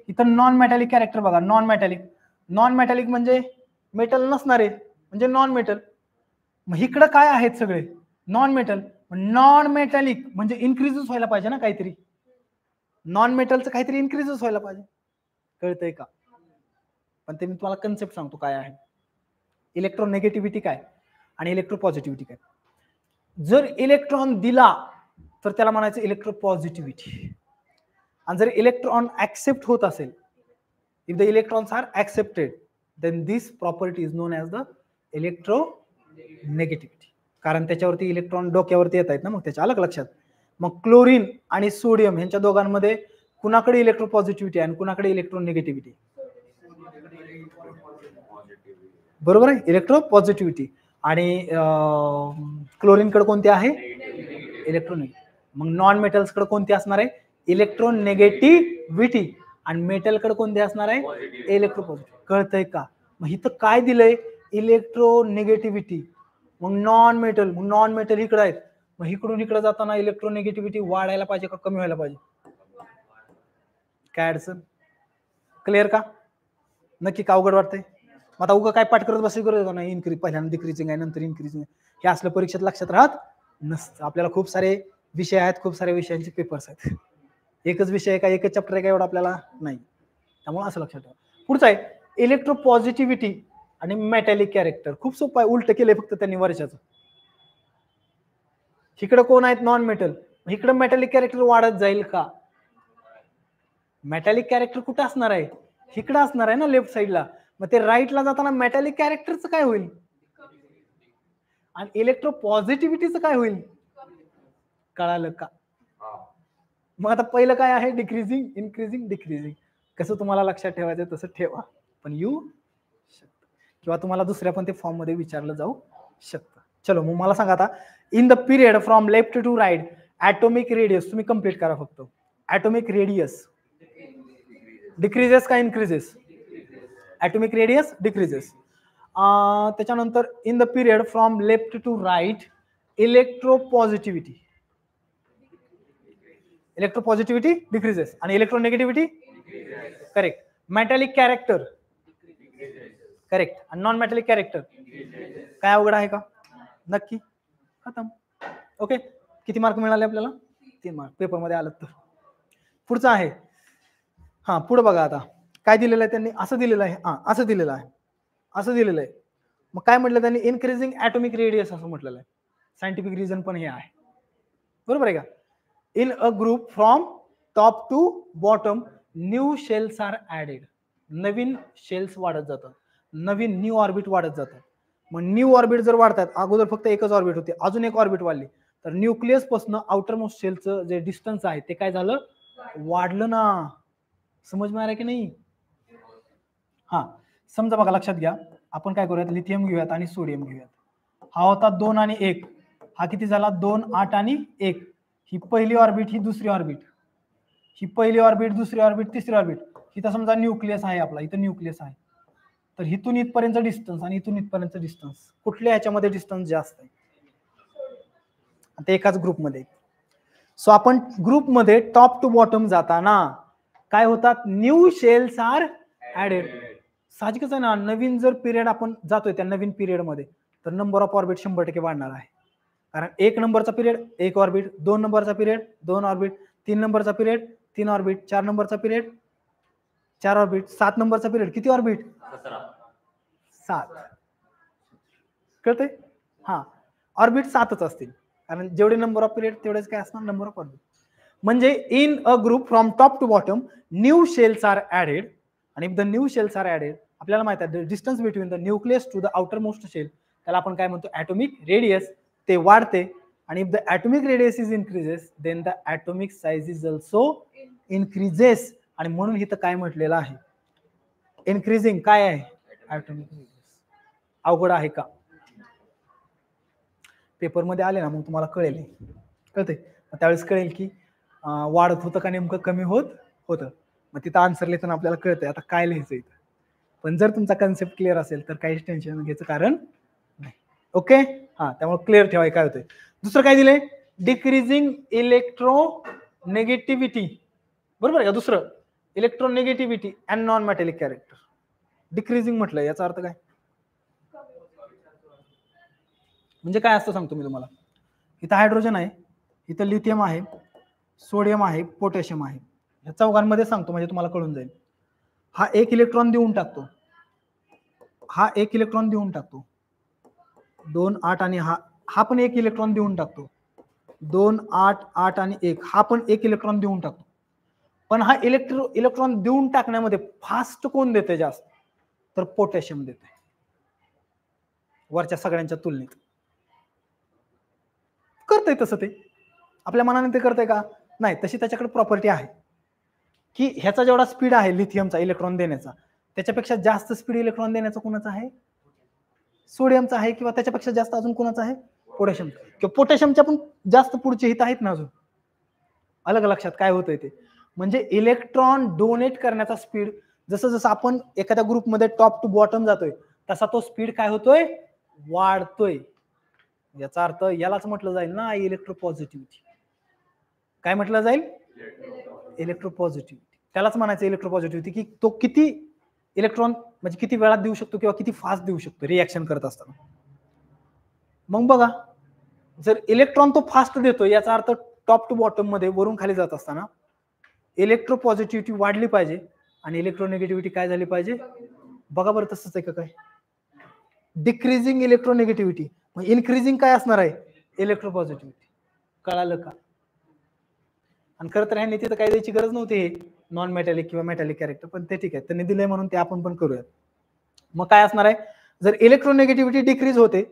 इथं नॉन मेटॅलिक कॅरेक्टर बघा. नॉन मेटॅलिक म्हणजे मेटल नसणारे म्हणजे नॉन मेटल. मग इकडं काय आहेत? सगळे नॉन मेटल. नॉन मेटॅलिक म्हणजे इन्क्रीजच व्हायला पाहिजे ना काहीतरी. नॉन मेटलचं काहीतरी इन्क्रीजच व्हायला पाहिजे. कळतंय का? पण ते मी तुम्हाला कन्सेप्ट सांगतो काय आहे. इलेक्ट्रोनेगेटिव्हिटी काय आणि इलेक्ट्रोपॉझिटिव्हिटी काय. जर इलेक्ट्रॉन दिला तर त्याला म्हणायचं इलेक्ट्रोपॉझिटिव्हिटी. आणि जर इलेक्ट्रॉन ऍक्सेप्ट होत असेल, if the electrons are accepted, then this property is known as the electronegativity. कारण त्याच्यावरती इलेक्ट्रॉन डोक्यावरती येत आहेत ना, मग त्याच्या अलग लक्षात. मग क्लोरीन आणि सोडियम यांच्या दोघांमध्ये कुणाकडे इलेक्ट्रोपॉझिटिव्हिटी आणि कुणाकडे इलेक्ट्रोनेगेटिव्हिटी? बरोबर आहे, इलेक्ट्रोपॉझिटिव्हिटी. आणि क्लोरीन कडे कोणते आहे? इलेक्ट्रोनेगेटिव्हिटी. मग नॉन मेटल्स कडे कोणते असणार आहे? इलेक्ट्रोनेगेटिव्हिटी. आणि मेटल कडे कोणते असणार आहे? इलेक्ट्रोपॉझिटिव्हिटी. कळतंय का? मग इथं काय दिलंय? इलेक्ट्रोनेगेटिव्हिटी. मग नॉन मेटल इकडे आहेत. मग इकडून इकडे जाताना इलेक्ट्रोनेगेटिव्हिटी वाढायला पाहिजे का कमी व्हायला पाहिजे? काय अडचण? क्लिअर का? नक्की का अवघड वाटतंय? आता उगा काय पाठ करत बसायची गरज नाही. इन्क्रीज पहिल्यांदा डिक्रीजिंग आहे नंतर इन्क्रीजिंग आहे, हे असलं परीक्षेत लक्षात राहत नसतं. आपल्याला खूप सारे विषय आहेत, खूप साऱ्या विषयांचे पेपर्स आहेत. एकच विषय आहे का, एकच चॅप्टर आहे का एवढं आपल्याला नाही. त्यामुळे असं लक्षात ठेवा. पुढचं आहे इलेक्ट्रोपॉझिटिव्हिटी आणि मेटॅलिक कॅरेक्टर. खूप सोपं आहे, उलट केलंय फक्त त्यांनी वर्षाचं. इकडे कोण आहेत? Non metal. इकडे मेटॅलिक कॅरेक्टर वाढत जाईल का? मेटॅलिक कॅरेक्टर कुठे असणार आहे? इकडे असणार आहे ना, लेफ्ट साईडला. मग ते राईटला जाताना मेटॅलिक कॅरेक्टरचं काय होईल? आणि इलेक्ट्रोपॉझिटिव्हिटीचं काय होईल? कळालं का? मग आता पहिलं काय आहे? Decreasing, increasing, decreasing. कसं तुम्हाला लक्षात ठेवायचं तसं ठेवा, पण येऊ शकतं किंवा तुम्हाला दुसऱ्या पण ते फॉर्म मध्ये विचारलं जाऊ शकतं. चलो मग मला सांगा आता, in the period from left to right atomic radius, तुम्ही कंप्लीट करा फक्त. ऍटोमिक रेडियस डिक्रीजेस का इन्क्रीजेस? Atomic radius decreases. त्याच्यानंतर in the period from left to right electropositivity, electropositivity decreases आणि electronegativity correct. Metallic character correct आणि नॉन मेटॅलिक कॅरेक्टर काय अवघड आहे का? नक्की खतम. ओके, किती मार्क मिळाले आपल्याला? 3 मार्क पेपरमध्ये आलं तर. पुढचं आहे, हा पुढे बघा आता काय दिलेलं आहे त्यांनी, असं दिलेलं आहे, हा असं दिलेलं आहे, असं दिलेलं आहे. मग काय म्हटलं त्यांनी? इन्क्रीजिंग ऍटोमिक रेडियस असं म्हटलेलं आहे. सायंटिफिक रिझन पण हे आहे, बरोबर आहे का? In a group from top to bottom new shells are added, नवीन शेल्स वाढत जातात, नवीन न्यू ऑर्बिट वाढत जातात. मग न्यू ऑर्बिट जर वाढतात, अगोदर फक्त एकच ऑर्बिट होती, अजून एक ऑर्बिट वाढली, तर न्यूक्लियस पासून आउटर मोस्ट शेलचं जे डिस्टन्स आहे ते काय झालं? वाढलं ना. समज में आ रहा है की नाही? हा समजा बघा, लक्षात घ्या, आपण काय करूयात, लिथियम घेऊयात आणि सोडियम घेऊयात. हा होता 2 आणि 1, हा किती झाला? 2, 8 आणि 1. ही पहिली ऑर्बिट, ही दुसरी ऑर्बिट, ही पहिली ऑर्बिट, दुसरी ऑर्बिट, तिसरी ऑर्बिट. इथं समजा न्यूक्लियस आहे आपला, इथं न्यूक्लियस आहे, तर इथून इथपर्यंत डिस्टन्स आणि इथून इथपर्यंत डिस्टन्स, कुठल्या ह्याच्यामध्ये डिस्टन्स जास्त आहे? आता एकाच ग्रुपमध्ये. सो आपण ग्रुपमध्ये टॉप टू बॉटम जाताना काय होतात? New shells are added. साहजिकच आहे ना, नवीन जर पिरियड आपण जातोय त्या नवीन पिरियड मध्ये, तर नंबर ऑफ ऑर्बिट 100% वाढणार आहे. कारण 1 नंबरचा पिरियड 1 ऑर्बिट, 2 नंबरचा पिरियड 2 ऑर्बिट, 3 नंबरचा पिरियड 3 ऑर्बिट, 4 नंबरचा पिरियड 4 ऑर्बिट, 7 नंबरचा पिरियड किती ऑर्बिट? 7. कळतंय? हा, ऑर्बिट 7च असतील, कारण जेवढे नंबर ऑफ पिरियड तेवढेच काय असणार? Number of orbit. म्हणजे in a group from top to bottom new shells are added, आणि if the new shells are added, आपल्याला माहित आहे distance between the nucleus to the outer most shell, त्याला आपण काय म्हणतो? ऍटोमिक रेडियस, ते वाढते. आणि if the atomic radius is increases then the atomic size is also increases. आणि म्हणून इथं काय म्हटलेलं आहे? इन्क्रीजिंग काय आहे? Atomic radius. अवघड आहे का? पेपरमध्ये आले ना मग तुम्हाला कळेल, कळते त्यावेळेस कळेल की वाढत होतं का नेमकं कमी होत होतं. मग तिथं आन्सर लिहिताना आपल्याला कळतंय आता काय लिहायचं इथं. पण जर तुमचा कन्सेप्ट क्लिअर असेल तर काहीच टेन्शन घ्यायचं कारण नाही. ओके, हा, त्यामुळे क्लिअर ठेवाय काय होतंय. दुसरं काय दिलंय? डिक्रीजिंग इलेक्ट्रोनेगेटिव्हिटी, बरोबर आहे का? दुसरं electronegativity and non metallic character. Decreasing म्हटलं, याचा अर्थ काय? म्हणजे काय असतं सांगतो मी तुम्हाला. इथं हायड्रोजन आहे, इथं लिथियम आहे, सोडियम आहे, पोटॅशियम आहे. या चौघांमध्ये सांगतो म्हणजे तुम्हाला कळून जाईल. हा 1 इलेक्ट्रॉन देऊन टाकतो, हा 1 इलेक्ट्रॉन देऊन टाकतो, 2, 8 आणि हा पण 1 इलेक्ट्रॉन देऊन टाकतो, 2, 8, 8 आणि 1, हा पण 1 इलेक्ट्रॉन देऊन टाकतो. पण हा इलेक्ट्रॉन देऊन टाकण्यामध्ये फास्ट कोण देते जास्त? तर पोटॅशियम देते, वरच्या सगळ्यांच्या तुलनेत. करतंय तसं ते, आपल्या मनाने ते करतंय का? नाही. तशी त्याच्याकडे प्रॉपर्टी आहे की ह्याचा जेवढा स्पीड आहे लिथियमचा इलेक्ट्रॉन देण्याचा, त्याच्यापेक्षा जास्त स्पीड इलेक्ट्रॉन देण्याचा कोणाचा आहे? सोडियमचा आहे. किंवा त्याच्यापेक्षा जास्त अजून कोणाचा आहे? पोटॅशियम. किंवा पोटॅशियमच्या पण जास्त पुढचे हित आहेत ना अजून. अलग लक्षात काय होतंय ते, म्हणजे इलेक्ट्रॉन डोनेट करण्याचा स्पीड, जसं जसं आपण एखाद्या ग्रुपमध्ये टॉप टू बॉटम जातोय तसा तो स्पीड काय होतोय? वाढतोय. याचा अर्थ यालाच म्हटलं जाईल ना इलेक्ट्रोपॉझिटिव्हिटी. काय म्हटलं जाईल? इलेक्ट्रोपॉझिटिव्हिटी. त्यालाच म्हणायचं इलेक्ट्रोपॉझिटिव्हिटी, की तो किती इलेक्ट्रॉन म्हणजे किती वेळात देऊ शकतो किंवा किती फास्ट देऊ शकतो रिएक्शन करत असताना. मग बघा, जर इलेक्ट्रॉन तो फास्ट देतो याचा अर्थ टॉप टू बॉटम मध्ये वरून खाली जात असताना इलेक्ट्रोपॉझिटिव्हिटी वाढली पाहिजे आणि इलेक्ट्रोनेगेटिव्हिटी काय झाली पाहिजे? बघा बरं, तसंच आहे का काय? डिक्रीजिंग इलेक्ट्रोनेगेटिव्हिटी, मग इन्क्रीजिंग काय असणार आहे? इलेक्ट्रोपॉझिटिव्हिटी. कळालं का? आणि खरं तर ह्यांनी तिथं काय द्यायची गरज नव्हती, हे नॉन मेटॅलिक किंवा मेटॅलिक कॅरेक्टर, पण ते ठीक आहे, त्यांनी दिलंय म्हणून ते आपण पण करूयात. मग काय असणार आहे? जर इलेक्ट्रोनेगेटिव्हिटी डिक्रीज होते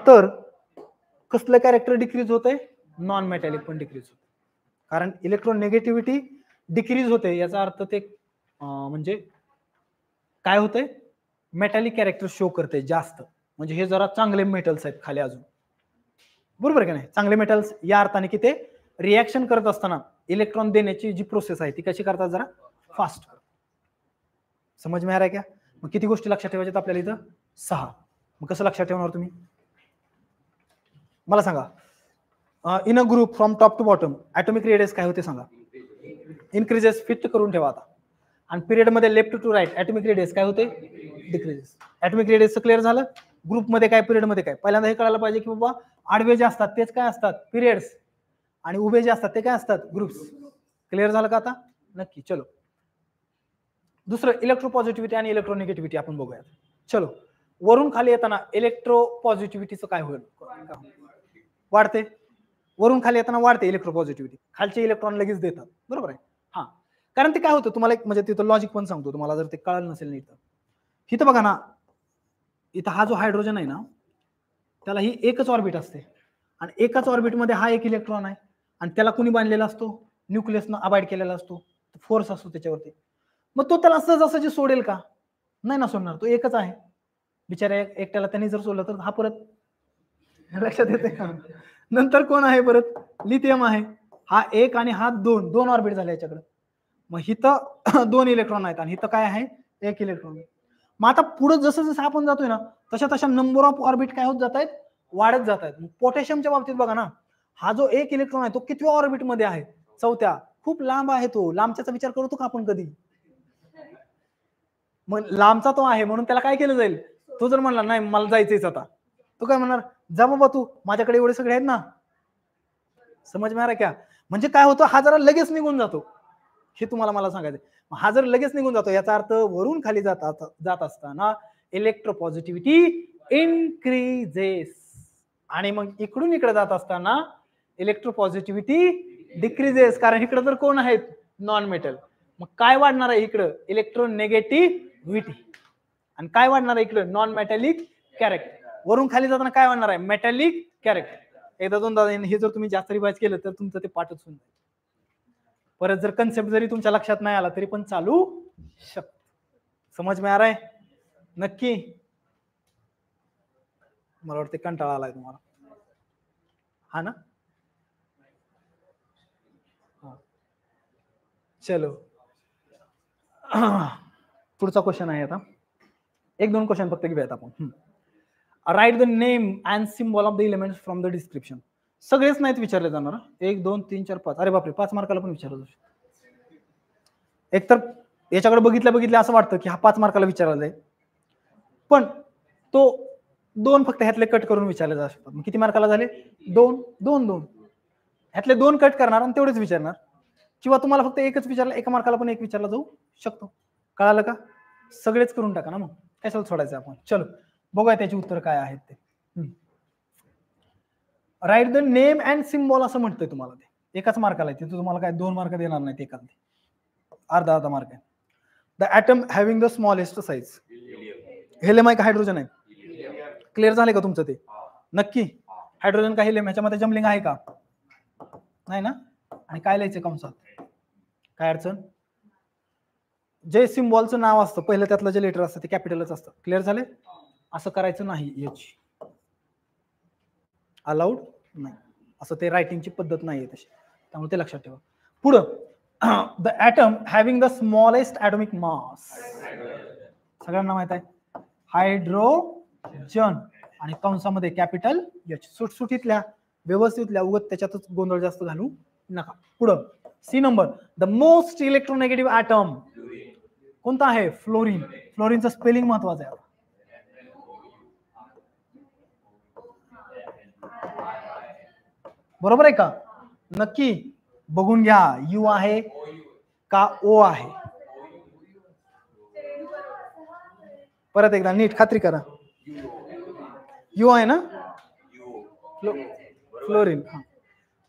तर कसलं कॅरेक्टर डिक्रीज होतंय? नॉन मेटॅलिक पण डिक्रीज होते. कारण इलेक्ट्रोनेगेटिव्हिटी डिक्रीज होते याचा अर्थ ते म्हणजे काय होतंय? मेटॅलिक कॅरेक्टर शो करते जास्त, म्हणजे हे जरा चांगले मेटल्स आहेत खाली अजून, बरोबर का नाही? चांगले मेटल्स या अर्थाने की ते रिॲक्शन करत असताना इलेक्ट्रॉन देण्याची जी प्रोसेस आहे ती कशी करतात, जरा फास्ट. समज में आ रहा है क्या? मग किती गोष्टी लक्षात ठेवायच्यात आपल्याला इथं? 6. मग कसं लक्षात ठेवणार तुम्ही? मला सांगा, in a group from top to bottom atomic radius काय होते सांगा? इन्क्रीजेस. फिट करून ठेवा आता. आणि पिरियड मध्ये left to right atomic radius काय होते? डिक्रीजेस. ॲटॉमिक रेडियस क्लिअर झालं? ग्रुपमध्ये काय, पिरियडमध्ये काय? पहिल्यांदा हे कळायला पाहिजे की बाबा आडवे जे असतात तेच काय असतात? पिरियड्स. आणि उभे जे असतात ते काय असतात? ग्रुप्स. क्लिअर झालं का आता? नक्की. चलो दुसरं इलेक्ट्रोपॉझिटिव्हिटी आणि इलेक्ट्रोनिगेटिव्हिटी आपण बघूयात. चलो वरून खाली येताना इलेक्ट्रोपॉझिटिव्हिटीचं काय होईल? वाढते. वरून खाली येताना वाढते इलेक्ट्रोपॉझिटिव्हिटी, खालचे इलेक्ट्रॉन लगेच देतात, बरोबर आहे? हा, कारण ते काय होतं तुम्हाला एक म्हणजे तिथं लॉजिक पण सांगतो तुम्हाला, जर ते कळलं नसेल नीट. इथं बघा ना, इथं हा जो हायड्रोजन आहे ना त्याला ही एकच ऑर्बिट असते आणि एकाच ऑर्बिटमध्ये हा एक इलेक्ट्रॉन आहे आणि त्याला कुणी बांधलेला असतो? न्यूक्लियसनं अबाइड केलेला असतो, फोर्स असतो त्याच्यावरती. मग तो त्याला सहजासहजी सोडेल का? नाही ना सोडणार, तो एकच आहे. बिचारा एकट्याला त्यांनी जर सोडलं तर हा परत, लक्षात येते का? नंतर कोण आहे परत? लिथियम आहे. हा एक आणि हा दोन, दोन ऑर्बिट झाले याच्याकडे. मग इथं 2 इलेक्ट्रॉन आहेत आणि इथं काय आहे? 1 इलेक्ट्रॉन. मग आता पुढे जसं जसं आपण जातोय ना तशा तशा नंबर ऑफ ऑर्बिट काय होत जात आहेत? वाढत जात आहेत. पोटॅशियमच्या बाबतीत बघा ना, हा जो 1 इलेक्ट्रॉन आहे तो कितव्या ऑर्बिट मध्ये आहे? 4थ्या. खूप लांब आहे तो. लांबच्याचा विचार करतो का आपण कधी? मग लांबचा तो आहे म्हणून त्याला काय केलं जाईल? तो जर म्हणला नाही मला जायचंच आता, तो काय म्हणणार? जा बाबा तू, माझ्याकडे एवढे सगळे आहेत ना. समज में आ रहा क्या? म्हणजे काय होतं, हा जरा लगेच निघून जातो, हे तुम्हाला मला सांगायचं. हा जर लगेच निघून जातो याचा अर्थ वरून खाली जात असताना इलेक्ट्रोपॉझिटिव्हिटी इन्क्रीजेस आणि मग इकडून इकडे जात असताना इलेक्ट्रोपॉझिटिव्हिटी डिक्रीजेस, कारण इकडे तर कोण आहेत? Non metal. मग काय वाढणार आहे इकडं? इलेक्ट्रोनेगेटिव्हिटी. आणि काय वाढणार आहे इकडं? Non metallic character. वरून खाली जाताना काय वाढणार आहे? Metallic character. एकदा दोनदा हे जर तुम्ही जास्त रिवाइज केलं तर तुमचं ते पाठच होऊन जाईल. परत जर कन्सेप्ट जरी तुमच्या लक्षात नाही आला तरी पण चालू शकतो. समज में आ रहा है? नक्की. मला वाटते कंटाळा आलाय तुम्हाला, हा ना? चलो पुढचा क्वेश्चन आहे आता. 1-2 क्वेश्चन फक्त घेऊयात आपण. Write the name and symbol of the elements from the description. सगळेच नाहीत विचारले जाणार. 1 2 3 4 5. अरे बापरे, 5 मार्काला पण विचारलं. एकतर याच्याकडे बघितल्या असं वाटतं की हा 5 मार्काला विचारला जाईल, पण तो 2 फक्त ह्यातले कट करून विचारले जाऊ शकतात. मग किती मार्काला झाले? 2 2 2. ह्यातले 2 कट करणार आणि तेवढेच विचारणार, किंवा तुम्हाला फक्त एकच विचारलं, 1 मार्काला पण 1 विचारला जाऊ शकतो. कळालं का? सगळेच करून टाका ना, मग कशाला सोडायचं आपण. चलो बघूया त्याची उत्तर काय आहेत ते. Write the name and symbol असं म्हणतंय तुम्हाला, ते एकाच मार्काला आहे. तिथे तुम्हाला काय 2 मार्क देणार नाहीत, एकाला अर्धा मार्क आहे. The atom having the smallest size. Helium आहे का हायड्रोजन आहे? क्लिअर झाले का तुमचं ते? नक्की. हायड्रोजन का हेलियम ह्याच्यामध्ये जमलिंग आहे का? नाही ना. आणि काय लिहायचं कंसात? काय अडचण? जे सिम्बॉलचं नाव असतं पहिलं त्यातलं जे लेटर असतं ते कॅपिटलच असतं. क्लिअर झाले? असं करायचं नाही, याची अलाउड नाही, असं ते रायटिंगची पद्धत नाहीये तशी, त्यामुळे ते लक्षात ठेवा. पुढं the atom having the smallest atomic mass. सगळ्यांना माहित आहे, हायड्रोजन आणि कंसामध्ये कॅपिटल एच. सुटसुटीतल्या व्यवस्थितल्या उगत त्याच्यातच गोंधळ जास्त घालू नका. पुढं C number, the most electronegative atom कोणता आहे? फ्लोरीन. फ्लोरीनचं स्पेलिंग महत्वाचं आहे. बरोबर आहे का? नक्की बघून घ्या, यू आहे का ओ आहे? परत एकदा नीट खात्री करा. यू आहे ना? फ्लोरीन.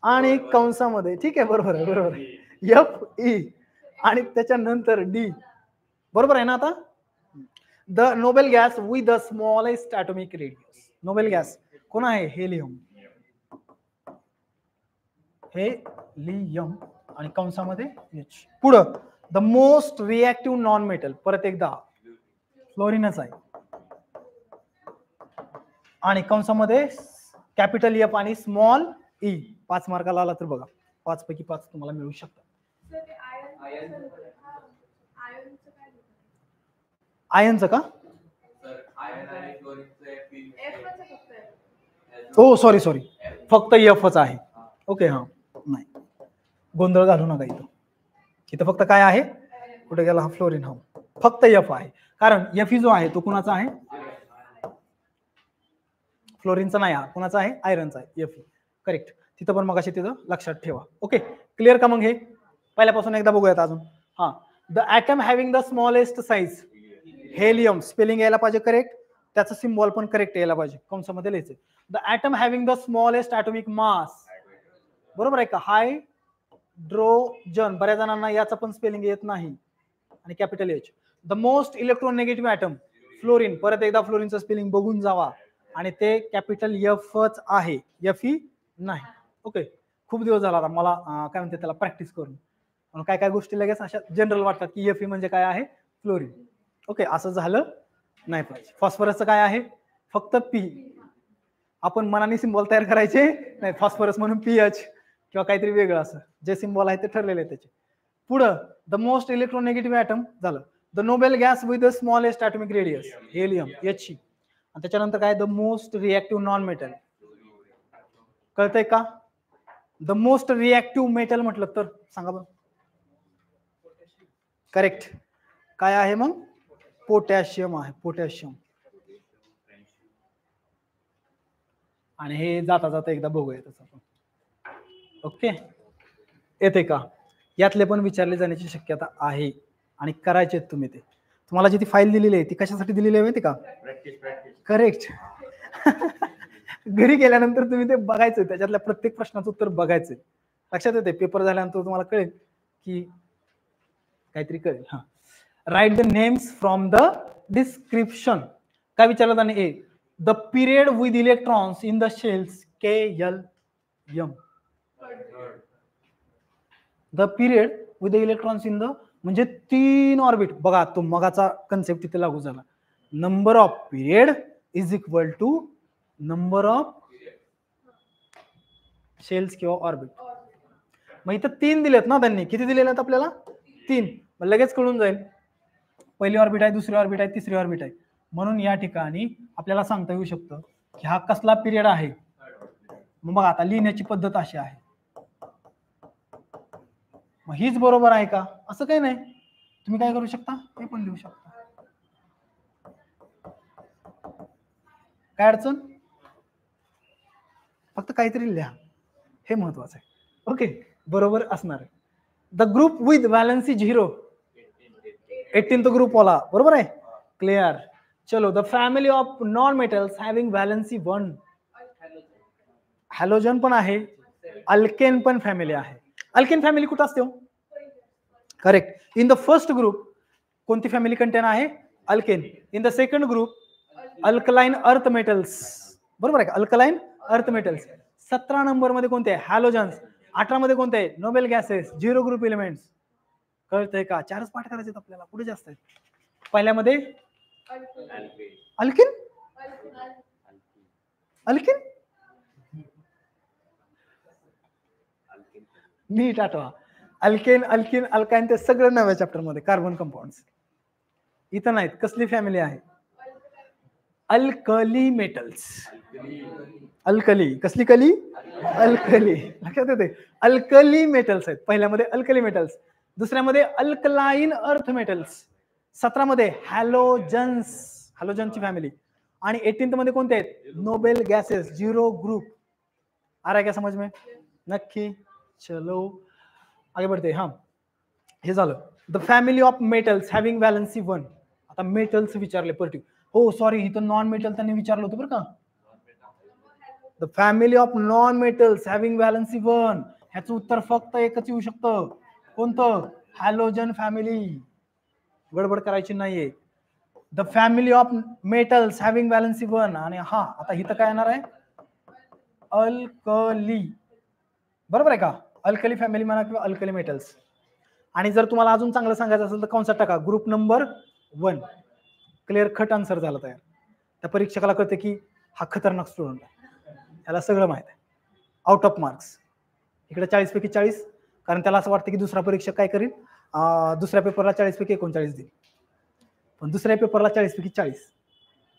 आणि कंसामध्ये, ठीक आहे, बरोबर आहे, बरोबर आहे, एफ ई आणि त्याच्यानंतर डी. बरोबर आहे ना? आता the Nobel gas with the smallest atomic radius. Nobel gas कोण आहे? हेलियम. हेलियम आणि कंसामध्ये एच. पुढं the most reactive non metal, परत एकदा फ्लोरीनच आहे. आणि कंसामध्ये कॅपिटल एफ आणि स्मॉल ई. 5 मार्काला आला तर बघा 5 पैकी 5 तुम्हाला मिळू शकतात. आयनचं का? हो सॉरी फक्त एफच आहे. ओके हा नाही गोंधळ घालू नका इथं फक्त काय आहे, कुठे गेला हा फ्लोरीन, हा फक्त एफ आहे. कारण एफ जो आहे तो कुणाचा आहे, फ्लोरीनचा नाही, हा कुणाचा आहे, आयरनचा आहे. F correct. तिथं पण मगाशी तिथं लक्षात ठेवा. ओके क्लिअर का? मग हे पहिल्यापासून एकदा बघूयात अजून. हा the atom having the smallest size helium, spelling यायला पाहिजे करेक्ट, त्याचा सिम्बॉल पण करेक्ट यायला पाहिजे, कंसामध्ये लिहायचं. The atom having the smallest atomic mass, बरोबर आहे का, हायड्रोजन. बऱ्याच जणांना याचा पण स्पेलिंग येत नाही, आणि capital H. The most electronegative atom fluorine, परत एकदा फ्लोरीनचं स्पेलिंग बघून जावा, आणि ते कॅपिटल एफच आहे, एफ ई नाही. ओके खूप दिवस झाला मला काय म्हणते त्याला प्रॅक्टिस करून, काय काय गोष्टी लगेच अशा जनरल वाटतात की एफ ई म्हणजे काय आहे, फ्लोरीन. ओके असं झालं नाही पाहिजे. फॉस्फरसचं काय आहे, फक्त पी. आपण मनाने सिम्बॉल तयार करायचे नाही, फॉस्फरस म्हणून पीएच किंवा काहीतरी वेगळं असं, जे सिम्बॉल आहे ते ठरलेले आहे त्याचे. पुढं द मोस्ट इलेक्ट्रोनेगेटिव्ह ॲटम झालं. The Nobel gas with the smallest atomic radius helium, H. आणि त्याच्यानंतर काय, the most reactive non metal. कळतंय का? द मोस्ट रिएक्टिव्ह मेटल म्हटलं तर सांगा बरं. करेक्ट. काय आहे मग, पोटॅशियम आहे, पोटॅशियम. आणि हे जाता जाता एकदा बघूया तसं आपण. ओके येते का? यातले पण विचारले जाण्याची शक्यता आहे, आणि करायचे तुम्ही ते. तुम्हाला जी ती फाईल दिलेली आहे ती कशासाठी दिलेली आहे माहिती का? करेक्ट. घरी गेल्यानंतर तुम्ही ते बघायचं, त्याच्यातल्या प्रत्येक प्रश्नाचं उत्तर बघायचं. लक्षात येते, पेपर झाल्यानंतर तुम्हाला कळेल की काहीतरी कळेल. हा write the names from the description. काय विचारलं त्याने, A the period with electrons in the shells KLM. The period with the electrons in the म्हणजे 3 ऑर्बिट. बघा तो मगाचा कन्सेप्ट तिथे लागू झाला. Number of period is equal to number of shells किंवा ऑर्बिट. मग इथं 3 दिलेत ना त्यांनी, किती दिलेले आहेत आपल्याला, 3. मग लगेच कळून जाईल पहिली ऑर्बिट आहे, दुसरी ऑर्बिट आहे, तिसरी ऑर्बिट आहे. म्हणून या ठिकाणी आपल्याला सांगता येऊ शकतं की हा कसला पिरियड आहे. मग बघा आता लिहिण्याची पद्धत अशी आहे, मग हीच बरोबर आहे का असं काही नाही, तुम्ही काय करू शकता, ते पण लिहू शकता. काय अडचण, फक्त काहीतरी लिहा, हे महत्वाचं आहे. ओके बरोबर असणार आहे. The group with valency 0, 18th group वाला, बरोबर आहे, क्लिअर. चलो the family of non metals having valency 1, halogen पण आहे, अल्केन पण फॅमिली आहे. अल्केन फॅमिली कुठं असते, correct. In the first group कोणती फॅमिली कंटेन आहे, alkane. In the second group alkaline earth metals, बरोबर आहे का, अल्कलाइन अर्थ मेटल्स. 17 नंबर मध्ये कोणते, हॅलोजन्स. 18 मध्ये कोणते, नोबेल गॅसेस, 0 ग्रुप एलिमेंट्स. कळतंय का? 4च पाठ करायचे आपल्याला, पुढे जास्त आहे. पहिल्यामध्ये अल्किन, अल्किन नीट आठवा. अल्केन, अल्किन, अल्काइन ते सगळं नव्या चॅप्टर मध्ये कार्बन कंपाऊंड्स. इथं नाहीत. कसली फॅमिली आहे, अल्कली मेटल्स. अल्कली, कसली कली, अल्कली. लक्षात येते, अल्कली मेटल्स आहेत. पहिल्यामध्ये अल्कली मेटल्स, दुसऱ्यामध्ये अल्कलाइन अर्थ मेटल्स, 17 मध्ये हॅलोजन्स, हॅलोजनची फॅमिली, आणि 18th मध्ये कोणते आहेत, नोबेल गॅसेस, 0 ग्रुप. आ रहा है क्या समझ में, नक्की. चलो आगे बढ़ते. हा हे झालं. The family of metals having valency 1. आता मेटल्स विचारले पर्टिक्युलर, हो सॉरी इथं नॉन मेटल त्यांनी विचारलं होतं बरं का. The family of non metals having valency 1, ह्याचं उत्तर फक्त एकच येऊ शकतं, कोणतं, हॅलोजन फॅमिली. गडबड करायची नाहीये. The family of metals having valency 1, आणि हा आता इथं काय येणार आहे, अल्कली, बरोबर आहे का, अल्कली फॅमिली म्हणा किंवा अल्कली मेटल्स. आणि जर तुम्हाला अजून चांगलं सांगायचं असेल तर कंसात टाका ग्रुप नंबर 1. क्लिअर, खट आन्सर झाला तयार. त्या परीक्षकाला कळते की हा खतरनाक स्टुडंट आहे, त्याला सगळं माहित आहे. Out of marks. इकडे 40 पैकी 40, कारण त्याला असं वाटतं की दुसरा परीक्षक काय करेल, दुसऱ्या पेपरला 40 पैकी 39 देईल, पण दुसऱ्या पेपरला 40 पैकी 40,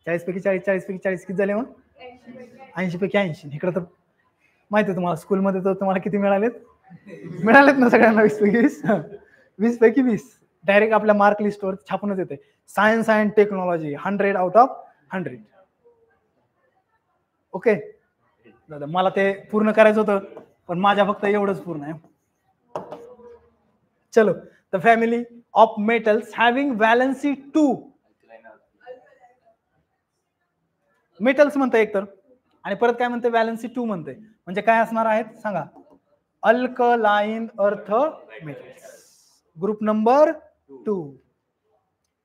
40 पैकी 40, 40 पैकी 40 किती झाले मग 80 पैकी 80. इकडे तर माहिती आहे तुम्हाला, स्कूलमध्ये तर तुम्हाला किती मिळालेत ना सगळ्यांना 20 पैकी 20, 20 पैकी 20 डायरेक्ट आपल्या मार्क लिस्टवर छापूनच येते. Science and technology 100 out of 100. Okay दादा, मला ते पूर्ण करायचं होतं, पण माझ्या फक्त एवढंच पूर्ण आहे. चलो, the family of metals having valency 2. Metals म्हणते एकतर, आणि परत काय म्हणते, व्हॅलन्सी 2 म्हणते. म्हणजे काय असणार आहेत सांगा, alkaline earth metals. Group number 2.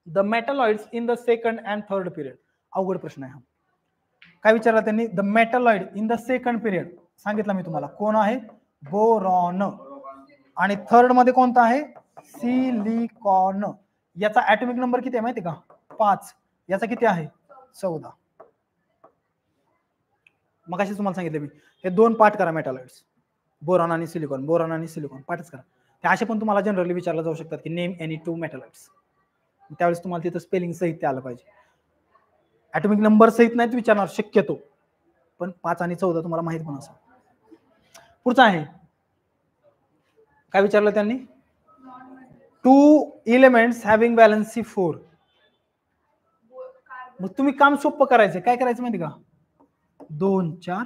The metalloids in the second and third period. अवघड प्रश्न आहे हा. काय विचारला त्यांनी, the metalloid in the second period सांगितलं मी तुम्हाला, कोण आहे, बोरॉन. आणि थर्ड मध्ये कोणता आहे, सिलिकॉन. याचा ऍटॉमिक नंबर किती आहे माहिती का, 5. याचा किती आहे, 14. मग अशी तुम्हाला सांगितलं मी, हे 2 पाठ करा मेटलॉइड्स, बोरॉन आणि सिलिकॉन. बोरॉन आणि सिलिकॉन पाठच करा. ते असे पण तुम्हाला जनरली विचारलं जाऊ शकतात की नेम एनी 2 मेटलॉइड्स. त्यावेळेस तुम्हाला तिथं स्पेलिंग सहित ते आलं पाहिजे. ऍटॉमिक नंबर सहित नाहीत विचारणार शक्यतो, पण 5 आणि 14 तुम्हाला माहित पण असेल. पुढचा आहे, काय विचारलं त्यांनी, 2 एलिमेंट्स हॅव्हिंग व्हॅलन्सी 4. मग तुम्ही काम सोपं करायचं, काय करायचं माहिती का, 2 4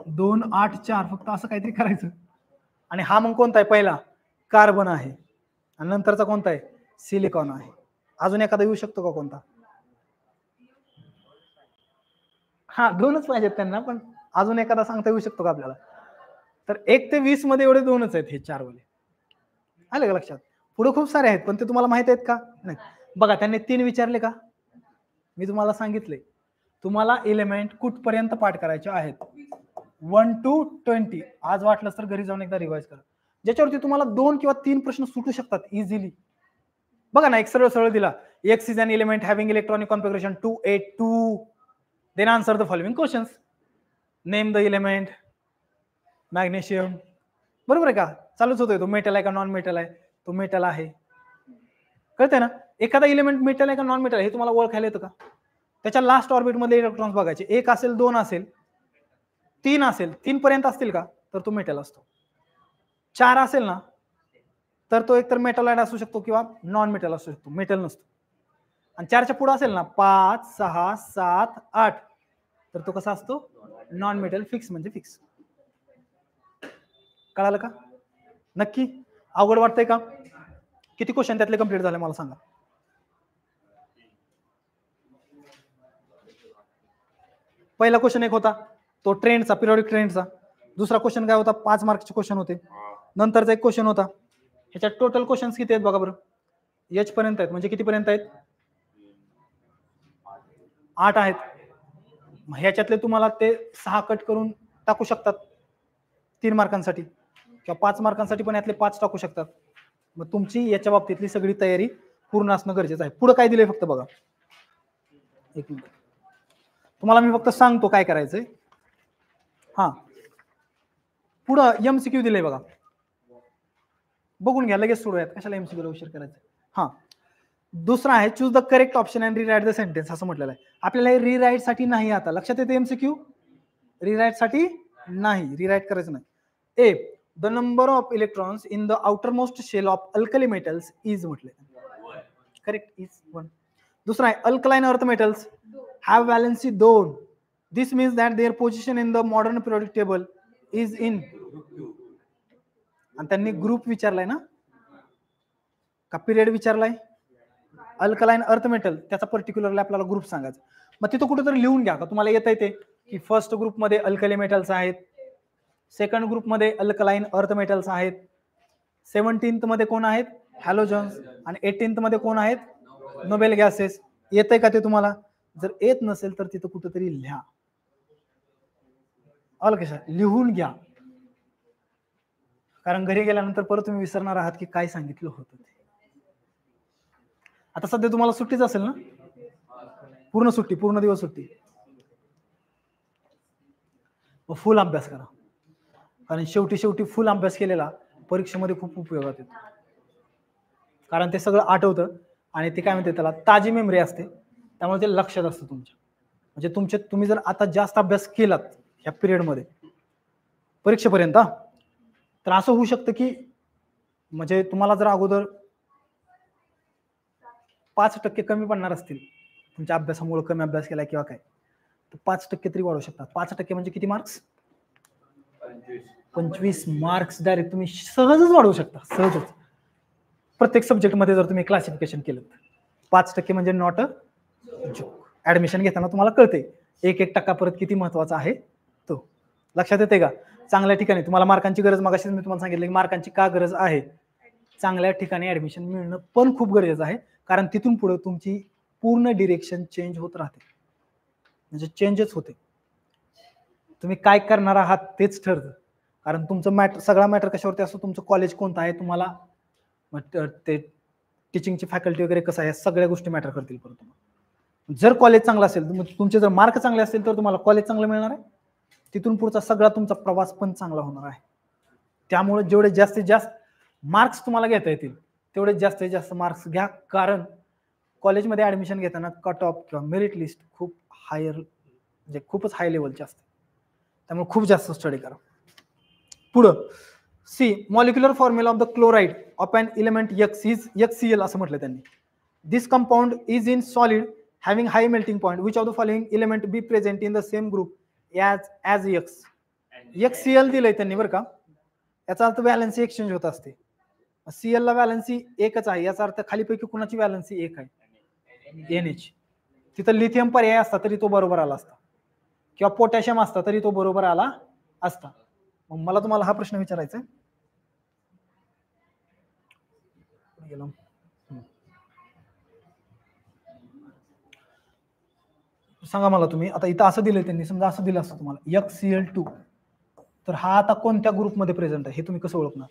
2 8 4 फक्त असं काहीतरी करायचं. आणि हा मग कोणता आहे, पहिला कार्बन आहे, आणि नंतरचा कोणता आहे, सिलिकॉन आहे. अजून एखादा येऊ शकतो का कोणता, हा 2च पाहिजेत त्यांना, पण अजून एखादा सांगता येऊ शकतो का आपल्याला. तर 1 ते 20 मध्ये एवढे 2च आहेत, हे 4 वाले. आलं का लक्षात. पुढे खूप सारे आहेत, पण ते तुम्हाला माहित आहेत का नाही. बघा, त्यांनी 3 विचारले का, मी तुम्हाला सांगितले तुम्हाला एलिमेंट कुठपर्यंत पाठ करायचे आहेत, 1 to 20. आज वाटलंच तर घरी जाऊन एकदा रिवाइज करा, ज्याच्यावरती तुम्हाला 2 किंवा 3 प्रश्न सुटू शकतात इझिली. बघा ना, एक सरळ सरळ दिला, X is an element having electronic configuration 282. Then answer the following questions. Name the element, magnesium. बरोबर आहे का, चालूच होतोय. तो मेटल आहे का नॉन मेटल आहे, तो मेटल आहे. कळतंय ना, एखादा एलिमेंट मेटल आहे का नॉन मेटल आहे हे तुम्हाला ओळखायला येतं का. त्याच्या लास्ट ऑर्बिट मध्ये इलेक्ट्रॉन्स बघायचे, 1 असेल, 2 असेल, 3 असेल, 3 पर्यंत असतील का, तर तो मेटल असतो. 4 असेल ना, तर तो एकतर मेटलॉइड असू शकतो किंवा नॉन मेटल असू शकतो, मेटल नसतो. आणि 4च्या पुढे असेल ना, 5 6 7 8, तर तो कसा असतो, नॉन मेटल. फिक्स म्हणजे फिक्स. कळालं का, नक्की. अवघड वाटतंय का, किती क्वेश्चन त्यातले कंप्लीट झाले मला सांगा. पहिला क्वेश्चन एक होता तो ट्रेंडचा, पिरियडिक ट्रेंडचा. दुसरा क्वेश्चन काय होता, 5 मार्कचे क्वेश्चन होते. नंतरचा एक क्वेश्चन होता. ह्याच्यात टोटल क्वेश्चन्स किती आहेत बघा बरं, एच पर्यंत आहेत, म्हणजे किती पर्यंत आहेत, 8 आहेत. ह्याच्यातले तुम्हाला ते 6 कट करून टाकू शकतात 3 मार्कांसाठी, किंवा 5 मार्कांसाठी पण यातले 5 टाकू शकतात. मग तुमची याच्या बाबतीतली सगळी तयारी पूर्ण असणं गरजेचं आहे. पुढे काय दिलंय फक्त बघा, एक मिनिट तुम्हाला मी फक्त सांगतो काय करायचंय. हा, पुढं एमसीक्यू दिलंय बघा, बघून घ्या, लगेच सोडूयात, कशाला एमसीक्यू उशीर करायचं. हा, दुसरा आहे choose the correct option and rewrite the sentence, असं म्हटलेलं आहे. आपल्याला हे रिराइट साठी नाही, आता लक्षात येते एमसीक्यू, रिराइट साठी नाही, रिराइट करायचं नाही. A, the number of electrons in the outer most shell of alkali metals is म्हटले, करेक्ट इज 1. दुसरा आहे alkaline earth metals have valency 2. This means that their position in the modern periodic table is in, आणि त्यांनी ग्रुप विचारलाय ना का पिरियड विचारलाय. अल्कलाइन अर्थ मेटल, त्याचा पर्टिक्युलरली आपल्याला ग्रुप सांगायचा. मग तिथं कुठेतरी लिहून घ्या का, तुम्हाला येत आहे ते की फर्स्ट ग्रुपमध्ये अल्कली मेटल्स आहेत, सेकंड ग्रुपमध्ये अल्कलाइन अर्थ मेटल्स आहेत, 17th मध्ये कोण आहेत, हॅलोजन्स, आणि 18th मध्ये कोण आहेत, नोबेल गॅसेस. येतंय का ते तुम्हाला, जर येत नसेल तर तिथं कुठेतरी लिहा, लिहून घ्या, कारण घरी गेल्यानंतर परत तुम्ही विसरणार आहात की काय सांगितलं होतं ते. आता सध्या तुम्हाला सुट्टीच असेल ना, पूर्ण सुट्टी, पूर्ण दिवस सुट्टी.
फुल अभ्यास करा, कारण शेवटी फुल अभ्यास केलेला परीक्षेमध्ये खूप उपयोगात येतो, कारण ते सगळं आठवतं आणि ते काय म्हणते त्याला ताजी मेमरी असते, त्यामुळे ते लक्षात असतं तुमच्या. म्हणजे तुम्ही जर आता जास्त अभ्यास केलात ह्या पिरियडमध्ये परीक्षेपर्यंत, तर असं होऊ शकतं की म्हणजे तुम्हाला जर अगोदर 5% कमी पडणार असतील तुमच्या अभ्यासामुळे, कमी अभ्यास केला किंवा काय, तर 5% तरी वाढू शकतात. 5% म्हणजे किती मार्क्स? 25 मार्क्स डायरेक्ट तुम्ही सहजच वाढवू शकता, सहजच. प्रत्येक सब्जेक्टमध्ये जर तुम्ही क्लासिफिकेशन केलं 5% म्हणजे नॉट अ जोक. ऍडमिशन घेताना तुम्हाला कळते 1% परत किती महत्वाचा आहे तो. लक्षात येते का? चांगल्या ठिकाणी तुम्हाला मार्कांची गरज, मगाशी मी तुम्हाला सांगितलं की मार्कांची का गरज आहे, चांगल्या ठिकाणी ऍडमिशन मिळणं पण खूप गरजेचं आहे, कारण तिथून पुढे तुमची पूर्ण डिरेक्शन चेंज होत राहते, म्हणजे चेंजच होते. तुम्ही काय करणार आहात तेच ठरतं, कारण तुमचं सगळा मॅटर कशावरती असतो, तुमचं कॉलेज कोणतं आहे, तुम्हाला ते टीचिंगची फॅकल्टी वगैरे कसं आहे, सगळ्या गोष्टी मॅटर करतील परत तुम्हाला. जर कॉलेज चांगलं असेल, तुमचे जर मार्क चांगले असतील तर तुम्हाला कॉलेज चांगलं मिळणार आहे, तिथून पुढचा सगळा तुमचा प्रवास पण चांगला होणार आहे. त्यामुळे जेवढे जास्तीत जास्त मार्क्स तुम्हाला घेता येतील तेवढे जास्तीत जास्त मार्क्स घ्या, कारण कॉलेजमध्ये ऍडमिशन घेताना कट ऑफ किंवा मेरिट लिस्ट खूप हायर, म्हणजे खूपच हाय लेवलची असते, त्यामुळे खूप जास्त स्टडी करा. पुढं C, molecular formula of the chloride of an element X is HCl असं म्हटलं त्यांनी. This compound is in solid having high melting point, which of the following element be present in the same group as X. HCl दिलंय त्यांनी बरं का, याचा अर्थ व्हॅलन्सी एक्सचेंज होत असते. Cl ला व्हॅलन्सी एकच आहे, याचा अर्थ खालीपैकी कुणाची व्हॅलन्सी एक आहे, NH. तिथं लिथियम पर्याय असता तरी तो बरोबर आला असता, किंवा पोटॅशियम असता तरी तो बरोबर आला असता. मग मला तुम्हाला हा प्रश्न विचारायचा आहे, सांगा मला तुम्ही, आता इथं असं दिलंय त्यांनी, समजा असं दिलं असतं तुम्हाला HCl2, तर हा आता कोणत्या ग्रुपमध्ये प्रेझेंट आहे हे तुम्ही कसं ओळखणार?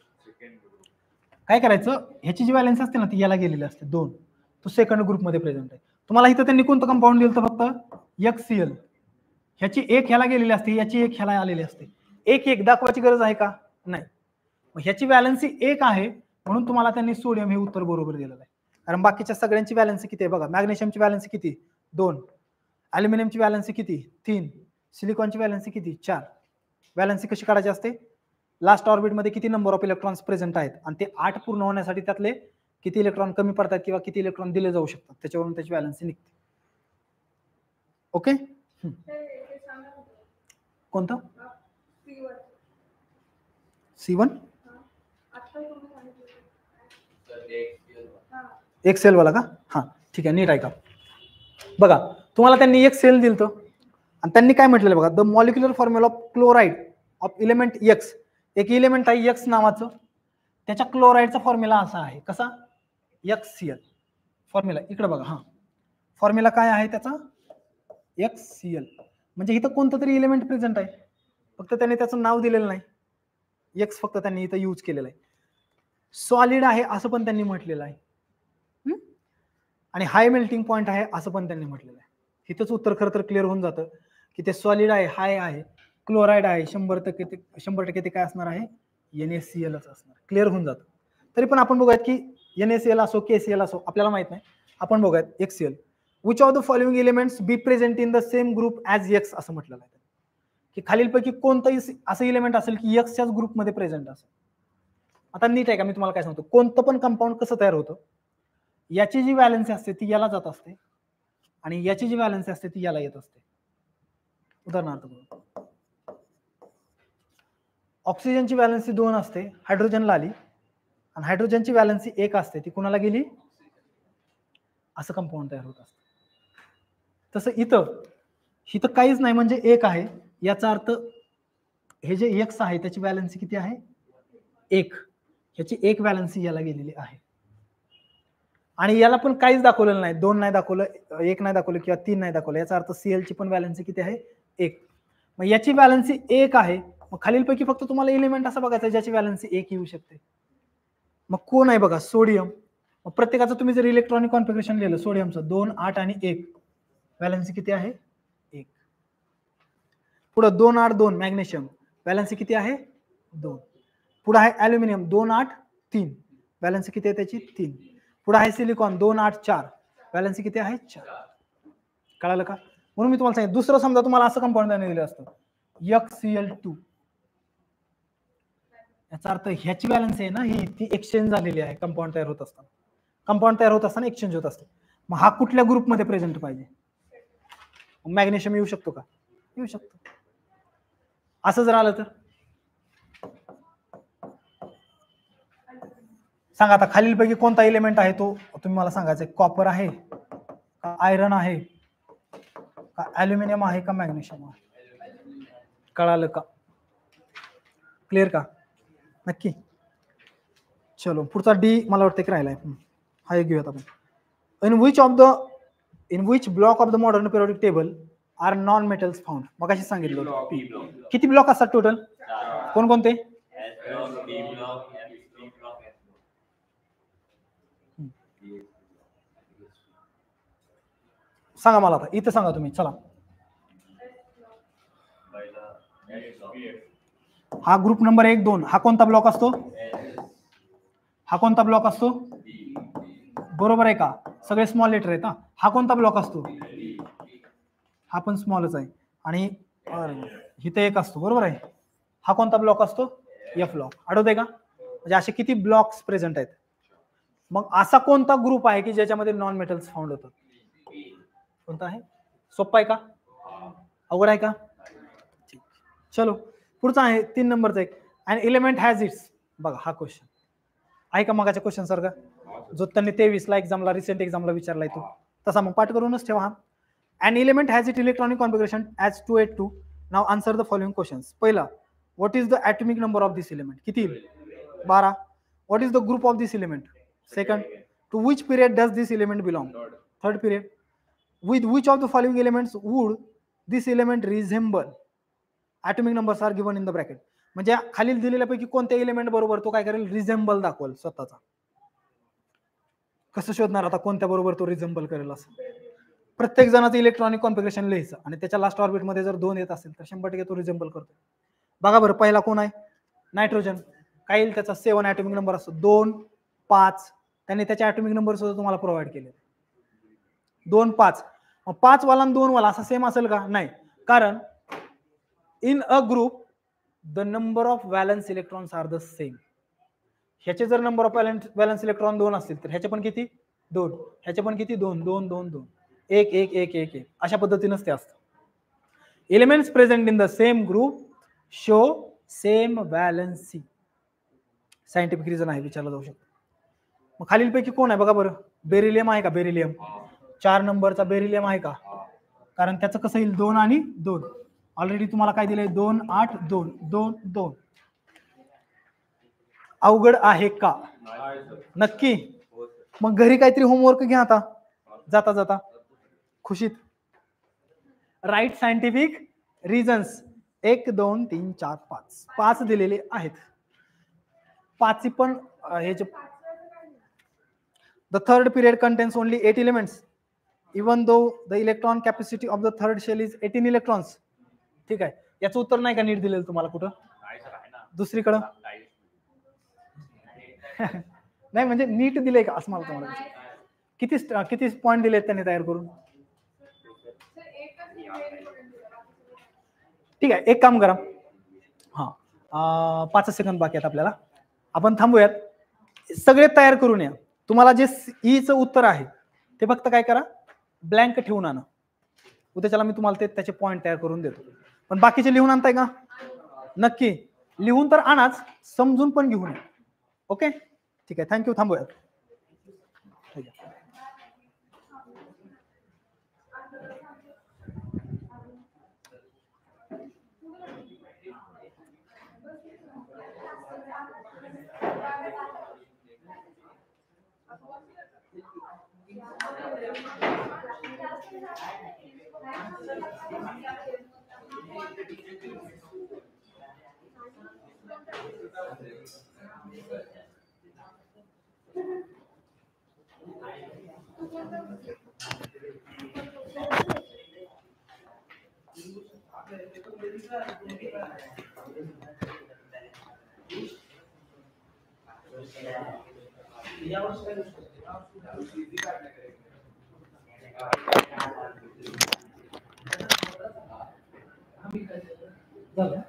काय करायचं, ह्याची जी व्हॅलन्सी असते ना ती याला गेलेली असते 2, तो सेकंड ग्रुपमध्ये प्रेझेंट आहे. तुम्हाला इथं त्यांनी कोणतं कंपाऊंड दिलं तर फक्त HCl, ह्याची एक ह्याला गेलेली असते, याची एक ह्याला आलेली असते. एक दाखवायची गरज आहे का? नाही. मग ह्याची व्हॅलन्सी एक आहे म्हणून तुम्हाला त्यांनी सोडियम हे उत्तर बरोबर दिलेलं आहे, कारण बाकीच्या सगळ्यांची व्हॅलन्सी किती आहे बघा. मॅग्नेशियमची व्हॅलन्सी किती? 2. ॲल्युमिनियमची व्हॅलन्सी किती? 3. सिलिकॉनची व्हॅलन्सी किती? 4. व्हॅलन्सी कशी काढायची असते? लास्ट ऑर्बिटमध्ये किती नंबर ऑफ इलेक्ट्रॉन्स प्रेझेंट आहेत आणि ते 8 पूर्ण होण्यासाठी त्यातले किती इलेक्ट्रॉन कमी पडतात किंवा किती इलेक्ट्रॉन दिले जाऊ शकतात, त्याच्यावरून त्याची व्हॅलन्सी निघते. ओके. कोणतं? C1 HCl वाला का? हा ठीक आहे, नीट ऐका बघा. तुम्हाला त्यांनी HCl दिलं आणि त्यांनी काय म्हटलेलं बघा, the molecular formula of chloride of element X, एक एलिमेंट आहे X नावाचं, त्याच्या क्लोराइडचा फॉर्म्युला असा आहे, कसा? HCl. फॉर्म्युला इकडे बघा, हा फॉर्म्युला काय आहे त्याचा? HCl. म्हणजे इथं कोणतं तरी एलिमेंट प्रेझेंट आहे, फक्त त्यांनी त्याचं नाव दिलेलं नाही, X फक्त त्यांनी इथं यूज केलेलं आहे. सॉलिड आहे असं पण त्यांनी म्हटलेलं आहे, आणि हाय मेल्टिंग पॉइंट आहे असं पण त्यांनी म्हटलेलं आहे. इथंच उत्तर खरं तर क्लिअर होऊन जातं की ते सॉलिड आहे, हाय आहे, क्लोराइड आहे, 100% ते काय असणार आहे? NaCl असणार. क्लिअर होऊन जातं. तरी पण आपण बघूयात की NaCl असो KCl असो आपल्याला माहित नाही, आपण बघूयात HCl. Which of the following elements B present in the same group as X असं म्हटलेलं आहे की खालीलपैकी कोणतंही असं एलिमेंट असेल की Xच्याच ग्रुपमध्ये प्रेझेंट असेल. आता नीट आहे का, मी तुम्हाला काय सांगतो, कोणतं पण कंपाऊंड कसं तयार होतं, याची जी व्हॅलन्सी असते ती याला जात असते आणि याची जी व्हॅलन्सी असते ती याला येत असते. उदाहरणार्थ ऑक्सिजनची व्हॅलन्सी 2 असते, हायड्रोजनला आली, आणि हायड्रोजनची व्हॅलन्सी 1 असते, ती कुणाला गेली? असं कंपाऊंड तयार होत असतं. तसं इथं काहीच नाही, म्हणजे 1 आहे, याचा अर्थ हे जे X आहे त्याची व्हॅलन्सी किती आहे? 1. ह्याची 1 व्हॅलन्सी याला गेलेली आहे, आणि याला पण काहीच दाखवलेलं नाही, 2 नाही दाखवलं, 1 नाही दाखवलं किंवा 3 नाही दाखवलं, याचा अर्थ Cl ची पण व्हॅलन्सी किती आहे? 1. मग याची व्हॅलन्सी 1 आहे, मग खालीलपैकी फक्त तुम्हाला एलिमेंट असं बघायचं ज्याची व्हॅलन्सी 1 येऊ शकते. मग कोण आहे बघा? सोडियम. मग प्रत्येकाचं तुम्ही जर इलेक्ट्रॉनिक कॉन्फिगरेशन लिहिलं सोडियमचं 2, 8 आणि 1, व्हॅलन्सी किती आहे? 1. पुढं 2 8 2 मॅग्नेशियम, व्हॅलेन्सी किती आहे 2. पुढे आहे ॲल्युमिनियम 2 8 3, व्हॅलेन्सी किती आहे त्याची 3. पुढे आहे सिलिकॉन 2 8 4, व्हॅलेन्सी किती आहे 4. कळालं का? म्हणून मी तुम्हाला सांगितलं. दुसरं समजा तुम्हाला असं कंपाऊंड दिलं असतं HCl2, याचा अर्थ ह्याची व्हॅलेन्सी आहे ना ही ती एक्सचेंज झालेली आहे कंपाऊंड तयार होत असताना. कंपाऊंड तयार होत असताना एक्सचेंज होत असते. मग हा कुठल्या ग्रुपमध्ये प्रेझेंट पाहिजे? मॅग्नेशियम येऊ शकतो का? येऊ शकतो. असं जर आलं तर सांगा आता खालीलपैकी कोणता एलिमेंट आहे तो तुम्ही मला सांगायचं. कॉपर आहे का आयरन आहे का ॲल्युमिनियम आहे का मॅग्नेशियम आहे? कळालं का? क्लिअर का? नक्की. चलो पुढचा डी मला वाटतं की राहिलाय. हा एक घेऊयात आपण. In which block of the modern periodic table are non metals found? मग अशी सांगितलं. किती ब्लॉक असतात टोटल? कोणकोणते? सांगा मला आता इथं सांगा तुम्ही. चला हा ग्रुप नंबर 1 2 हा कोणता ब्लॉक असतो? हा कोणता ब्लॉक असतो? बरोबर आहे का? सगळे स्मॉल लेटर आहेत. हा कोणता ब्लॉक असतो? हा पण स्मॉलच आहे. आणि इथे एक असतो. बरोबर आहे. हा कोणता ब्लॉक असतो? F block. आठवतंय का? म्हणजे असे किती ब्लॉक्स प्रेझेंट आहेत. मग असा कोणता ग्रुप आहे की ज्याच्यामध्ये नॉन मेटल्स फाउंड होतात? कोणता आहे? सोपा आहे का? अवघड आहे का? चलो पुढचा आहे 3 नंबरचा एक. अन एलिमेंट हॅज इट्स. बघा हा क्वेश्चन आहे का मगाच्या क्वेश्चन सारखा जो त्यांनी 23 ला एक्झामला रिसेंट एक्झामला विचारलाय तो तसा मग पाठ करूनच ठेवा. An element has its electronic configuration as 282. Now answer the following questions. पहिला, what is the atomic number of this element? किती? 12. What is the group of this element? Second, to which period does this element belong? Third period. With which of the following elements would this element resemble? Atomic numbers are given in the bracket. म्हणजे खालील दिलेल्यापैकी कोणत्या एलिमेंट बरोबर तो काय करेल? रिझेंबल दाखवेल स्वतःचा. कसं शोधणार आता कोणत्या बरोबर तो रिझेंबल करेल असं? प्रत्येक जणाचं इलेक्ट्रॉनिक कॉन्फिगरेशन लिहायचं आणि त्याच्या लास्ट ऑर्बिट मध्ये जर 2 येत असेल तर 100% तो रिझेंबल करतो. बघा बरं पहिला कोण आहे? नायट्रोजन. काय येईल त्याचा? 7 ॲटॉमिक नंबर असतो. 2 5 त्यांनी त्याचे ॲटॉमिक नंबर सुद्धा तुम्हाला प्रोव्हाइड केले. 2 5. 5 वाला आणि 2 वाला असा सेम असेल का? नाही. कारण in a group the number of valence electrons are the same. ह्याचे जर नंबर ऑफ व्हॅलन्स इलेक्ट्रॉन 2 असतील तर ह्याचे पण किती? 2. ह्याचे पण किती? 2 2 2 2 1 1 1 1 1 अशा पद्धतीनेच ते असतं. Elements present in the same group show same valency. Scientific reason आहे, विचारला जाऊ शकतो. मग खालीलपैकी कोण आहे बघा बरं? बेरिलियम आहे का? बेरिलियम 4 नंबरचा बेरिलियम आहे का? कारण त्याचं कसं येईल? 2 आणि 2. ऑलरेडी तुम्हाला काय दिलंय? 2 8 2 2 2. अवघड आहे का? नक्की. मग घरी काहीतरी होमवर्क घ्या आता जाता जाता खुशीत. राईट सायंटिफिक रिझन्स 1 2 3 4 5 5 दिलेले आहेत. 5 पण हे जे the third period contains only 8 elements even though the electron capacity of the third shell is 18 electrons. ठीक आहे. याचं उत्तर नाही का नीट दिलेलं तुम्हाला कुठं? दुसरीकडं नाही म्हणजे नीट दिले का असं मला तुम्हाला किती किती पॉईंट दिलेत त्यांनी तयार करून? ठीक आहे. एक काम करा. हा 5 सेकंद बाकी आहेत आपल्याला. आपण थांबूयात. सगळे तयार करून या. तुम्हाला जे ईचं उत्तर आहे ते फक्त काय करा? ब्लँक ठेवून आणा. उद्याच्याला मी तुम्हाला त्याचे पॉईंट तयार करून देतो. पण बाकीचे लिहून आणताय का? नक्की लिहून तर आणाच, समजून पण घेऊन या. ओके ठीक आहे. थँक्यू. थांबूयात. झालं